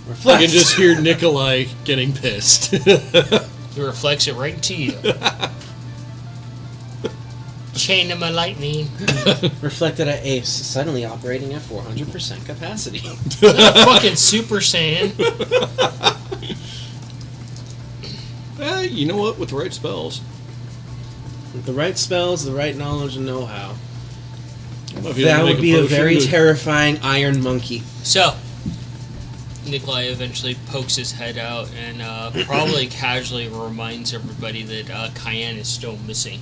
Reflect. can just hear Nikolai getting pissed. It reflects it right into you. Chain of my lightning. Reflected at Ace, suddenly operating at 400% capacity. Fucking Super Saiyan. You know what? With the right spells. With the right spells, the right knowledge, and know-how. I might be able to That make would be a potion very to- terrifying iron monkey. So, Nikolai eventually pokes his head out and probably casually reminds everybody that Cayenne is still missing.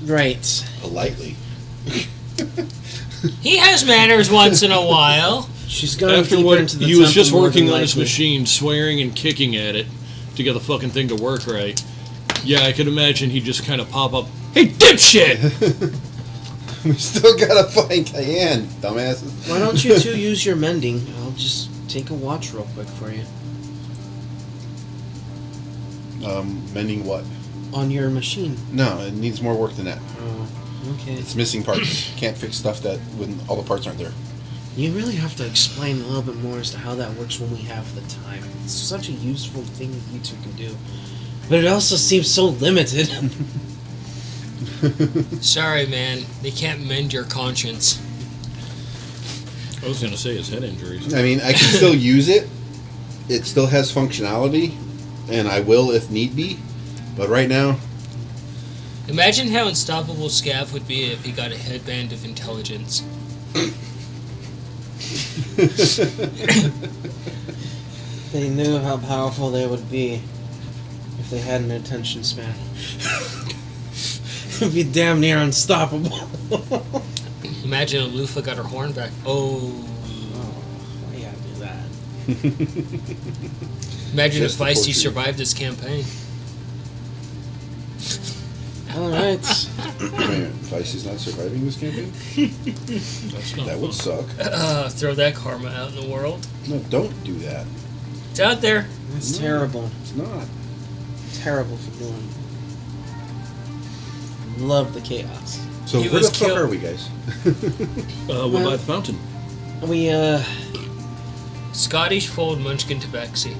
Right. Politely. He has manners once in a while. She's going After deeper what into the he was temple just more working than on his likely. machine, swearing and kicking at it to get the fucking thing to work right. Yeah, I could imagine he'd just kind of pop up. Hey, dipshit! We still gotta find Cayenne, dumbasses. Why don't you two use your mending? I'll just take a watch real quick for you. Mending what? On your machine. No, it needs more work than that. Oh, okay. It's missing parts. Can't fix stuff that when all the parts aren't there. You really have to explain a little bit more as to how that works when we have the time. It's such a useful thing that you two can do. But it also seems so limited. Sorry, man. They can't mend your conscience. I was going to say his head injuries. I mean, I can still use it. It still has functionality, and I will if need be. But right now, Imagine how unstoppable Scav would be if he got a headband of intelligence. They knew how powerful they would be if they had an attention span. It'd be damn near unstoppable. Imagine if Lufa got her horn back. Oh. Why you gotta do that? Imagine Just if the Feisty torture. survived this campaign. Alright. Feisty's not surviving this campaign? That's not That would fun. suck. Throw that karma out in the world. No, don't do that. It's out there. That's No. terrible. It's not. Terrible for doing. Love the chaos. So He where was the fuck killed- are we, guys? We're by the fountain. We, Scottish Fold Munchkin Tabaxi.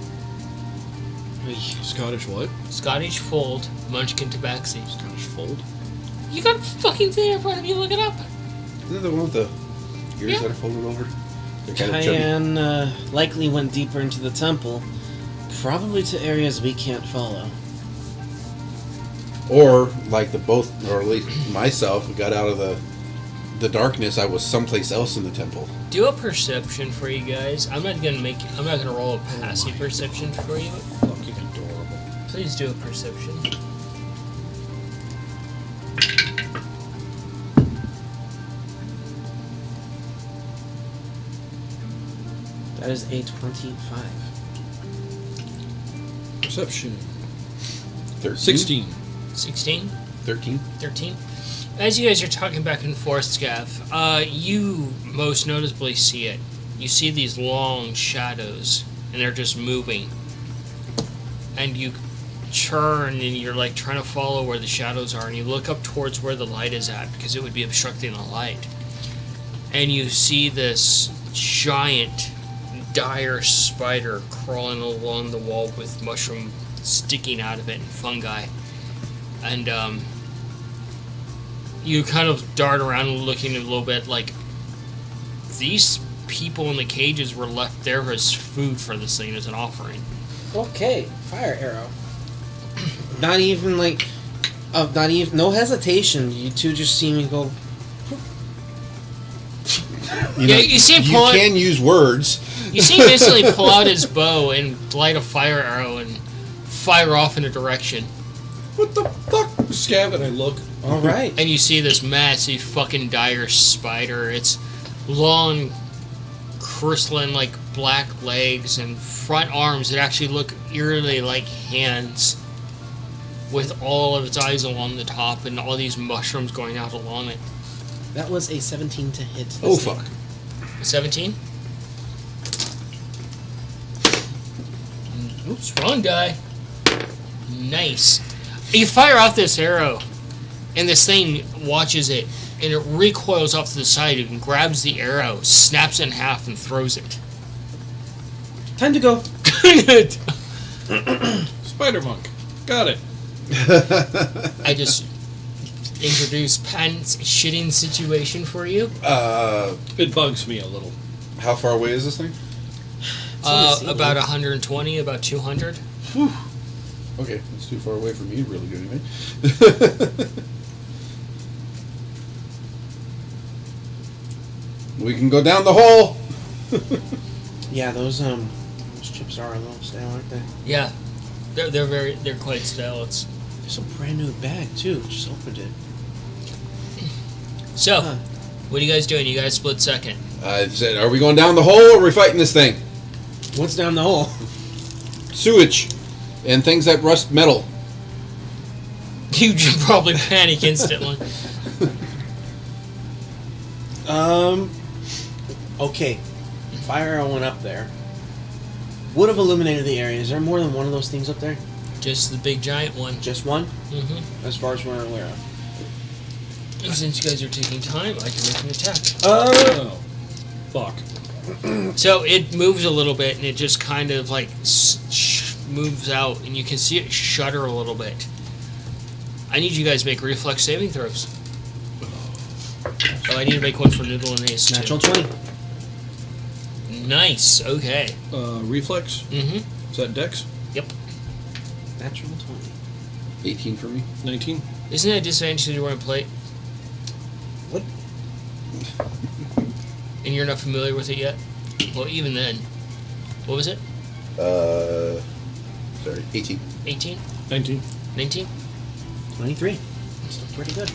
Scottish what? Scottish Fold Munchkin Tabaxi. Scottish fold? You got a fucking thing in front of you, look it up. Isn't that the one with the ears Yeah. that are folded over? They're kind of chubby. Cayenne likely went deeper into the temple, probably to areas we can't follow. Or like the both, or at least myself, got out of the darkness. I was someplace else in the temple. Do a perception for you guys. I'm not gonna roll a passive perception for you. Fucking adorable. Please do a perception. That is a 25. Perception. 13? 16. 16? 13? 13? As you guys are talking back and forth, Scav, you most noticeably see it. You see these long shadows, and they're just moving. And you turn, and you're like trying to follow where the shadows are, and you look up towards where the light is at, because it would be obstructing the light. And you see this giant, dire spider crawling along the wall with mushroom sticking out of it and fungi. And, you kind of dart around looking a little bit like these people in the cages were left there as food for this thing as an offering. Okay, fire arrow. Not even like, no hesitation. You two just see me go. You see him you pull out- can use words. You see him instantly pull out his bow and light a fire arrow and fire off in a direction. What the fuck? Scav and I look. All right. And you see this massive fucking dire spider. It's long, crystalline, like black legs and front arms that actually look eerily like hands, with all of its eyes along the top and all these mushrooms going out along it. That was a 17 to hit. Oh, fuck. 17? Oops, wrong die. Nice. You fire off this arrow, and this thing watches it, and it recoils off to the side and grabs the arrow, snaps it in half, and throws it. Time to go. Spider monk. Got it. I just introduced pants shitting situation for you. It bugs me a little. How far away is this thing? About 120, about 200. Okay, it's too far away from me to really do anything. We can go down the hole. Yeah, those chips are a little stale, aren't they? Yeah, they're quite stale. It's There's a brand new bag too. Just opened it. so. Huh. What are you guys doing? You guys split second. I said, are we going down the hole or are we fighting this thing? What's down the hole? Sewage and things that rust metal. You should probably panic instantly. Okay. Fire arrow went up there. Would have illuminated the area. Is there more than one of those things up there? Just the big giant one. Just one? Mm-hmm. As far as we're aware of. Since you guys are taking time, I can make an attack. Oh. Fuck. So it moves a little bit, and it just kind of like moves out, and you can see it shudder a little bit. I need you guys to make reflex saving throws. Oh, I need to make one for Noodle and Ace, too. Natural 20. Nice, okay. Reflex? Mm-hmm. Is that Dex? Natural 20. 18 for me. 19? Isn't that a disadvantage because you're wearing plate? What? And you're not familiar with it yet? Well, even then. What was it? Sorry, 18. 18? 19. 19? 23. Still pretty good.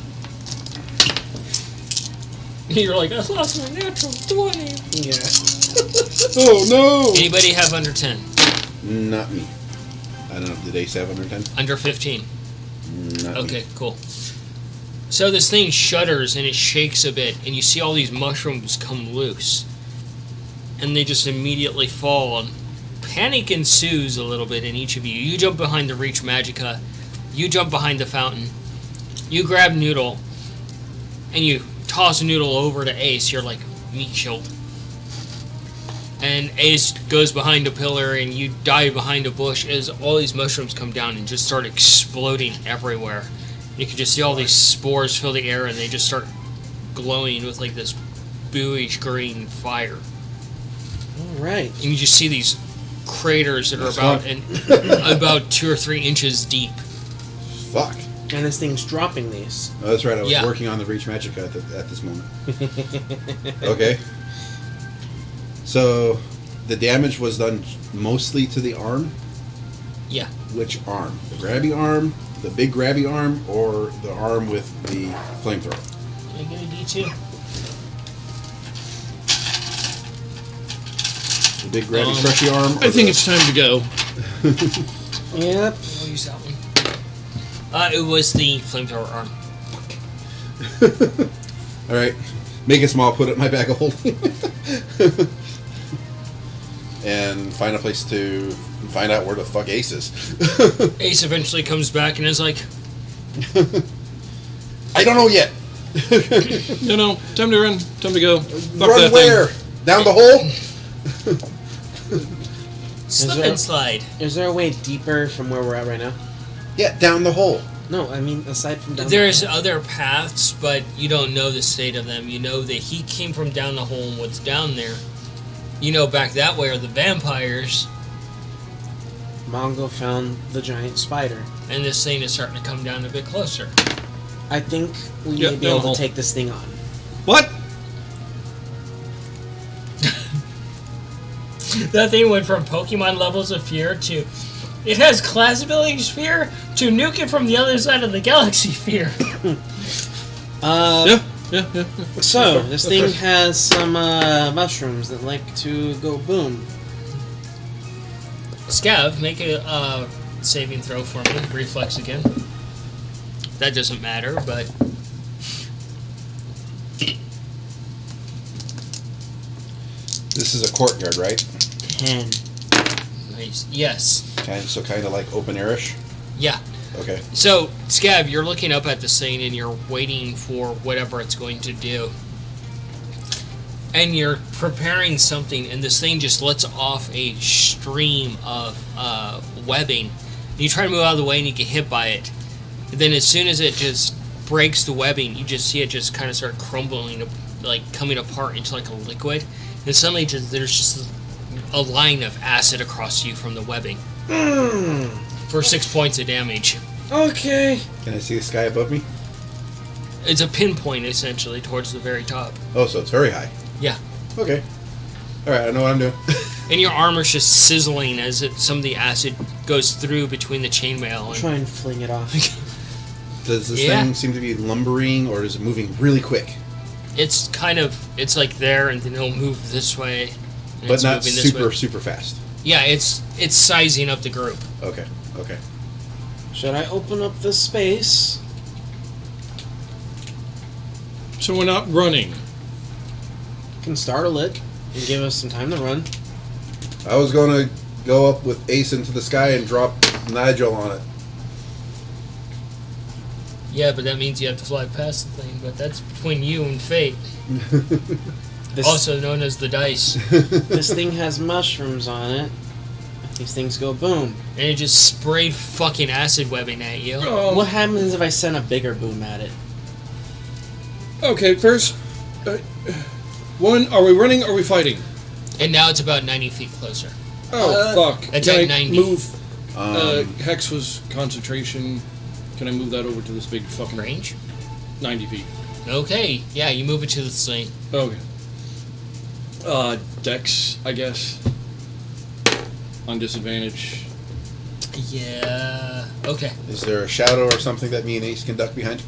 You're like, I lost my natural 20. Yeah. Oh no! Anybody have under 10? Not me. I don't know. Did Ace have under 10? Under 15? Not Okay, me. cool. So this thing shudders and it shakes a bit, and you see all these mushrooms come loose. And they just immediately fall, and panic ensues a little bit in each of you. You jump behind the Reach Magica, you jump behind the fountain, you grab Noodle, and you toss Noodle over to Ace. You're like, meat shield. And Ace goes behind a pillar, and you dive behind a bush as all these mushrooms come down and just start exploding everywhere. You can just see all these spores fill the air, and they just start glowing with like this bluish green fire. Alright. And you just see these craters that are That's about 2 or 3 inches deep. Fuck. And this thing's dropping these. Oh, that's right. I was Yeah. working on the Reach Magic at this moment. Okay. So, the damage was done mostly to the arm. Yeah. Which arm? The grabby arm, the big grabby arm, or the arm with the flamethrower? Can I get a D2? The big grabby crushy arm? I think it's time to go. Yep. I'll use that one. It was the flamethrower arm. Alright. Make it small, put it in my bag of holding. And find a place to find out where the fuck Ace is. Ace eventually comes back and is like, I don't know yet. No, time to run. Time to go. Fuck Run that where? Down the hole? slip there- and slide. Is there a way deeper from where we're at right now? Yeah, down the hole. No, I mean aside from down There's other paths, but you don't know the state of them. You know that he came from down the hole and what's down there. You know back that way are the vampires, Mongo found the giant spider. and this thing is starting to come down a bit closer. I think we Yep, may be down able the hole. to take this thing on. What? That thing went from Pokemon levels of fear to it has class abilities fear to nuke it from the other side of the galaxy fear. Yeah. So, this thing has some mushrooms that like to go boom. Scav, make a saving throw for me. Reflex again. That doesn't matter, but This is a courtyard, right? 10. nice. Yes. So kind of like open airish. Yeah. Okay. So, Scav, you're looking up at this thing and you're waiting for whatever it's going to do. And you're preparing something, and this thing just lets off a stream of webbing. You try to move out of the way and you get hit by it. And then as soon as it just breaks the webbing, you just see it just kind of start crumbling, like coming apart into like a liquid. And suddenly there's just a line of acid across you from the webbing. For 6 points of damage. Okay. Can I see the sky above me? It's a pinpoint, essentially, towards the very top. Oh, so it's very high. Yeah. Okay. Alright, I know what I'm doing. And your armor's just sizzling as some of the acid goes through between the chainmail. And Try and fling it off. Does this Yeah. thing seem to be lumbering, or is it moving really quick? it's like there, and then it'll move this way. And But it's not moving this super, way. super fast. Yeah, it's sizing up the group. Okay, okay. Should I open up this space? So we're not running. Can startle it and give us some time to run. I was going to go up with Ace into the sky and drop Nigel on it. Yeah, but that means you have to fly past the thing. But that's between you and fate, This, also known as the dice. this thing has mushrooms on it. I These things go boom. And it just sprayed fucking acid webbing at you. What happens if I send a bigger boom at it? Okay, first, one, are we running or are we fighting? And now it's about 90 feet closer. Oh, fuck. That's Can at I 90. move... Hex was concentration. Can I move that over to this big fucking... Range? 90 feet. Okay, yeah, you move it to the thing. Okay. Dex, I guess. On disadvantage. Yeah. Okay. Is there a shadow or something that me and Ace can duck behind?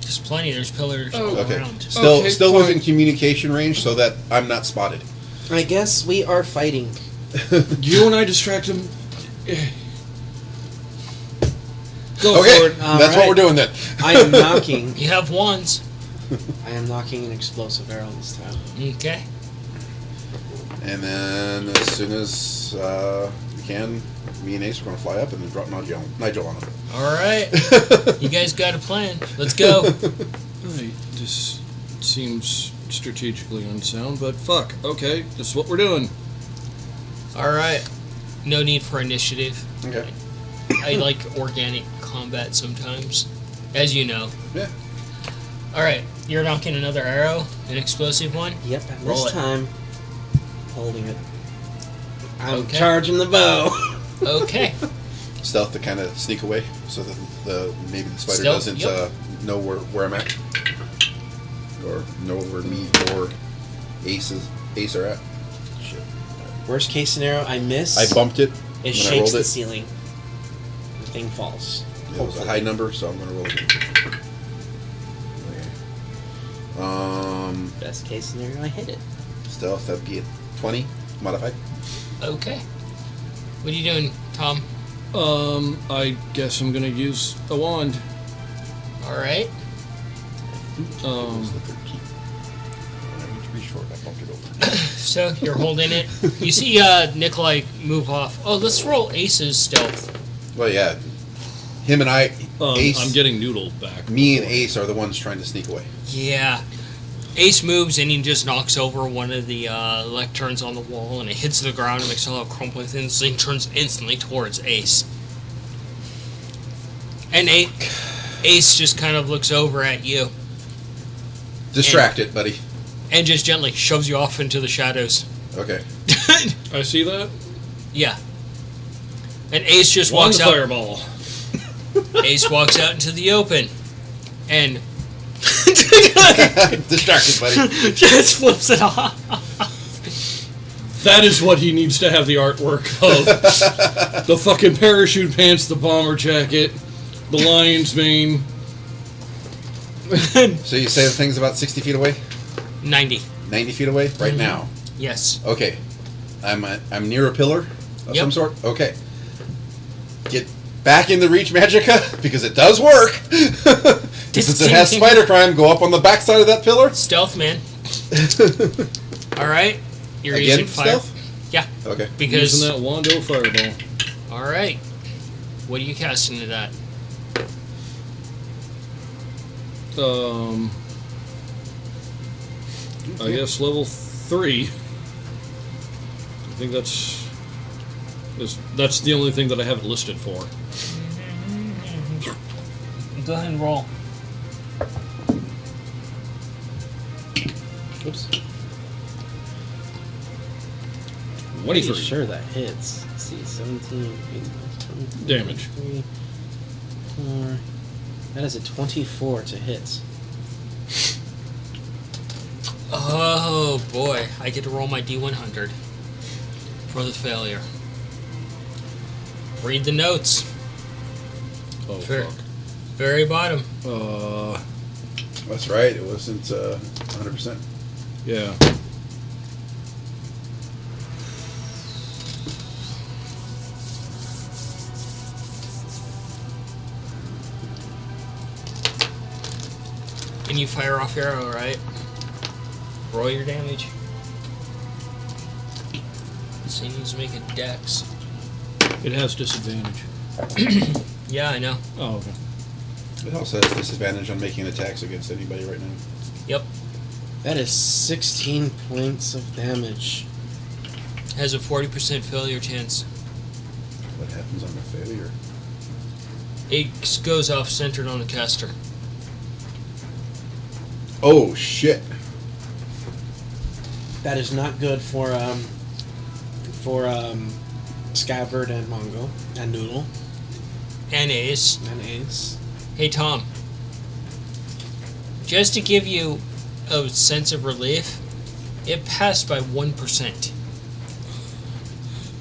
There's plenty. There's pillars Oh, all Okay. around. Still, Okay, still fine. within communication range, so that I'm not spotted. I guess we are fighting. You and I distract him. Go Okay, for it. that's what we're doing then. I am knocking. You have wands. I am knocking an explosive arrow this time. Okay. And then as soon as we can, me and Ace are going to fly up and then drop Nigel on him. All right. You guys got a plan. Let's go. Right, this seems strategically unsound, but fuck. Okay, this is what we're doing. All right. No need for initiative. Okay. I like organic combat sometimes, as you know. Yeah. All right. You're knocking another arrow, an explosive one. Yep, and Roll this it. time, holding it. I'm Okay. charging the bow. Okay. Stealth to kind of sneak away so that maybe the spider Stealth, doesn't yep. know where I'm at. Or know where me or Ace are at. Shit. Worst case scenario, I miss. I bumped it It when I shakes rolled the it. ceiling. The thing falls. It was a high number, so I'm going to roll it. Okay. Best case scenario, I hit it. Stealth, that'd be a 20 modified. Okay. What are you doing, Tom? I guess I'm gonna use a wand. All right. It was the 13. When I reached for it, I bumped it over. So you're holding it. You see Nikolai move off. Oh, let's roll Ace's stealth. Well, yeah. Him and I, Ace, I'm getting Noodle back. me and Ace are the ones trying to sneak away. Yeah. Ace moves and he just knocks over one of the lecterns on the wall and it hits the ground and makes a little crumpling thing. The thing turns instantly towards Ace. And Ace just kind of looks over at you Distract it, buddy. and just gently shoves you off into the shadows. Okay. I see that. Yeah. And Ace just Wand walks out. fireball. Ace walks out into the open and Distracted, buddy. just flips it off. That is what he needs to have the artwork of. The fucking parachute pants, the bomber jacket, the lion's mane. So you say the thing's about 60 feet away? 90. 90 feet away? Right Mhm. now. Yes. Okay. I'm near a pillar of Yep. some sort? Okay. Get back in the reach Magica, because it does work. Since it has spider crime, go up on the backside of that pillar. Stealth, man. All right. You're Again, using fire. stealth? Yeah, Okay. because. Using that Wando fireball. All right. What are you casting to that? I guess level 3. I think that's the only thing that I have it listed for. Go ahead and roll. Oops. 23 Pretty sure that hits. Let's see, 17, 18, 20, damage. 3, 4. That is a 24 to hit. Oh boy, I get to roll my D100 for the failure. Read the notes. Oh Fair. fuck. Very bottom. That's right. It wasn't 100%. Yeah. And you fire off your arrow, right? Roll your damage. So he needs to make a dex. It has disadvantage. Yeah, I know. Oh, okay. It also has disadvantage on making attacks against anybody right now. Yep. That is 16 points of damage. Has a 40% failure chance. What happens on the failure? It goes off centered on the caster. Oh shit! That is not good for Scabbard and Mongo and Noodle And Ace. and Ace. Hey, Tom. Just to give you a sense of relief, it passed by 1%.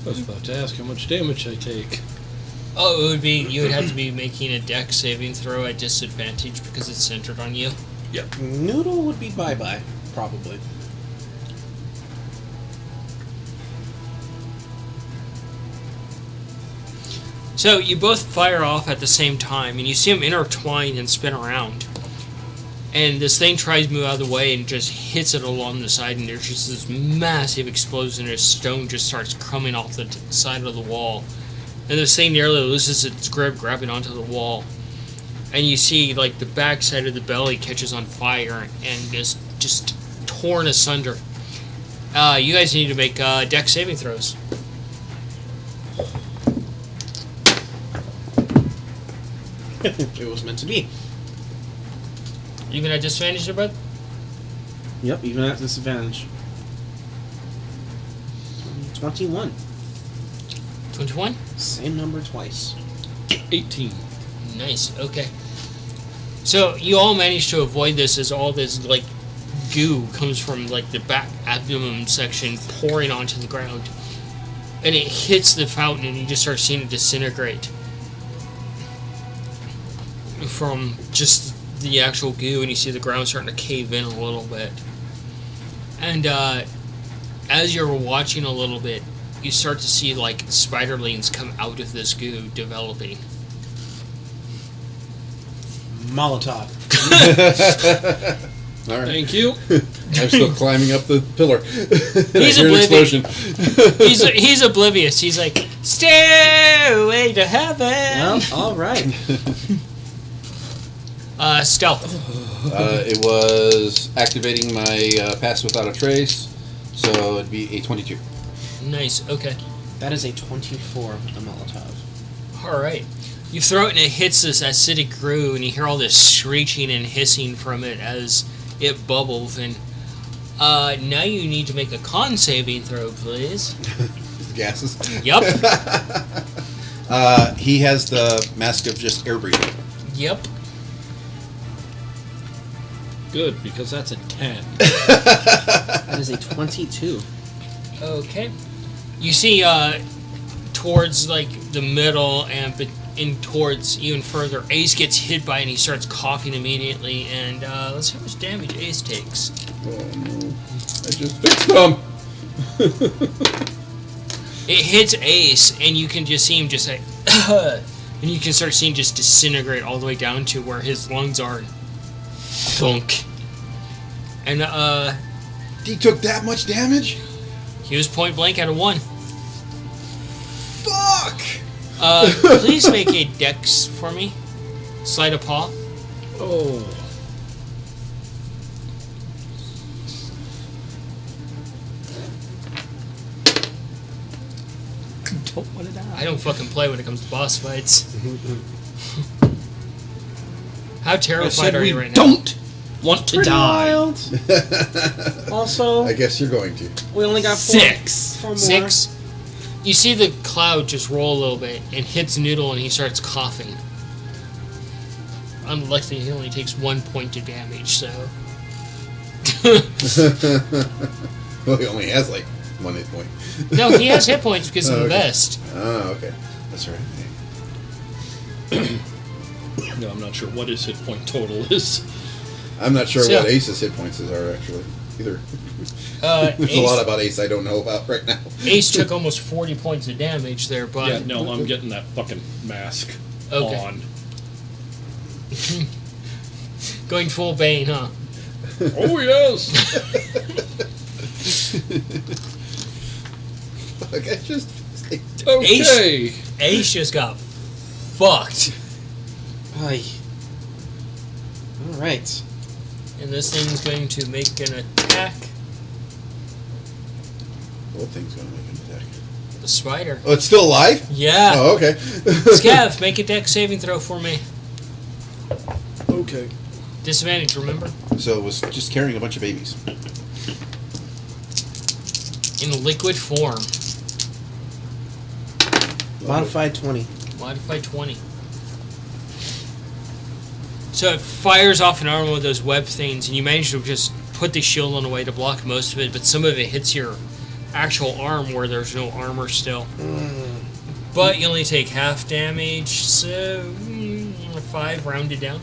I was about to ask how much damage I take. Oh, it would be, you would have to be making a dex saving throw at disadvantage because it's centered on you. Noodle would be bye-bye, probably. So you both fire off at the same time, and you see them intertwine and spin around. And this thing tries to move out of the way and just hits it along the side, and there's just this massive explosion as stone just starts coming off the side of the wall. And this thing nearly loses its grip, grabbing onto the wall. And you see, like, the backside of the belly catches on fire and is just torn asunder. You guys need to make dex saving throws. It was meant to be. Even at disadvantage, there, bud? Yep, even at disadvantage. 21. 21? Same number twice. 18. Nice, okay. So you all managed to avoid this as all this, like, goo comes from, like, the back abdomen section pouring onto the ground. And it hits the fountain and you just start seeing it disintegrate. From just the actual goo, and you see the ground starting to cave in a little bit. And as you're watching a little bit, you start to see, like, spiderlings come out of this goo developing. Molotov. All right. Thank you. I'm still climbing up the pillar. He's I hear an oblivious. explosion. He's oblivious. He's like, stairway to heaven. Well, alright. Stealth. It was activating my pass without a trace, so it'd be a 22. Nice. Okay. That is a 24 with the Molotov. All right. You throw it and it hits this acidic glue, and you hear all this screeching and hissing from it as it bubbles. And now you need to make a con saving throw, please. Gases. Yep. He has the mask of just air breathing. Yep. Good, because that's a 10. That is a 22. Okay. You see, towards like the middle and in towards even further, Ace gets hit by it and he starts coughing immediately. And let's see how much damage Ace takes. Oh no! I just fixed them. It hits Ace, and you can just see him just like, and you can start seeing just disintegrate all the way down to where his lungs are. Thunk. And He took that much damage? he was point blank out of 1. Fuck! Please make a dex for me. Slide a paw. Oh. Don't want to die. I don't fucking play when it comes to boss fights. How I terrified said are we you right now? don't want to Pretty die. wild. Also, I guess you're going to. we only got 6. 4 more. 6. You see the cloud just roll a little bit and hits Noodle, and he starts coughing. Unluckily, he only takes 1 point of damage, so. Well, he only has like 1 hit point. No, he has hit points because of the Okay. vest. Oh, okay. That's right. No, I'm not sure what his hit point total is. I'm not sure So- what Ace's hit points are actually either. There's Ace, a lot about Ace I don't know about right now. Ace took almost 40 points of damage there, but Yeah, no, I'm getting that fucking mask Okay. on. going full Bane, huh? Oh, yes! Like, I just. Okay! Ace just got fucked. Aye. Alright. And this thing's going to make an attack. What thing's gonna make an attack? The spider. Oh, it's still alive? Yeah. Oh, okay. Scav, make a dex saving throw for me. Okay. Disadvantage, remember? So it was just carrying a bunch of babies. In liquid form. Modified 20. Modify 20. So it fires off an arm with those web things, and you manage to just put the shield on a way to block most of it, but some of it hits your actual arm where there's no armor still. But you only take half damage, so 5 rounded down.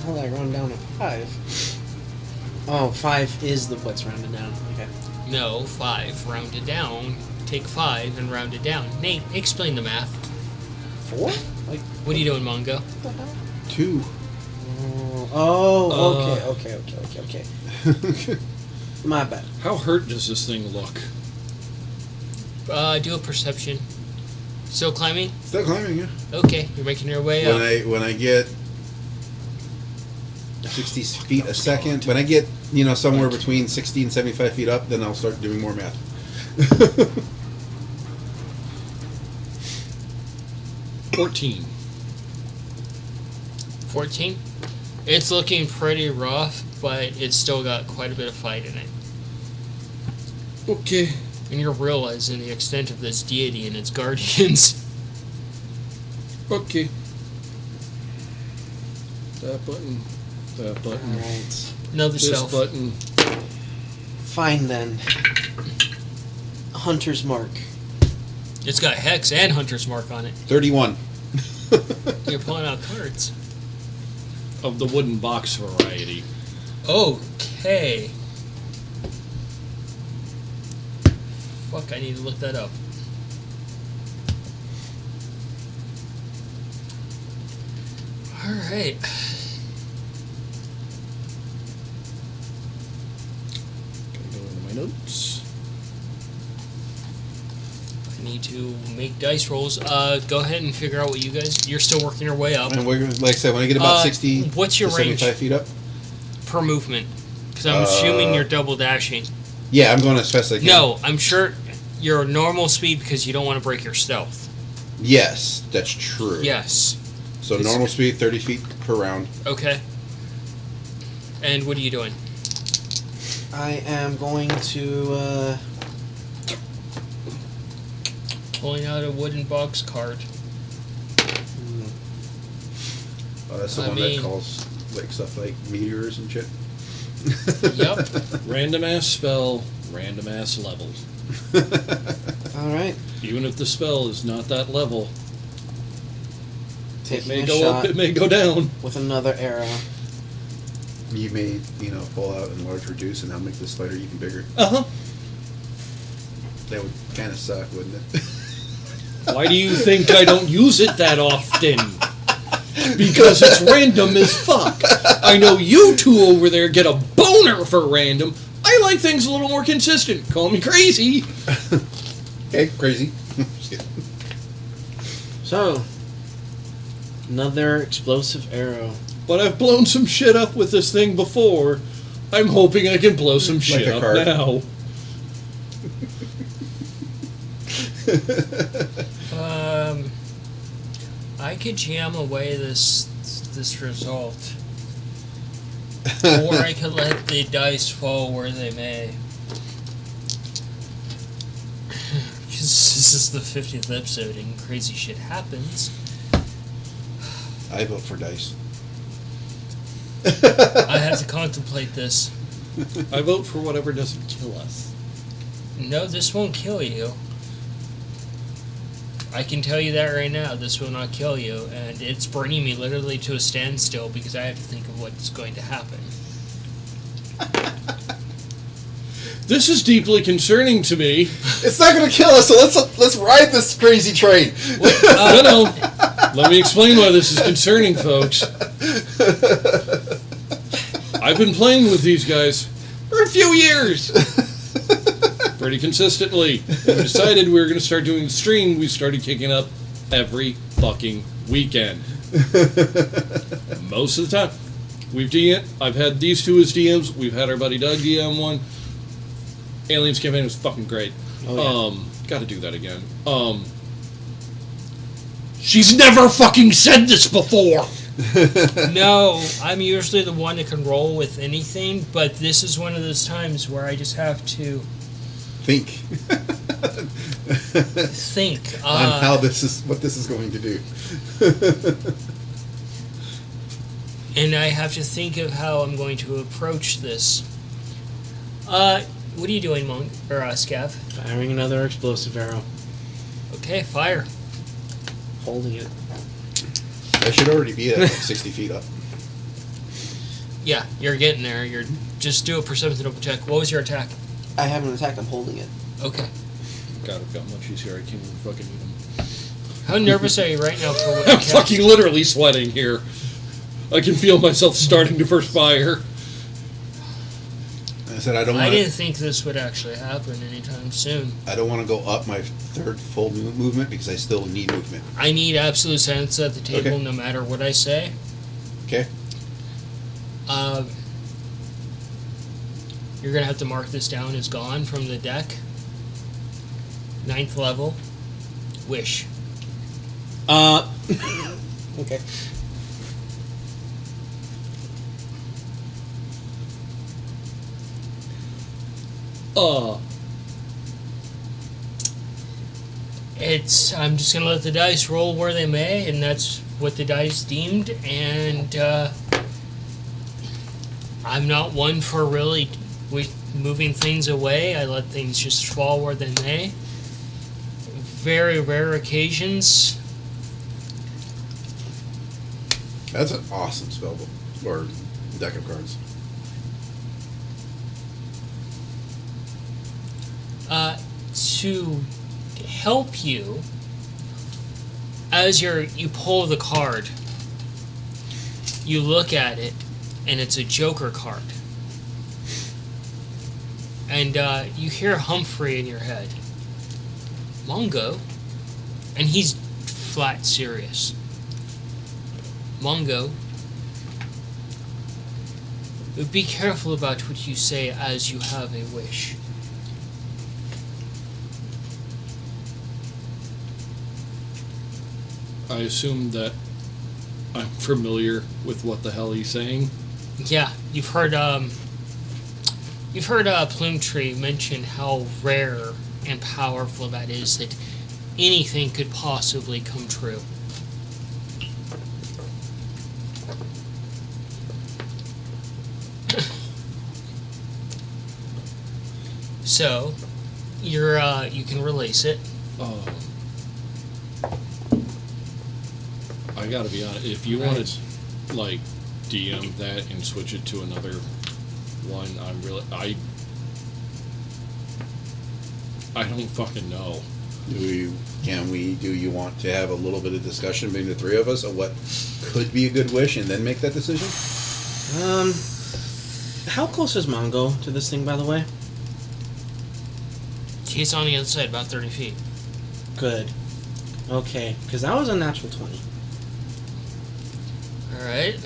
How did I run down to 5? Oh, 5 is the what's rounded down. Okay. No, 5 rounded down. Take 5 and round it down. Nate, explain the math. 4? Like, What are you doing, Mongo? what the hell? 2. Okay. My bad. How hurt does this thing look? Do a perception. Still climbing? Still climbing, yeah. Okay, you're making your way up. When I get 60 feet a second, when I get somewhere between 60 and 75 feet up, then I'll start doing more math. 14. 14. It's looking pretty rough, but it's still got quite a bit of fight in it. Okay. And you're realizing the extent of this deity and its guardians. Okay. That button. That button. Alright. Another This stealth. button. Fine then. Hunter's Mark. It's got Hex and Hunter's Mark on it. 31. You're pulling out cards. Of the wooden box variety. Okay. Fuck, I need to look that up. Alright. Gonna go into my notes. I need to make dice rolls. Go ahead and figure out what you guys... You're still working your way up. And like I said, when I get about 60 what's your to range? 75 feet up, Per movement. Because I'm assuming you're double dashing. yeah, I'm going as fast as I can. No, I'm sure you're normal speed because you don't want to break your stealth. Yes, that's true. Yes. So normal speed, 30 feet per round. Okay. And what are you doing? I am going to, Pulling out a wooden box card. That's the I one mean- that calls like stuff like meteors and shit. Yep. Random ass spell, random ass level. alright. Even if the spell is not that level, it Taking may a go shot up, it may go down. with another arrow. You may, pull out and large reduce, and that'll make the spider even bigger. Uh huh. That would kind of suck, wouldn't it? Why do you think I don't use it that often? Because it's random as fuck. I know you two over there get a boner for random. I like things a little more consistent. Call me crazy. Okay, crazy. Just kidding. So, another explosive arrow. But I've blown some shit up with this thing before. I'm hoping I can blow some shit a up card. now. I could jam away this result, or I could let the dice fall where they may. Because this is the 50th episode and crazy shit happens. I vote for dice. I have to contemplate this. I vote for whatever doesn't kill us. No, this won't kill you. I can tell you that right now. This will not kill you, and it's bringing me literally to a standstill because I have to think of what's going to happen. This is deeply concerning to me. It's not going to kill us, so let's ride this crazy train. No. Let me explain why this is concerning, folks. I've been playing with these guys for a few years. Pretty consistently. When we decided we were going to start doing the stream, we started kicking up every fucking weekend. Most of the time. I've had these two as DMs. We've had our buddy Doug DM one. Aliens campaign was fucking great. Got to do that again. She's never fucking said this before. No, I'm usually the one that can roll with anything, but this is one of those times where I just have to Think think. on what this is going to do. And I have to think of how I'm going to approach this. What are you doing, Monk or Scav? Firing another explosive arrow. Okay, fire. Holding it. I should already be at 60 feet up. Yeah, you're getting there. You're just do a perception check. What was your attack? I haven't attacked. I'm holding it. Okay. God, I've got munchies here. I can't even fucking eat them. How nervous are you right now for what you I'm cast? fucking literally sweating here. I can feel myself starting to perspire. I said I don't I want didn't think this would actually happen anytime soon. I don't want to go up my third full movement because I still need movement. I need absolute silence at the table Okay. no matter what I say. Okay. You're going to have to mark this down as gone from the deck. 9th level. Wish. Okay. I'm just going to let the dice roll where they may, and that's what the dice deemed, and I'm not one for really moving things away. I let things just fall where they may. Very rare occasions. That's an awesome spell book or deck of cards. To help you, as you pull the card, you look at it, and it's a Joker card. And you hear Humphrey in your head. Mongo. And he's flat serious. Mongo. But be careful about what you say as you have a wish. I assume that I'm familiar with what the hell he's saying. Yeah, you've heard Plume Tree mention how rare and powerful that is, that anything could possibly come true. So, you can release it. I gotta be honest. If you want to, like, DM that and switch it to another one, I don't fucking know. Do you want to have a little bit of discussion between the three of us on what could be a good wish and then make that decision? How close is Mongo to this thing, by the way? He's on the other side, about 30 feet. Good. Okay, because that was a natural 20. Alright.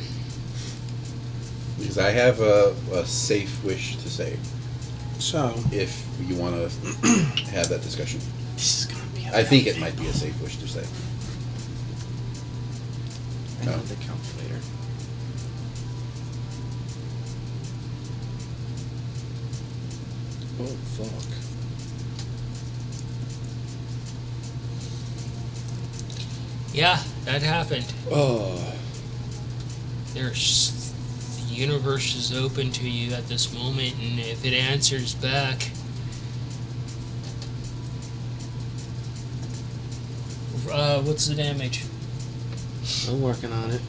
Because I have a safe wish to say So, if you want to have that discussion. this is going to be a I think it might be a safe wish to say. I know the calculator. Oh fuck. Yeah, that happened. Oh. The universe is open to you at this moment, and if it answers back, what's the damage? I'm working on it.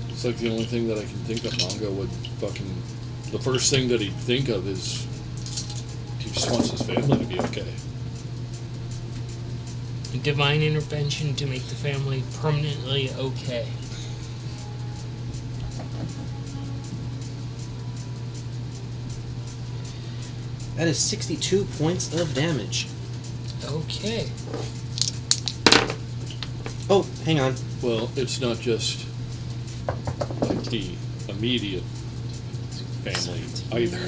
It's like the only thing that I can think of Mongo would fucking... The first thing that he'd think of is he just wants his family to be okay. Divine intervention to make the family permanently okay. That is 62 points of damage. Okay. Oh, hang on. Well, it's not just the immediate family either.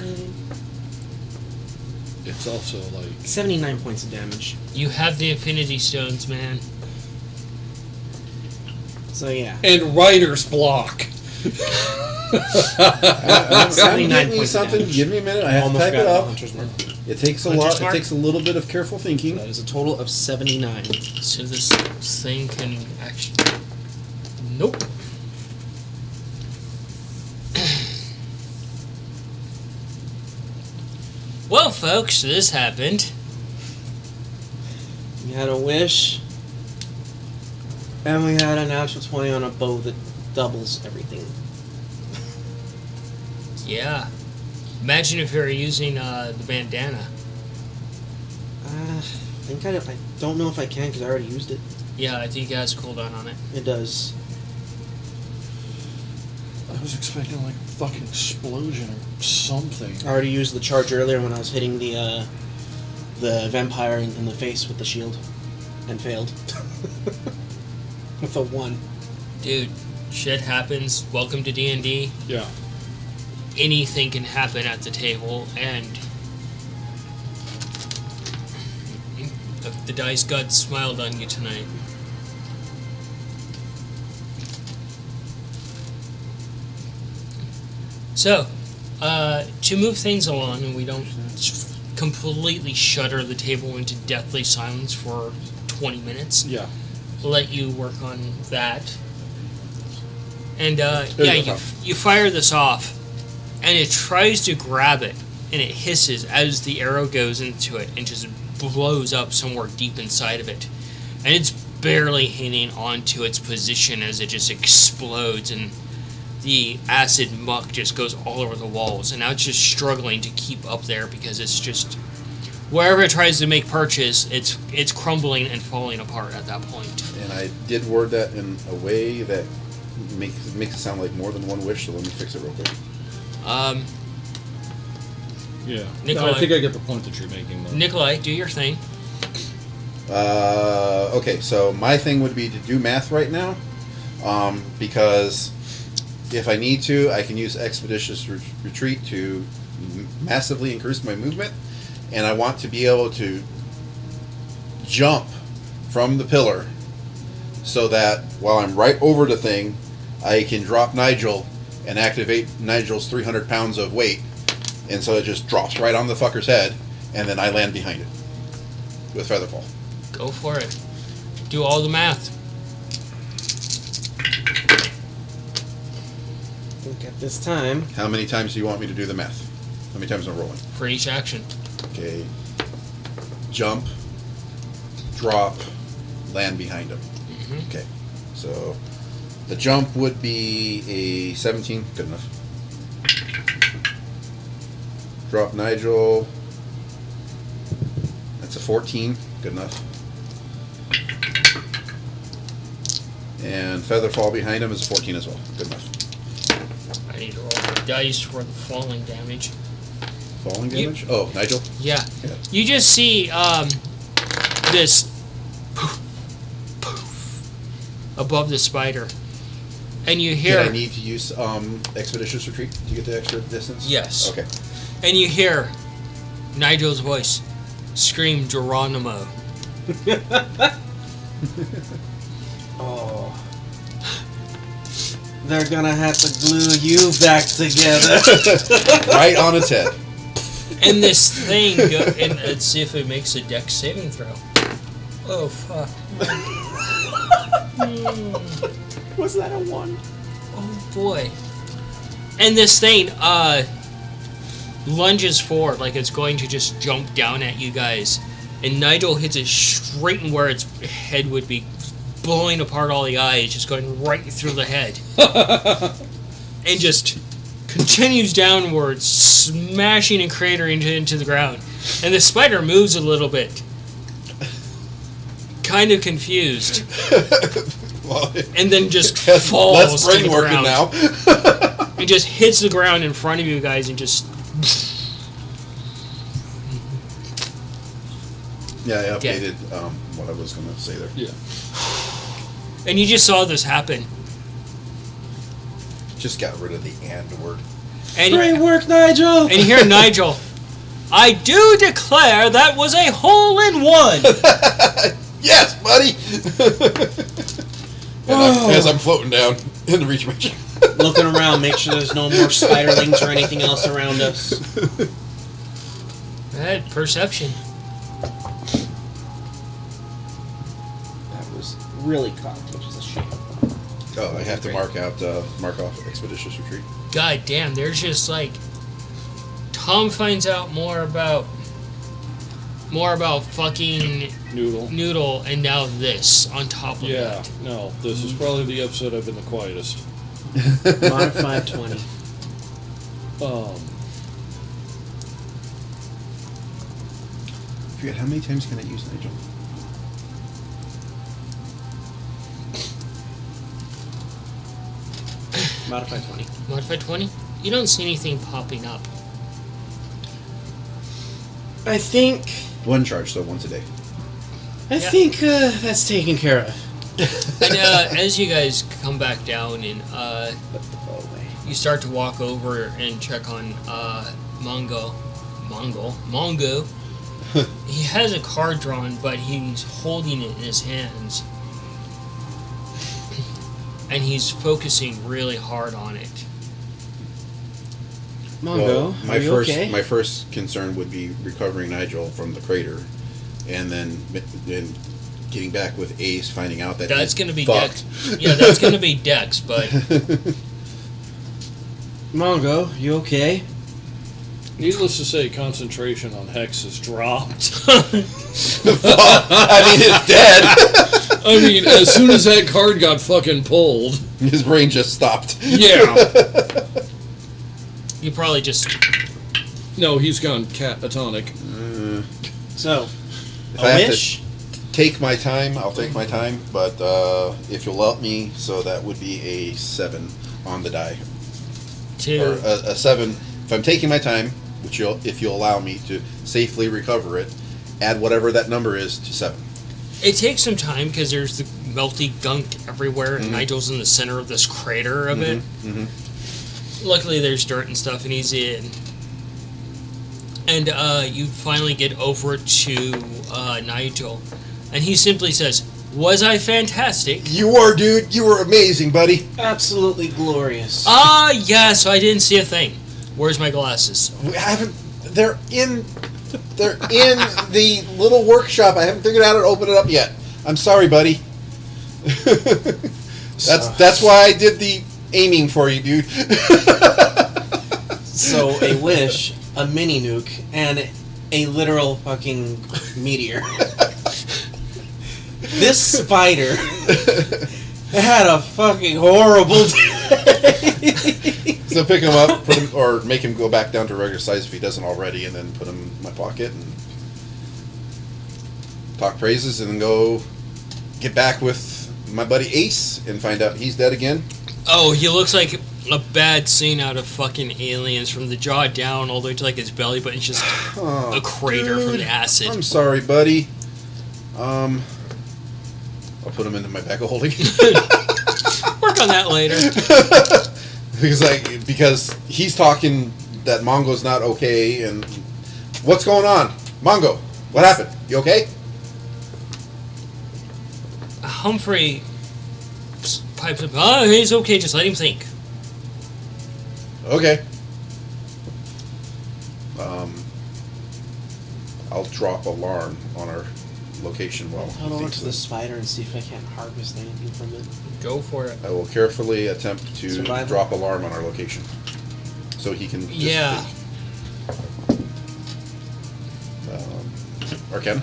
It's also like 79 points of damage. You have the Infinity Stones, man. So yeah. and writer's block. I'm 79 getting you points of something. damage. Give me a minute. I have Almost to type got it up. Hunter's Mark. It takes a Hunter's lot. It Mark? takes a little bit of careful thinking. That is a total of 79. So this thing can actually. Nope. Well, folks, this happened. We had a wish, and we had a natural 20 on a bow that doubles everything. Yeah. Imagine if you were using the bandana. I don't know if I can because I already used it. Yeah, I think it has a cooldown on it. It does. I was expecting like a fucking explosion or something. I already used the charge earlier when I was hitting the vampire in the face with the shield, and failed. With a 1. Dude, shit happens. Welcome to D&D. Yeah. Anything can happen at the table, and the dice god smiled on you tonight. So, to move things along and we don't completely shudder the table into deathly silence for 20 minutes, Yeah. we'll let you work on that. And, you go. you fire this off, and it tries to grab it, and it hisses as the arrow goes into it and just blows up somewhere deep inside of it. And it's barely hanging on to its position as it just explodes, and the acid muck just goes all over the walls. And now it's just struggling to keep up there because it's just... wherever it tries to make purchase, it's crumbling and falling apart at that point. And I did word that in a way that makes it sound like more than one wish. So let me fix it real quick. Yeah. Nikolai. No, I think I get the point that you're making, though. Nikolai, do your thing. Okay, so my thing would be to do math right now, because if I need to, I can use Expeditious Retreat to massively increase my movement, and I want to be able to jump from the pillar so that while I'm right over the thing, I can drop Nigel and activate Nigel's 300 pounds of weight, and so it just drops right on the fucker's head, and then I land behind it with Featherfall. Go for it. Do all the math. I think at this time, How many times do you want me to do the math? How many times am I rolling? For each action. Okay. Jump, drop, land behind him. Mhm. Okay. So the jump would be a 17. Good enough. Drop Nigel. That's a 14. Good enough. And Featherfall behind him is a 14 as well. Good enough. I need to roll the dice for the falling damage. Falling You- damage? Oh, Nigel? Yeah. Yeah. You just see this poof, poof above the spider. And you hear... Did I need to use Expeditious Retreat to get the extra distance? Yes. Okay. And you hear Nigel's voice scream Geronimo. oh, they're gonna have to glue you back together. Right on its head. And this thing, and let's see if it makes a dex saving throw. Oh, fuck. Was that a 1? Oh, boy. And this thing, lunges forward like it's going to just jump down at you guys. And Nigel hits it straight in where its head would be, blowing apart all the eyes, just going right through the head. And just continues downwards, smashing and cratering into the ground. And the spider moves a little bit. Kind of confused. Well, And then just has falls less to brain the working ground. now. It just hits the ground in front of you guys and just... Yeah, I updated what I was going to say there. Yeah. And you just saw this happen. just got rid of the "and" word. And, Great work, Nigel. and here, Nigel, I do declare that was a hole-in-one. Yes, buddy. As I'm floating down in the reach mission. Looking around, make sure there's no more spiderlings or anything else around us. That perception. That was really cocked, which is a shame. Oh, I have to mark off expeditious retreat. God damn, there's just like Tom finds out more about fucking Noodle, and now this on top of Yeah, that. no, this is probably the episode I've been the quietest. Modified 20. I forget, how many times can I use Nigel? Modified 20. Modified 20? You don't see anything popping up. I think One charge, so once a day. that's taken care of. And as you guys come back down and Put the bow away. you start to walk over and check on Mongo. He has a card drawn, but he's holding it in his hands. And he's focusing really hard on it. Mongo, my are you first okay? my first concern would be recovering Nigel from the crater, and then getting back with Ace, finding out that That's he's going to be fucked. Dex. Yeah, that's going to be Dex, but Mongo, you okay? Needless to say, concentration on Hex has dropped. I mean, it's dead. I mean, as soon as that card got fucking pulled, His brain just stopped. yeah. you probably just. No, he's gone catatonic. So, If I have wish? to take my time, I'll take my time. But if you'll help me, so that would be a 7 on the die, or To a 7. If I'm taking my time, which if you'll allow me to safely recover it, add whatever that number is to 7. it takes some time because there's the melty gunk everywhere, and Mhm. Nigel's in the center of this crater of it. Mm-hmm. Luckily, there's dirt and stuff, and he's in. And you finally get over to Nigel, and he simply says, "Was I fantastic?" You were, dude. You were amazing, buddy. Absolutely glorious. Yes, I didn't see a thing. Where's my glasses? We haven't. They're in the little workshop. I haven't figured out how to open it up yet. I'm sorry, buddy. That's why I did the aiming for you, dude. So, a wish, a mini nuke, and a literal fucking meteor. This spider had a fucking horrible day. So pick him up, put him, or make him go back down to regular size if he doesn't already, and then put him in my pocket and talk praises, and then go get back with my buddy Ace and find out he's dead again. Oh, he looks like a bad scene out of fucking Aliens, from the jaw down all the way to like his belly, but it's just Oh, a crater from dude, the acid. I'm sorry, buddy. I'll put him into my bag of holding. Work on that later. because he's talking that Mongo's not okay, and what's going on, Mongo? What happened? You okay? Humphrey pipes up. Oh, he's okay. Just let him think. Okay. I'll drop alarm on our location while Head he over thinks to the this. spider and see if I can't harvest anything from it. Go for it. I will carefully attempt to Survival? drop alarm on our location, so he can. Just Yeah. think. Arcana.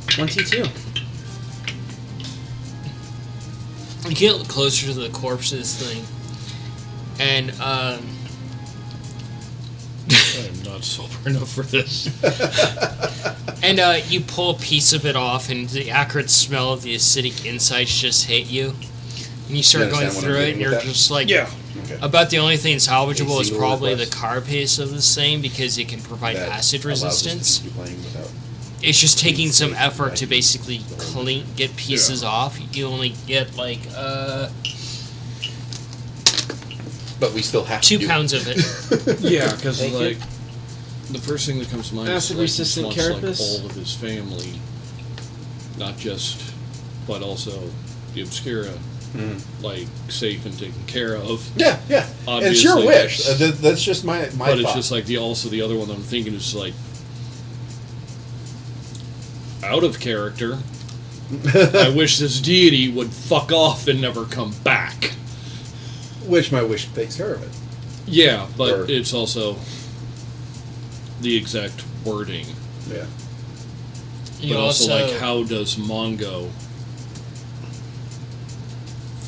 22. You get closer to the corpse of this thing, and I am not sober enough for this. you pull a piece of it off, and the acrid smell of the acidic insides just hit you. And you start You going understand what through I'm it, and getting you're with that? just like, Yeah. Okay. About the only thing salvageable A is single probably request? the carapace of this thing, because it can provide That acid allows us to resistance. keep playing without- It's just taking some safe, effort right? to basically get pieces off. You only get like but we still have to 2 do pounds of it. Yeah, because Thank like the first thing that comes to mind is like, he just Acid-resistant wants like carapace? all of his family, not just, but also the Obscura, like safe and taken care of. Yeah, yeah. And it's your Obviously, wish. that's- That's just my But thought. it's just like the other one that I'm thinking is like out of character. I wish this deity would fuck off and never come back. Which my wish takes care of it. Yeah, but Or- it's also the exact wording. Yeah. You But also, like, how does Mongo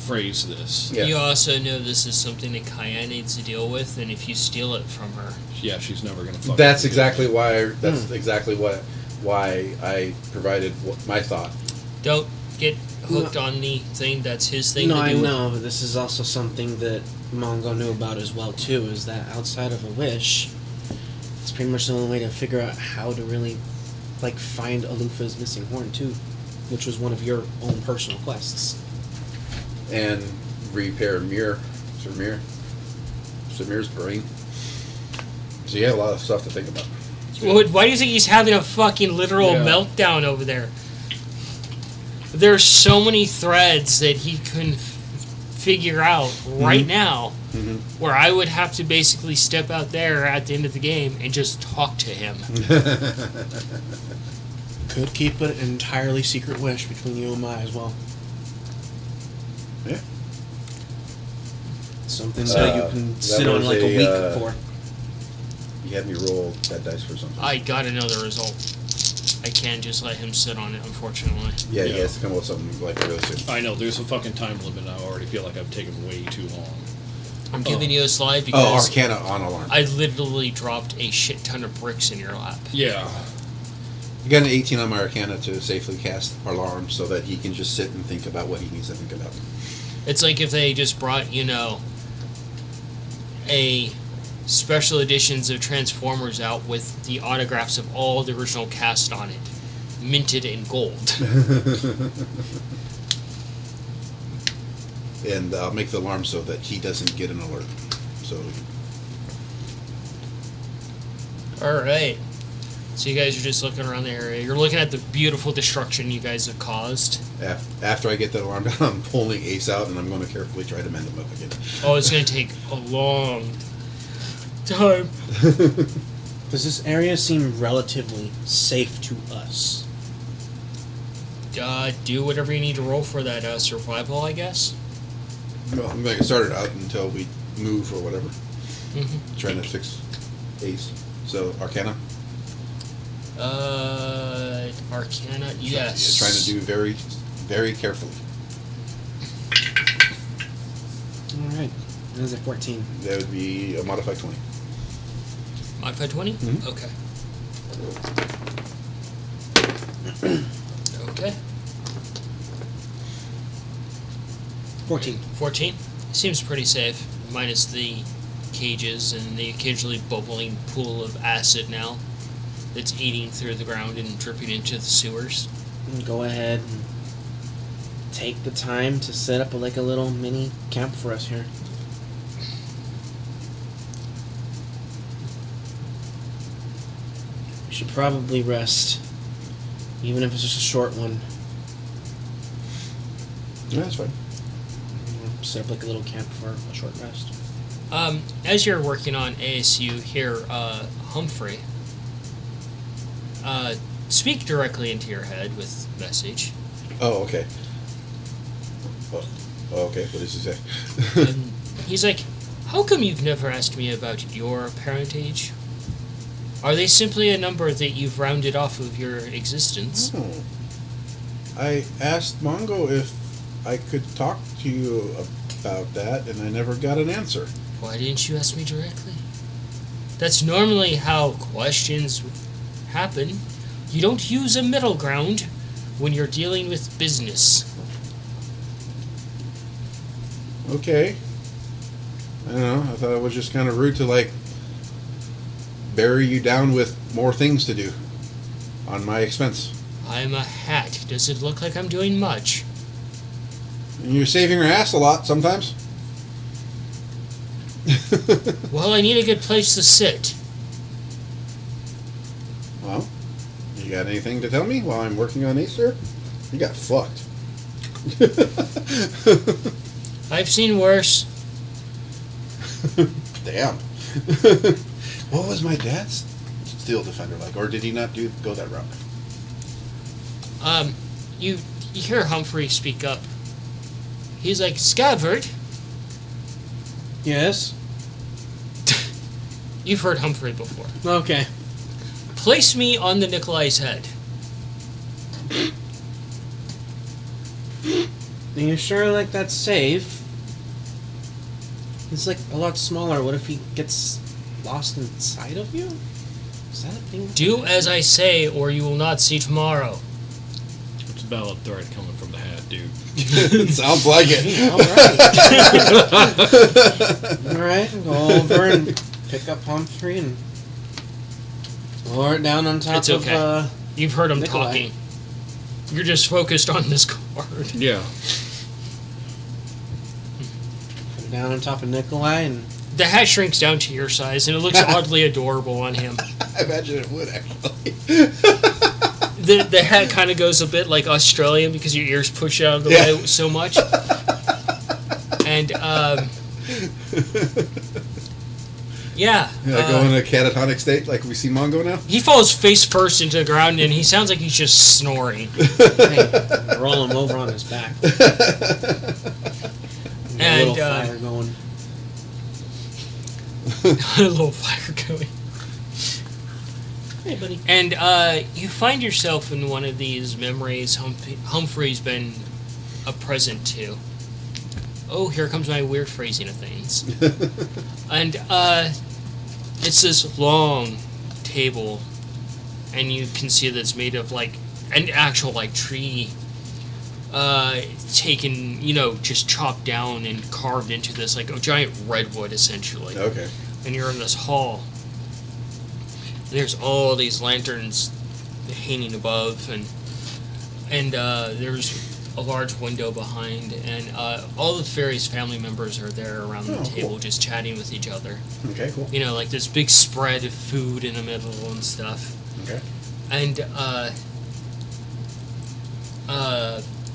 phrase this? Yeah. You also know this is something that Kaya needs to deal with, and if you steal it from her, Yeah, she's never gonna fuck. That's with exactly why. That's exactly why I provided my thought. don't get hooked on the thing. That's his thing No, to I do. know, but this is also something that Mongo knew about as well too. Is that outside of a wish, it's pretty much the only way to figure out how to really, like, find Alufa's missing horn too, which was one of your own personal quests. And repair Samir's brain. So you have a lot of stuff to think about. Why do you think he's having a fucking literal Yeah. meltdown over there? There's so many threads that he couldn't figure out right now, where I would have to basically step out there at the end of the game and just talk to him. Could keep an entirely secret wish between you and I as well. Yeah. Something that you can sit on like a week for. You had me roll that dice for something. I got another result. I can't just let him sit on it, unfortunately. Yeah, he Yeah. has to come up with something like really soon. I know there's a fucking time limit. And I already feel like I've taken way too long. I'm giving you a slide Oh, because Arcana on alarm. I literally dropped a shit ton of bricks in your lap. Yeah, You got an 18 on my Arcana to safely cast alarm so that he can just sit and think about what he needs to think about. It's like if they just brought, a special editions of Transformers out with the autographs of all the original cast on it, minted in gold. And I'll make the alarm so that he doesn't get an alert. So Alright. So you guys are just looking around the area. You're looking at the beautiful destruction you guys have caused. after I get that alarm down, I'm pulling Ace out and I'm going to carefully try to mend him up again. Oh, it's going to take a long time. Does this area seem relatively safe to us? Do whatever you need to roll for that survival, I guess. Well, I'm going to start it out until we move or whatever. Mm-hmm. Trying to fix Ace. So, Arcana? Arcana, yes. Trying to do very, very carefully. Alright. That is a 14. That would be a modified 20. Modified 20? Mhm. Okay. Okay. 14. 14? Seems pretty safe, minus the cages and the occasionally bubbling pool of acid now that's eating through the ground and dripping into the sewers. Go ahead and take the time to set up a little mini camp for us here. We should probably rest, even if it's just a short one. Yeah, that's fine. Set up a little camp for a short rest. As you're working on ASU here, Humphrey, speak directly into your head with message. Oh, okay. Oh, okay. What does he say? And he's like, how come you've never asked me about your parentage? Are they simply a number that you've rounded off of your existence? Oh. I asked Mongo if I could talk to you about that, and I never got an answer. Why didn't you ask me directly? That's normally how questions happen. You don't use a middle ground when you're dealing with business. Okay. I don't know. I thought it was just kind of rude to, bury you down with more things to do on my expense. I'm a hat. Does it look like I'm doing much? And you're saving your ass a lot sometimes. Well, I need a good place to sit. Well, you got anything to tell me while I'm working on Easter? You got fucked. I've seen worse. Damn. What was my dad's Steel Defender like? Or did he not go that route? You hear Humphrey speak up. He's like, Scavert? Yes. You've heard Humphrey before. Okay. Place me on the Nikolai's head. Are you sure like that's safe? It's like a lot smaller. What if he gets lost inside of you? Is that a thing? Do as I say, or you will not see tomorrow. It's a valid threat coming from the hat, dude. Sounds like it. Alright, go over and pick up Humphrey and lower it down on top It's okay. of You've heard him Nikolai. talking. You're just focused on this card. Yeah. put it down on top of Nikolai and The hat shrinks down to your size, and it looks oddly adorable on him. I imagine it would, actually. The hat kind of goes a bit like Australian because your ears push out of the way so much. And, yeah. Go in a catatonic state like we see Mongo now? He falls face first into the ground, and he sounds like he's just snoring. hey, roll him over on his back. And, a little fire going. A little fire going. Hey, buddy. And you find yourself in one of these memories Humphrey's been a present to. Oh, here comes my weird phrasing of things. And it's this long table, and you can see that it's made of like an actual like tree taken, just chopped down and carved into this like a giant redwood essentially. Okay. And you're in this hall. There's all these lanterns hanging above, and there's a large window behind, and all the fairies' family members are there around the table, cool. just chatting with each other. Okay, cool. Like this big spread of food in the middle and stuff. Okay. And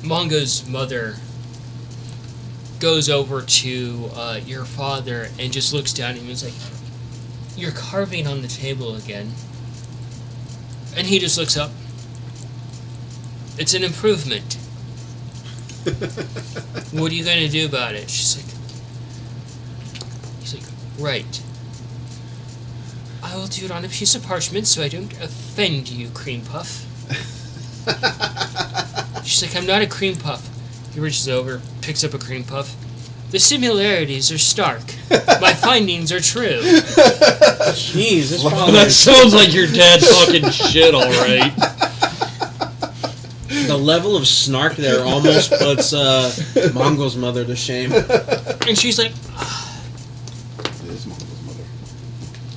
Mongo's mother goes over to your father and just looks down at him and is like, "You're carving on the table again." And he just looks up. "It's an improvement. What are you going to do about it?" He's like, "Right. I will do it on a piece of parchment so I don't offend you, Cream Puff." She's like, "I'm not a cream puff." He reaches over, picks up a cream puff. "The similarities are stark. My findings are true." Jeez, this That father, sounds like your dad talking shit, alright. the level of snark there almost puts Mongo's mother to shame. And she's like, It is Mongo's mother.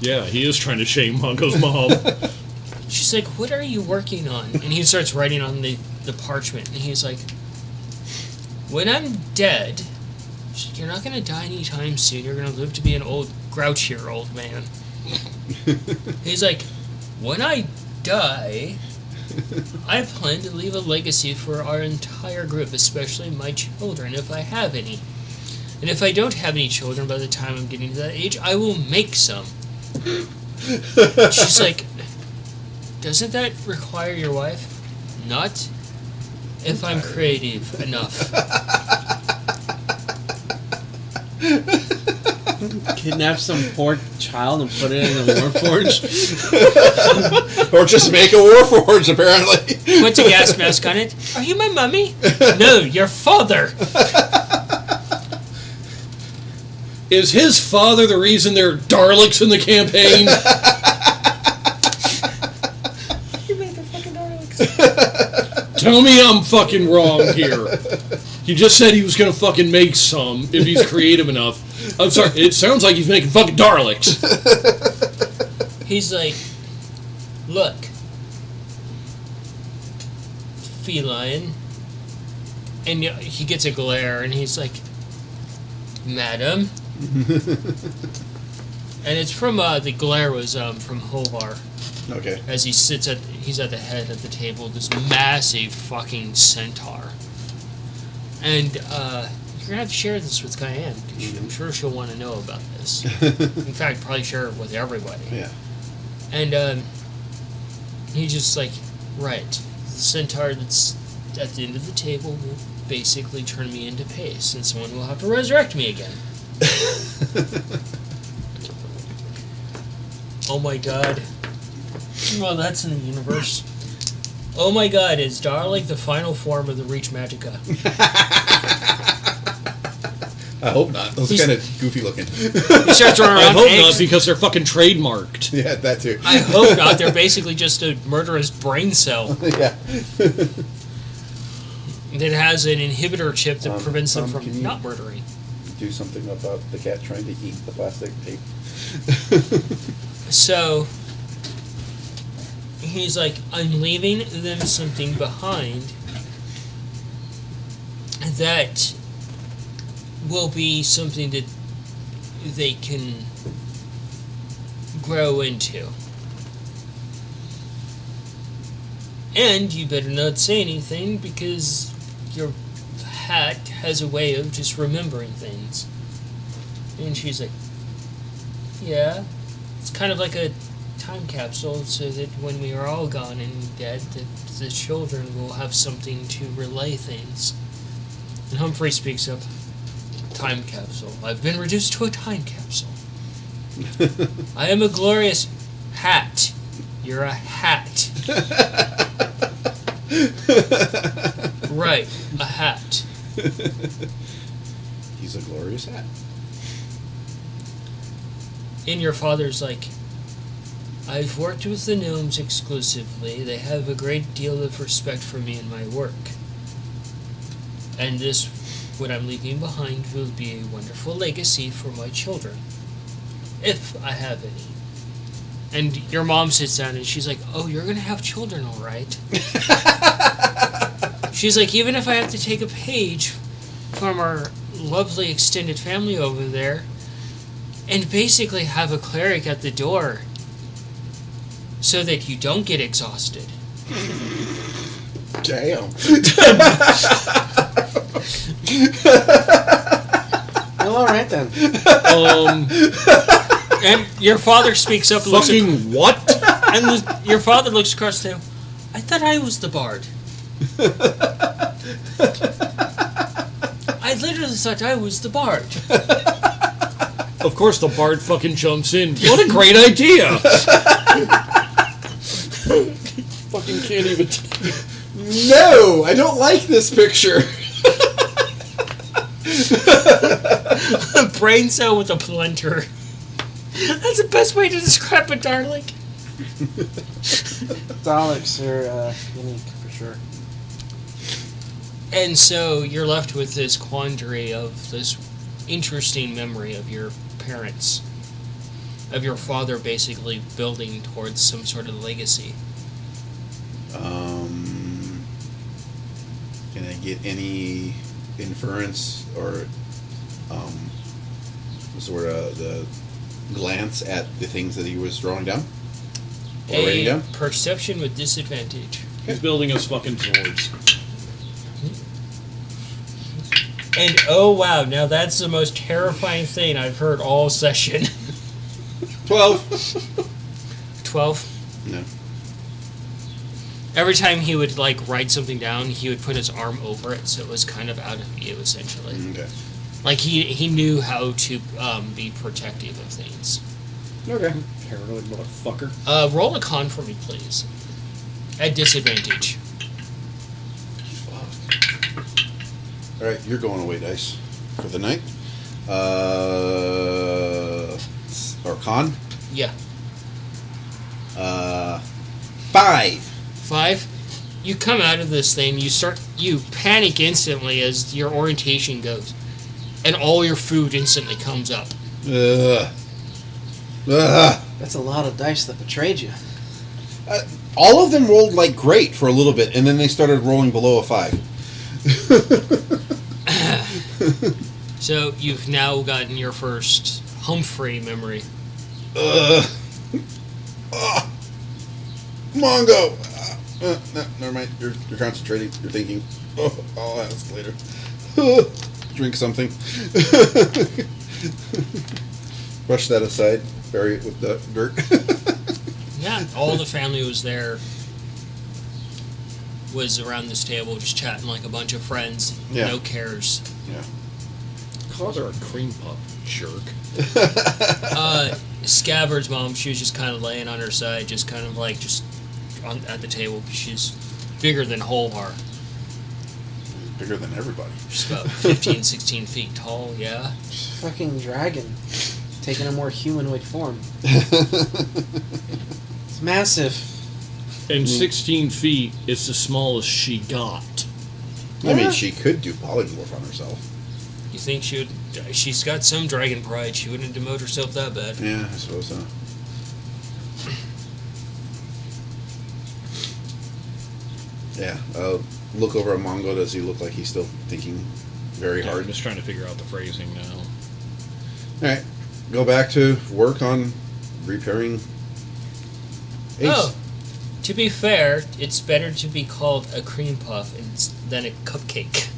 Yeah, he is trying to shame Mongo's mom. she's like, "What are you working on?" And he starts writing on the parchment. And he's like, "When I'm dead, she's like, you're not going to die anytime soon. You're going to live to be an old, grouchier old man." He's like, "When I die, I plan to leave a legacy for our entire group, especially my children, if I have any. And if I don't have any children by the time I'm getting to that age, I will make some." She's like, "Doesn't that require your wife?" "Not if I'm creative enough." Kidnap some poor child and put it in a warforge. Or just make a warforge, apparently. Puts a gas mask on it. "Are you my mummy?" "No, your father." Is his father the reason there are Daleks in the campaign? You made the fucking Daleks. Tell me I'm fucking wrong here. He just said he was gonna fucking make some if he's creative enough. I'm sorry, it sounds like he's making fucking Daleks. He's like, "Look, feline." And he gets a glare, and he's like, "Madam, And it's from the glare was from Hovar. Okay. As he's at the head of the table, this massive fucking centaur. And you're gonna have to share this with Cayenne, because I'm sure she'll want to know about this. In fact, probably share it with everybody. Yeah. And he's just like, right, the centaur that's at the end of the table will basically turn me into paste, and someone will have to resurrect me again. Oh my god. Well, that's in the universe. Oh my god, is Darlik the final form of the Reach Magica? I hope not. Those He's- kind of goofy looking. He starts running I around hope eggs. not, because they're fucking trademarked. Yeah, that too. I hope not. They're basically just a murderous brain cell Yeah. that has an inhibitor chip that prevents them Tom, can from you- not murdering. Do something about the cat trying to eat the plastic tape. So he's like, I'm leaving them something behind that will be something that they can grow into. And you better not say anything, because your hat has a way of just remembering things. And she's like, yeah. It's kind of like a time capsule, so that when we are all gone and dead, that the children will have something to relay things. And Humphrey speaks up. Time capsule. I've been reduced to a time capsule. I am a glorious hat. You're a hat. Right, a hat. He's a glorious hat. And your father's like, I've worked with the gnomes exclusively. They have a great deal of respect for me and my work. And this, what I'm leaving behind, will be a wonderful legacy for my children. If I have any. And your mom sits down and she's like, oh, you're going to have children, all right. She's like, even if I have to take a page from our lovely extended family over there, and basically have a cleric at the door so that you don't get exhausted. Damn. Well, all right then. And your father speaks up and looks Fucking what? your father looks across the table. I thought I was the bard. I literally thought I was the bard. Of course the bard fucking jumps in. What a great idea! Fucking can't even... No, I don't like this picture. A brain cell with a splinter. That's the best way to describe a darling. Daleks are unique for sure. And so you're left with this quandary of this interesting memory of your parents, of your father basically building towards some sort of legacy. Can I get any inference or sort of the glance at the things that he was drawing down? Or writing A down? perception with disadvantage. He's building us fucking swords. And oh wow, now that's the most terrifying thing I've heard all session. 12. 12. No. Every time he would like write something down, he would put his arm over it, so it was kind of out of view essentially. Okay. Like he knew how to be protective of things. Okay. Paranoid motherfucker. Roll a con for me, please. At disadvantage. Fuck. All right, you're going away, dice, for the night. Or con. Yeah. 5. 5. You come out of this thing, you panic instantly as your orientation goes. And all your food instantly comes up. Ugh. That's a lot of dice that betrayed you. All of them rolled like great for a little bit, and then they started rolling below a 5. So you've now gotten your first Humphrey memory. Oh, Mongo! No, never mind. You're concentrating. You're thinking. Oh, I'll ask later. Drink something. Brush that aside. Bury it with the dirt. Yeah, all the family was there. Was around this table just chatting like a bunch of friends. Yeah. No cares. Yeah. Calls her a cream puff, jerk. Scabbard's mom, she was just kind of laying on her side, just kind of like at the table. She's bigger than Holvar. Bigger than everybody. She's about 15, 16 feet tall, yeah. Fucking dragon. Taking a more humanoid form. It's massive. And 16 feet is the smallest she got. I mean, she could do polymorph on herself. You think she's got some dragon pride. She wouldn't demote herself that bad. Yeah, I suppose so. Yeah. Look over at Mongo. Does he look like he's still thinking very Yeah, hard? I'm just trying to figure out the phrasing now. All right. Go back to work on repairing Ace. Oh, to be fair, it's better to be called a cream puff than a cupcake.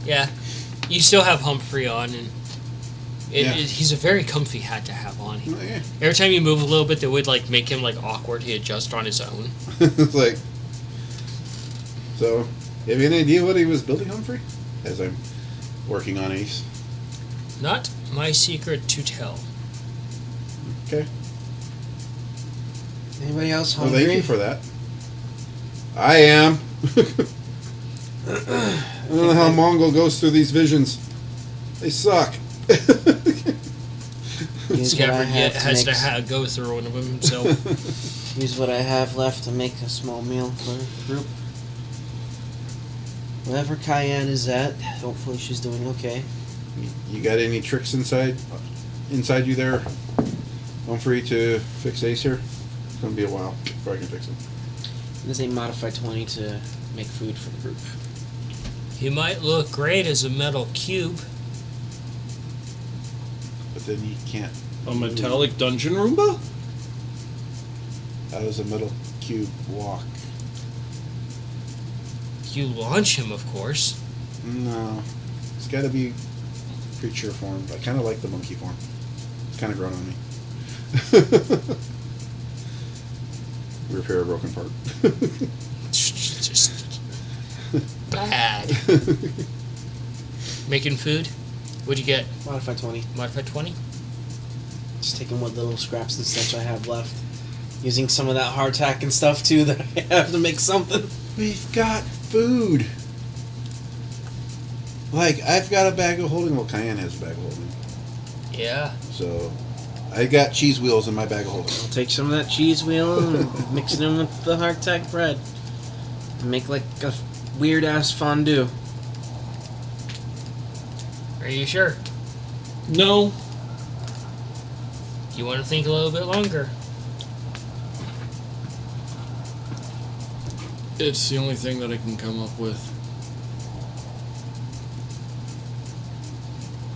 Yeah, you still have Humphrey on, and he's a very comfy hat to have on. Oh, yeah. Every time you move a little bit, that would like make him like awkward. He adjusts on his own. It's like. So, you have any idea what he was building, Humphrey? As I'm working on Ace. Not my secret to tell. Okay. Anybody else Well, hungry? thank you for that. I am. I don't know how Mongo goes through these visions. They suck. Use what I Scabbard have to has make to go through one of them himself. Use what I have left to make a small meal for the group. Wherever Cayenne is at, hopefully she's doing okay. You got any tricks inside you there, Humphrey, to fix Ace here? It's gonna be a while before I can fix him. There's a modified 20 to make food for the group. He might look great as a metal cube. But then you can't. A metallic dungeon Roomba? How does a metal cube walk? You launch him, of course. No, it's got to be creature form. I kind of like the monkey form. It's kind of grown on me. Repair a broken part. Just bad. Making food? What'd you get? Modified 20. Modified 20? Just taking what little scraps and such I have left. Using some of that hardtack and stuff too that I have to make something. We've got food. Like, I've got a bag of holding. Well, Cayenne has a bag of holding. Yeah. So, I got cheese wheels in my bag of holding. I'll take some of that cheese wheel and mix it in with the hardtack bread. And make like a weird ass fondue. Are you sure? No. You want to think a little bit longer? It's the only thing that I can come up with.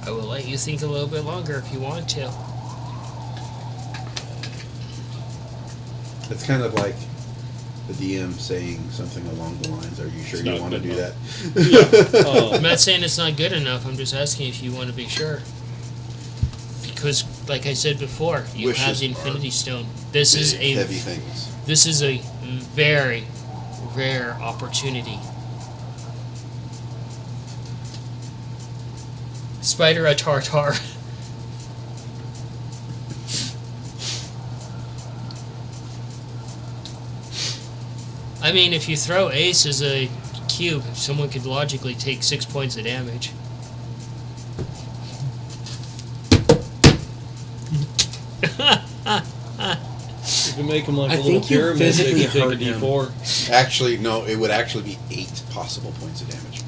I will let you think a little bit longer if you want to. It's kind of like the DM saying something along the lines, are you sure It's you not want to good do that? enough. I'm not saying it's not good enough. I'm just asking if you want to be sure. Because, like I said before, you have Wishes the Infinity Stone. This is Big, a heavy things. This is a very rare opportunity. Spider a tartar. I mean, if you throw Ace as a cube, someone could logically take 6 points of damage. You can make him like I a little think you pyramid. They physically can take a hurt him. D4. Actually, no, it would actually be 8 possible points of damage.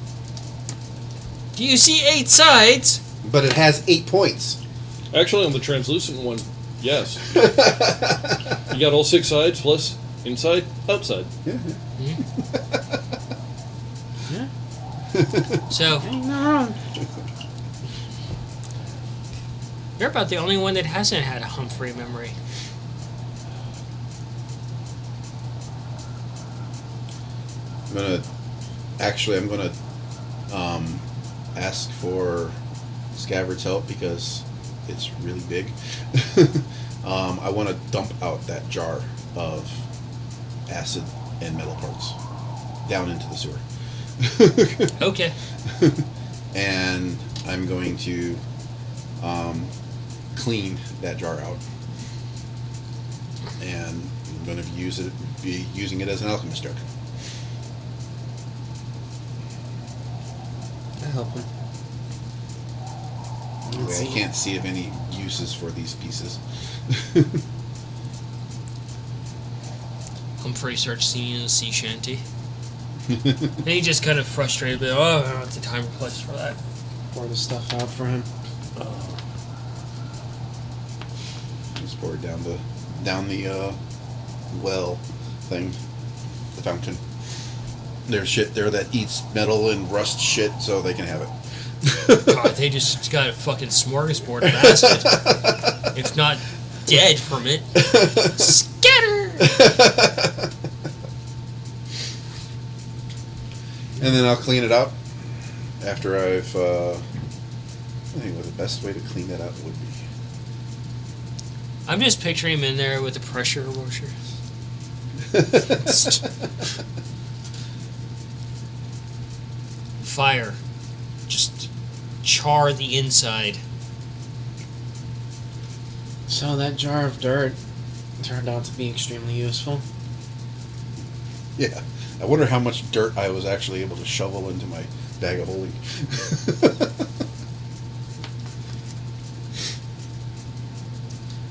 Do you see 8 sides? But it has 8 points. Actually, on the translucent one, yes. You got all 6 sides plus inside, outside. Yeah. Yeah. So Ain't no wrong. you're about the only one that hasn't had a Humphrey memory. I'm gonna ask for Scabbard's help because it's really big. I want to dump out that jar of acid and metal parts down into the sewer. Okay. And I'm going to clean that jar out. And I'm going to be using it as an alchemist jar. I help him. Anyway, I can't see of any uses for these pieces. Humphrey starts singing in a sea shanty. And he just kind of frustrated, but I don't have the time or place for that. Pour the stuff out for him. Just pour it down the well thing, the fountain. There's shit there that eats metal and rust shit, so they can have it. God, they just got a fucking smorgasbord of acid. If not dead from it. Scatter! And then I'll clean it out after I've. I think what the best way to clean that out would be. I'm just picturing him in there with a pressure washer. Fire. Just char the inside. So that jar of dirt turned out to be extremely useful. Yeah. I wonder how much dirt I was actually able to shovel into my bag of holding.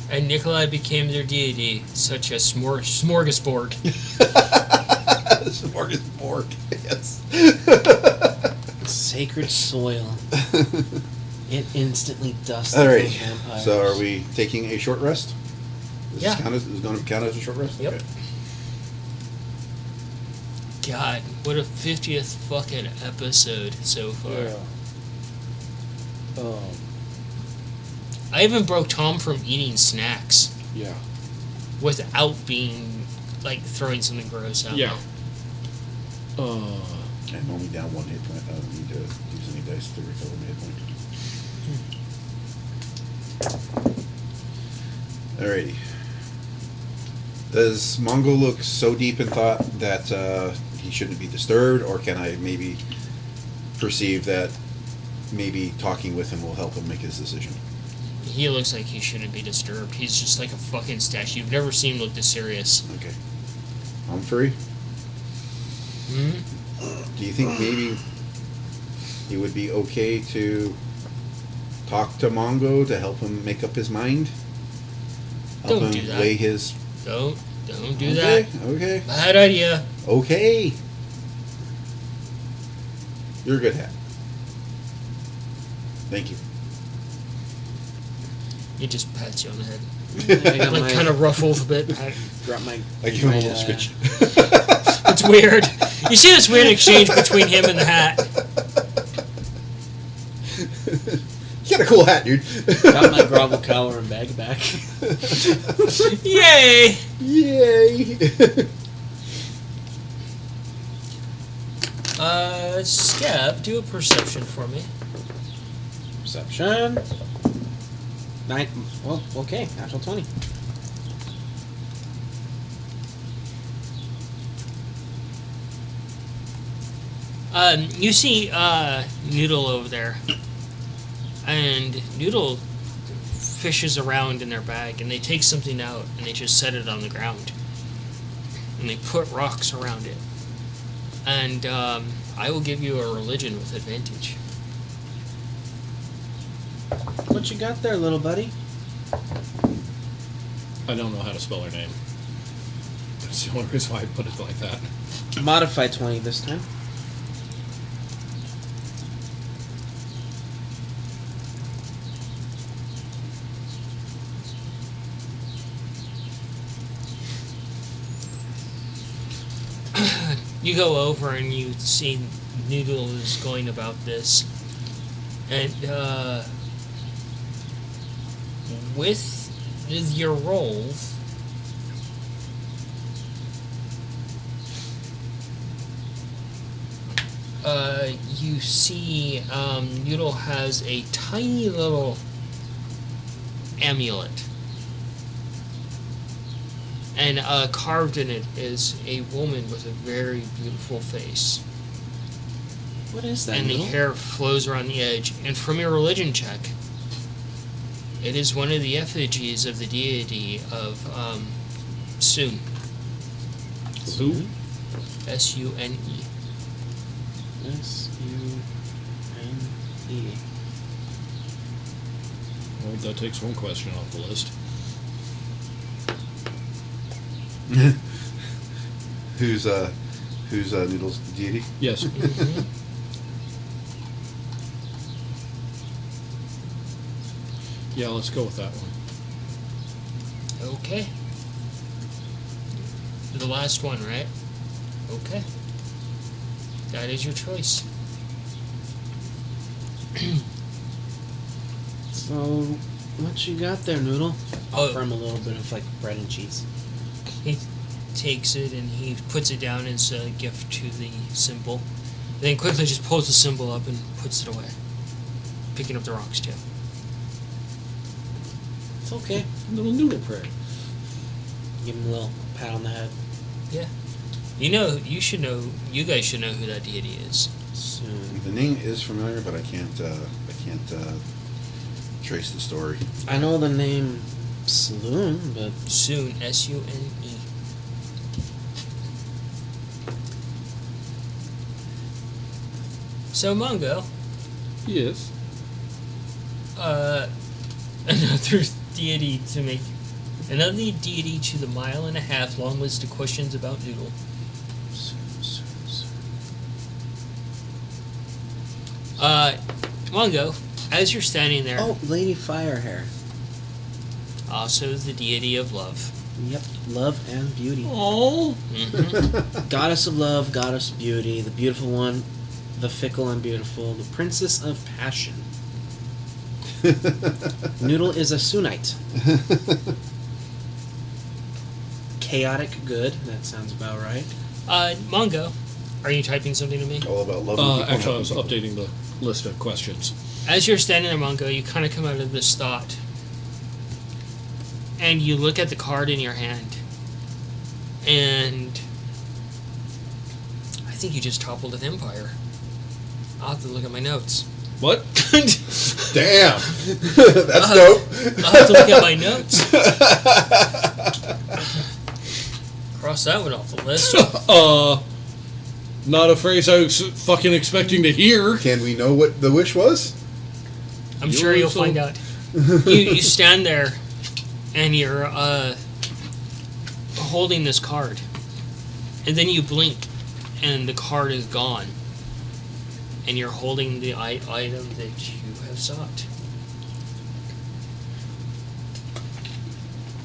And Nikolai became their deity, such a smorgasbord. Smorgasbord, yes. Sacred soil. It instantly dusts Alright, those vampires. so are we taking a short rest? Yeah. Is going to count as a short rest? Yep. Okay. God, what a 50th fucking episode so far. Yeah. I even broke Tom from eating snacks Yeah. without being, like, throwing something gross out. Yeah. I'm only down 1 hit point. I don't need to use any dice to recover my hit point. Alrighty. Does Mongo look so deep in thought that he shouldn't be disturbed, or can I maybe perceive that maybe talking with him will help him make his decision? He looks like he shouldn't be disturbed. He's just like a fucking statue. You've never seen him look this serious. Okay. Humphrey, Hmm? do you think maybe it would be okay to talk to Mongo to help him make up his mind? Help Don't him do that. weigh his... Don't do Okay, that. okay. Bad idea. Okay. You're a good hat. Thank you. He just pats you on the head. I got Like, my, kind of ruffles a bit. drop my. I give him a my, little scritch. It's weird. You see this weird exchange between him and the hat. You got a cool hat, dude. Got my grovel collar and bag back. Yay! Yay. Scav, do a perception for me. Perception. 9. Well, okay. Natural 20. You see Noodle over there, and Noodle fishes around in their bag, and they take something out, and they just set it on the ground, and they put rocks around it. And I will give you a religion with advantage. What you got there, little buddy? I don't know how to spell her name. That's the only reason why I put it like that. Modify 20 this time. You go over and you see Noodle is going about this. And with your roll, you see Noodle has a tiny little amulet. And carved in it is a woman with a very beautiful face. What is that? And the Noodle? hair flows around the edge. And from your religion check, it is one of the effigies of the deity of Sun. Who? S-U-N-E. S-U-N-E. Well, that takes one question off the list. Who's Noodle's deity? Yes. Mhm. Yeah, let's go with that one. Okay. The last one, right? Okay. That is your choice. So, what you got there, Noodle? Oh. Offer him a little bit of like bread and cheese. He takes it and he puts it down as a gift to the symbol. Then quickly just pulls the symbol up and puts it away. Picking up the rocks too. It's okay. Little noodle prayer. Give him a little pat on the head. You guys should know who that deity is. Soon. The name is familiar, but I can't trace the story. I know the name Saloon, but Sun, S-U-N-E. So, Mongo, Yes. another deity to make... Another deity to the 1.5 mile long list of questions about Noodle. Mongo, as you're standing there, oh, Lady Firehair. also the deity of love. Yep, love and beauty. Oh. Mhm. Goddess of love, goddess of beauty, the beautiful one, the fickle and beautiful, the princess of passion. Noodle is a Sunite. Chaotic good, that sounds about right. Mongo, are you typing something to me? All about loving people. Actually, I was helping updating the list of questions. As you're standing there, Mongo, you kind of come out of this thought. And you look at the card in your hand. And I think you just toppled an empire. I'll have to look at my notes. What? people. Damn, that's dope. I'll have to look at my notes. Cross that one off the list. Not a phrase I was fucking expecting to hear. Can we know what the wish was? I'm You sure you'll also- find out. You stand there, and you're holding this card, and then you blink, and the card is gone, and you're holding the item that you have sought.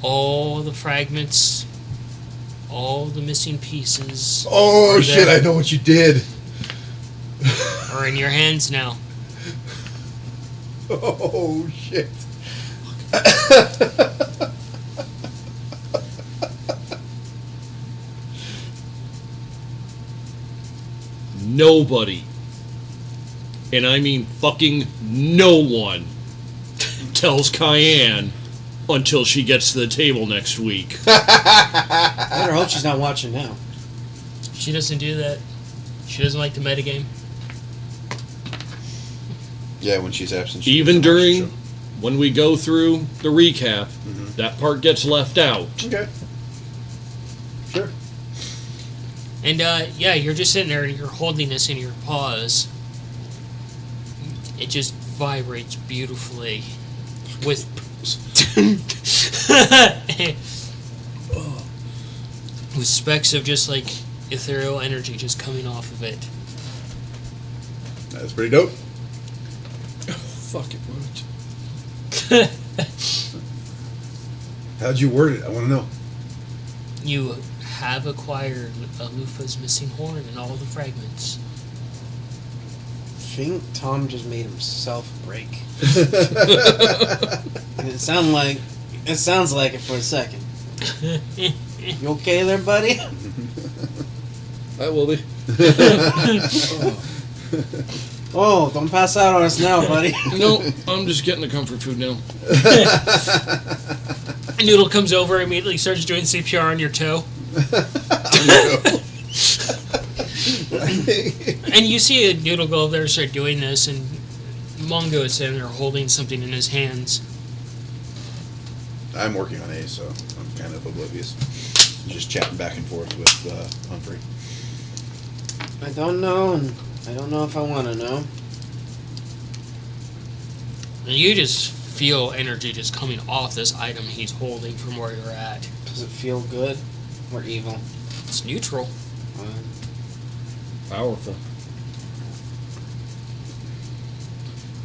All the fragments, all the missing pieces Oh Are shit! there- I know what you did. are in your hands now. Oh shit! Nobody, and I mean fucking no one, tells Cayenne until she gets to the table next week. I better hope she's not watching now. She doesn't do that. She doesn't like the metagame. Yeah, when she's absent. she Even doesn't watch the during when we go through the recap, Mhm. that part gets left out. show. Okay. Sure. And yeah, you're just sitting there and you're holding this in your paws. It just vibrates beautifully with with specks of just like ethereal energy just coming off of it. That's pretty dope. Fuck it, what? How'd you word it? I want to know. You have acquired Alufa's missing horn and all the fragments. think Tom just made himself break. It sounds like it for a second. You okay there, buddy? I will be. Oh, don't pass out on us now, buddy. No, I'm just getting the comfort food now. Noodle comes over, immediately starts doing CPR on your toe. And you see a Noodle go over there and start doing this, and Mongo is sitting there holding something in his hands. I'm working on Ace, so I'm kind of oblivious. Just chatting back and forth with Humphrey. I don't know, and I don't know if I want to know. And you just feel energy just coming off this item he's holding from where you're at. Does it feel good or evil? It's neutral. Powerful.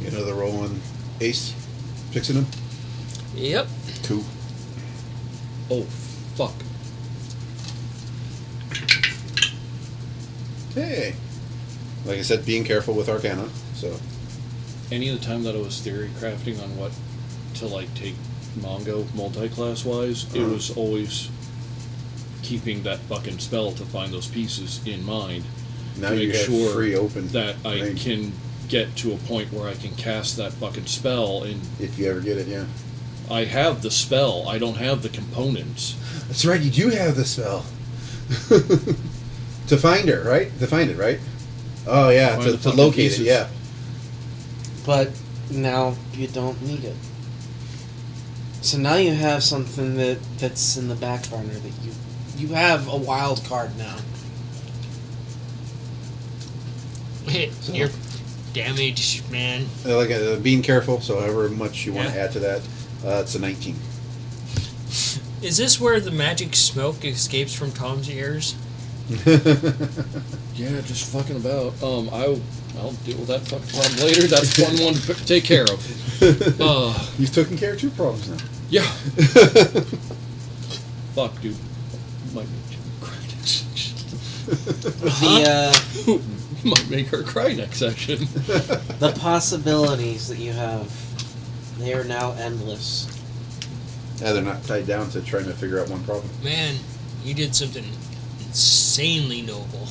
You know the roll on Ace? Fixing him? Yep. Cool. Oh, fuck. Hey. Like I said, being careful with Arcana, so. Any of the time that I was theory crafting on what to like take Mongo multi-class wise, it was always keeping that fucking spell to find those pieces in mind. Now to you make have sure free open that I range. can get to a point where I can cast that fucking spell, and If you ever get it, yeah. I have the spell, I don't have the components. That's right, you do have the spell. To find her, right? To find it, right? Oh, yeah, Find to the fucking locate pieces. it, yeah. But now you don't need it. So now you have something that's in the back burner that you have a wild card now. You're damaged, man. Like being careful, so however much you want to Yeah. add to that, it's a 19. Is this where the magic smoke escapes from Tom's ears? Yeah, just fucking about. I'll deal with that fucking problem later. That's a fun one to take care of. You've taken care of 2 problems now. Yeah. Fuck, dude. Might make you cry next The Might make her cry next session. the possibilities that you have, they are now endless. Yeah, they're not tied down to trying to figure out one problem. Man, you did something insanely noble.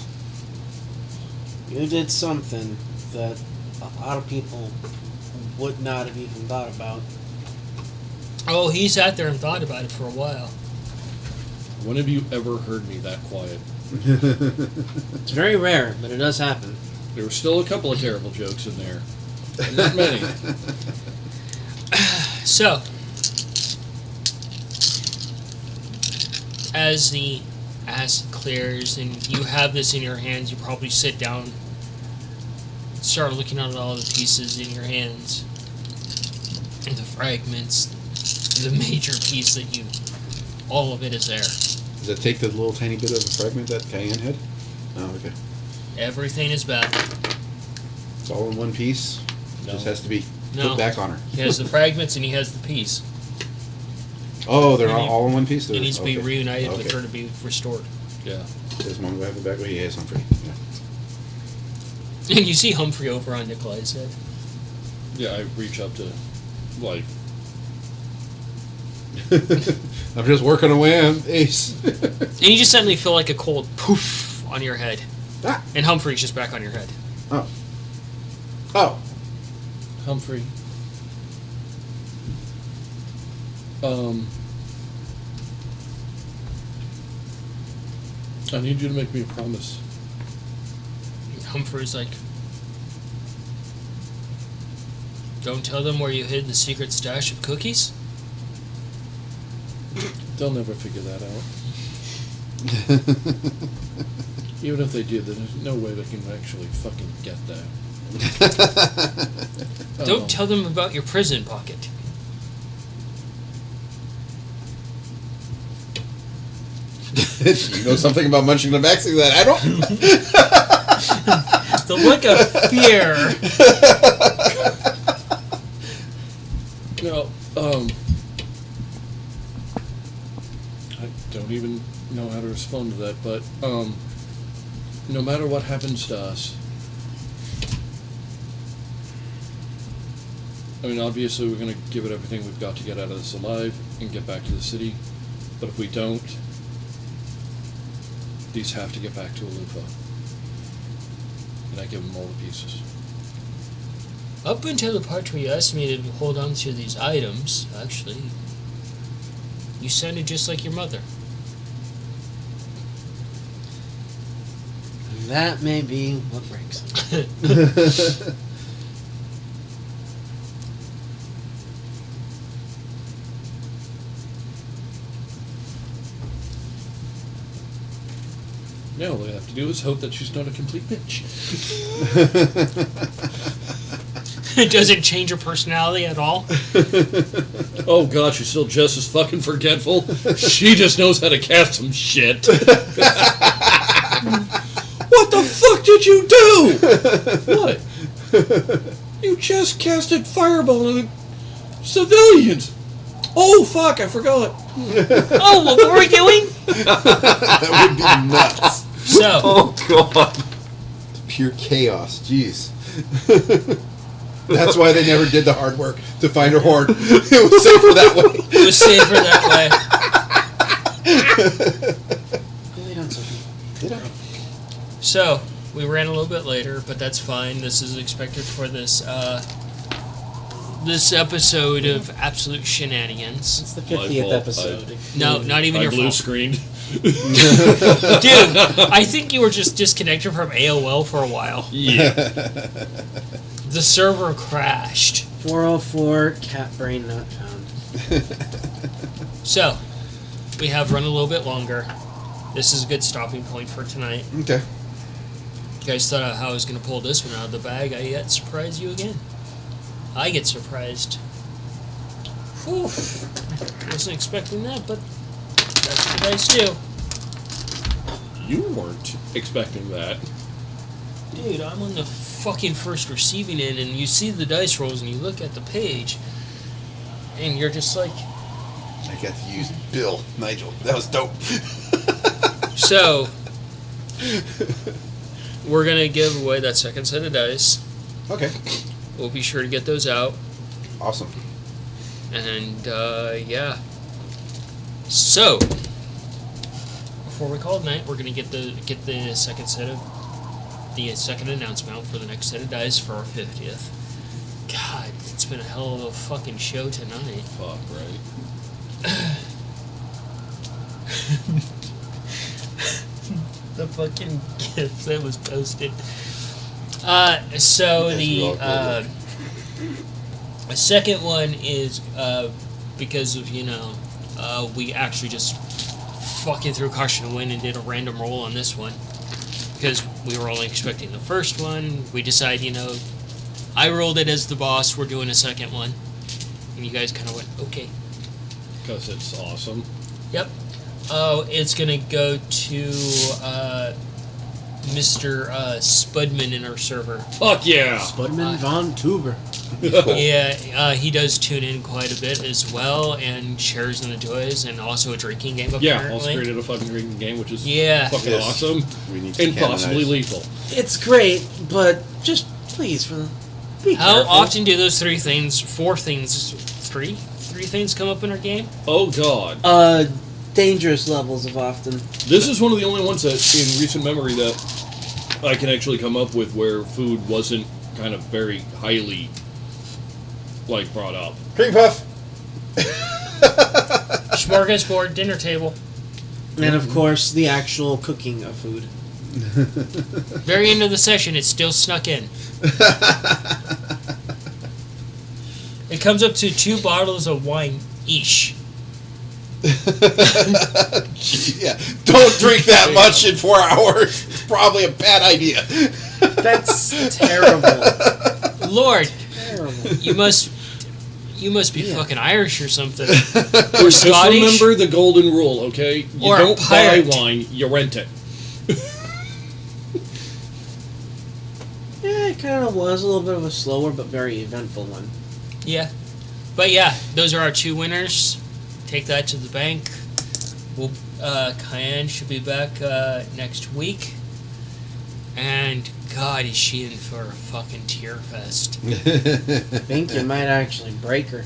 You did something that a lot of people would not have even thought about. Oh, he sat there and thought about it for a while. When have you ever heard me that quiet? It's very rare, but it does happen. There were still a couple of terrible jokes in there. But not many. So, as the acid clears and you have this in your hands, you probably sit down, start looking at all the pieces in your hands, and the fragments, the major piece that you, all of it is there. Does that take the little tiny bit of a fragment that Cayenne had? Oh, okay. Everything is back. It's all in one piece. No. Just has to be No. put back on her. He has the fragments and he has the piece. Oh, they're It need- all in one piece? It needs to be Okay. reunited with Okay. her to be restored. Yeah. Does Mongo have the back? Oh, he has Humphrey. And you see Humphrey over on Nikolai's head. Yeah, I reach up to, like, Yeah. I'm just working away on Ace. And you just suddenly feel like a cold poof on your head. Ah. And Humphrey's just back on your head. Oh. Oh. Humphrey. I need you to make me a promise. And Humphrey's like, don't tell them where you hid the secret stash of cookies? They'll never figure that out. Even if they do, there's no way they can actually fucking get that. Don't tell them about your prison pocket. You know something about munching the vaccine that I don't? The look of fear. No, I don't even know how to respond to that, but, no matter what happens to us, I mean, obviously, we're going to give it everything we've got to get out of this alive and get back to the city. But if we don't, these have to get back to Alufa. And I give them all the pieces. Up until the part where you estimated to hold on to these items, actually, you sounded just like your mother. That may be what breaks it. Now all I have to do is hope that she's not a complete bitch. It doesn't change her personality at all. Oh god, she's still just as fucking forgetful. She just knows how to cast some shit. What the fuck did you do? What? You just casted fireball on the civilians. Oh fuck, I forgot. Oh, what were we doing? That would be nuts. So, Oh god. Pure chaos. Jeez. That's why they never did the hard work to find her horn. It was safer that way. it was safer that way. They don't something. So, we ran a little bit later, but that's fine. This is expected for this this episode of absolute shenanigans. It's the My 50th fault. episode. No, not even I your blue fault. screened. Dude, I think you were just disconnected from AOL for a while. Yeah. The server crashed. 404 cat brain not found. So, we have run a little bit longer. This is a good stopping point for tonight. Okay. You guys thought how I was going to pull this one out of the bag. I yet surprise you again. I get surprised. Whew. Wasn't expecting that, but that's what the dice do. You weren't expecting that. Dude, I'm on the fucking first receiving end, and you see the dice rolls, and you look at the page, and you're just like... I got to use Bill, Nigel. That was dope. So, we're going to give away that second set of dice. Okay. We'll be sure to get those out. Awesome. And, yeah. So, before we call it night, we're gonna get the second set of the second announcement for the next set of dice for our 50th. God, it's been a hell of a fucking show tonight. Fuck, right? The fucking gift that was posted. So the second one is because of we actually just fucking threw caution to wind and did a random roll on this one because we were only expecting the first one. We decided, I rolled it as the boss. We're doing a second one, and you guys kind of went okay. Because it's awesome. Yep. Oh, it's gonna go to Mr. Spudman in our server. Fuck yeah! Spudman von Tuber. Yeah, he does tune in quite a bit as well, and shares in the joys, and also a drinking game apparently. Yeah, also created a fucking drinking game, which is Yeah. fucking Yes. awesome We need to and possibly canonize. lethal. It's great, but just please, be How careful. often do those three things come up in our game? Oh god. Dangerous levels of often. This is one of the only ones that, in recent memory, that I can actually come up with where food wasn't kind of very highly, brought up. Cream puff. Smorgasbord, dinner table. And of course, the actual cooking of food. Very end of the session, it still snuck in. It comes up to 2 bottles of wine each. Yeah. Don't drink that much in 4 hours. It's probably a bad idea. That's terrible. Lord, Terrible. you must be Yeah. fucking Irish or something. Or Just Scottish. remember the golden rule, okay? You Or a don't buy pirate. wine, you rent it. Yeah, it kind of was a little bit of a slower but very eventful one. Yeah. But yeah, those are our 2 winners. Take that to the bank. Cayenne should be back next week. And God, is she in for a fucking tear fest? I think you might actually break her.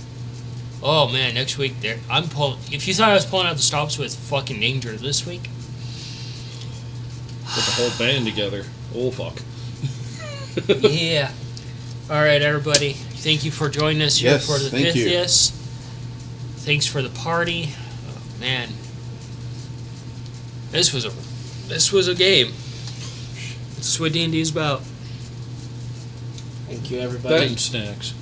Oh man, next week there I'm pulling. If you thought I was pulling out the stops with fucking Danger this week, Put the whole band together. Oh, fuck. yeah. All right, everybody. Thank you for joining us here Yes, for the thank you. Pythias. Thanks for the party. Oh, man, this was a game. This is what D&D is about. Thank you, That everybody. and snacks.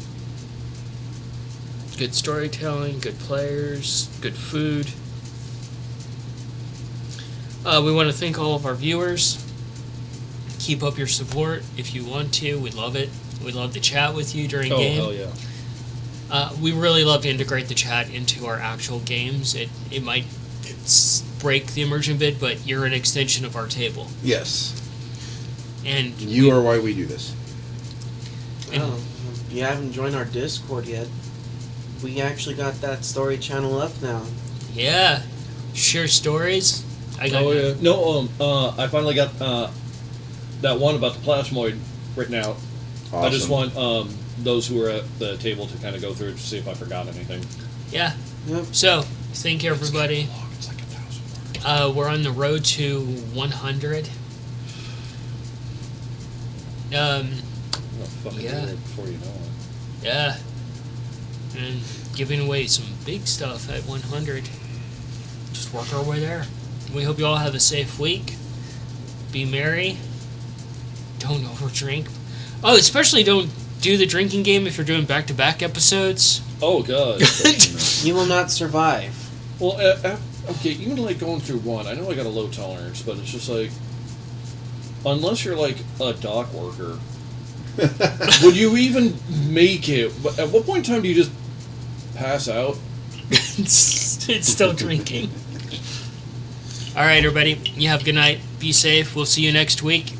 Good storytelling, good players, good food. We want to thank all of our viewers. Keep up your support if you want to. We'd love it. We'd love to chat with you during Oh, game. hell yeah. We really love to integrate the chat into our actual games. It might break the immersion bit, but you're an extension of our table. Yes. And You are why we do this. Oh, if you haven't joined our Discord yet, we actually got that story channel up now. yeah, share stories. I got Oh, yeah. No, I finally got that one about the plasmoid written out. Awesome. I just want those who are at the table to kind of go through it to see if I forgot anything. Yeah. Yep. So thank you, everybody. It's like 1,000 words. We're on the road to 100. I'll fucking Yeah. do it before you know it. Yeah. And giving away some big stuff at 100. Just work our way there. We hope you all have a safe week. Be merry. Don't overdrink. Oh, especially don't do the drinking game if you're doing back-to-back episodes. Oh, God. You will not survive. Well, okay, even like going through one, I know I got a low tolerance, but it's just like, unless you're like a dock worker, would you even make it? At what point in time do you just pass out? It's still drinking. All right, everybody. You have a good night. Be safe. We'll see you next week.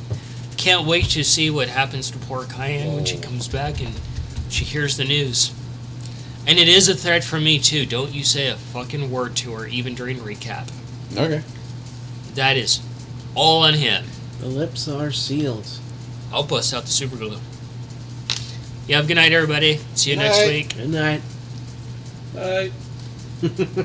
Can't wait to see what happens to poor Cayenne when she comes back and she hears the news. And it is a threat from me, too. Don't you say a fucking word to her, even during recap. Okay. That is all on him. The lips are sealed. I'll bust out the super glue. You have a good night, everybody. See you next Night. week. Good night. Bye.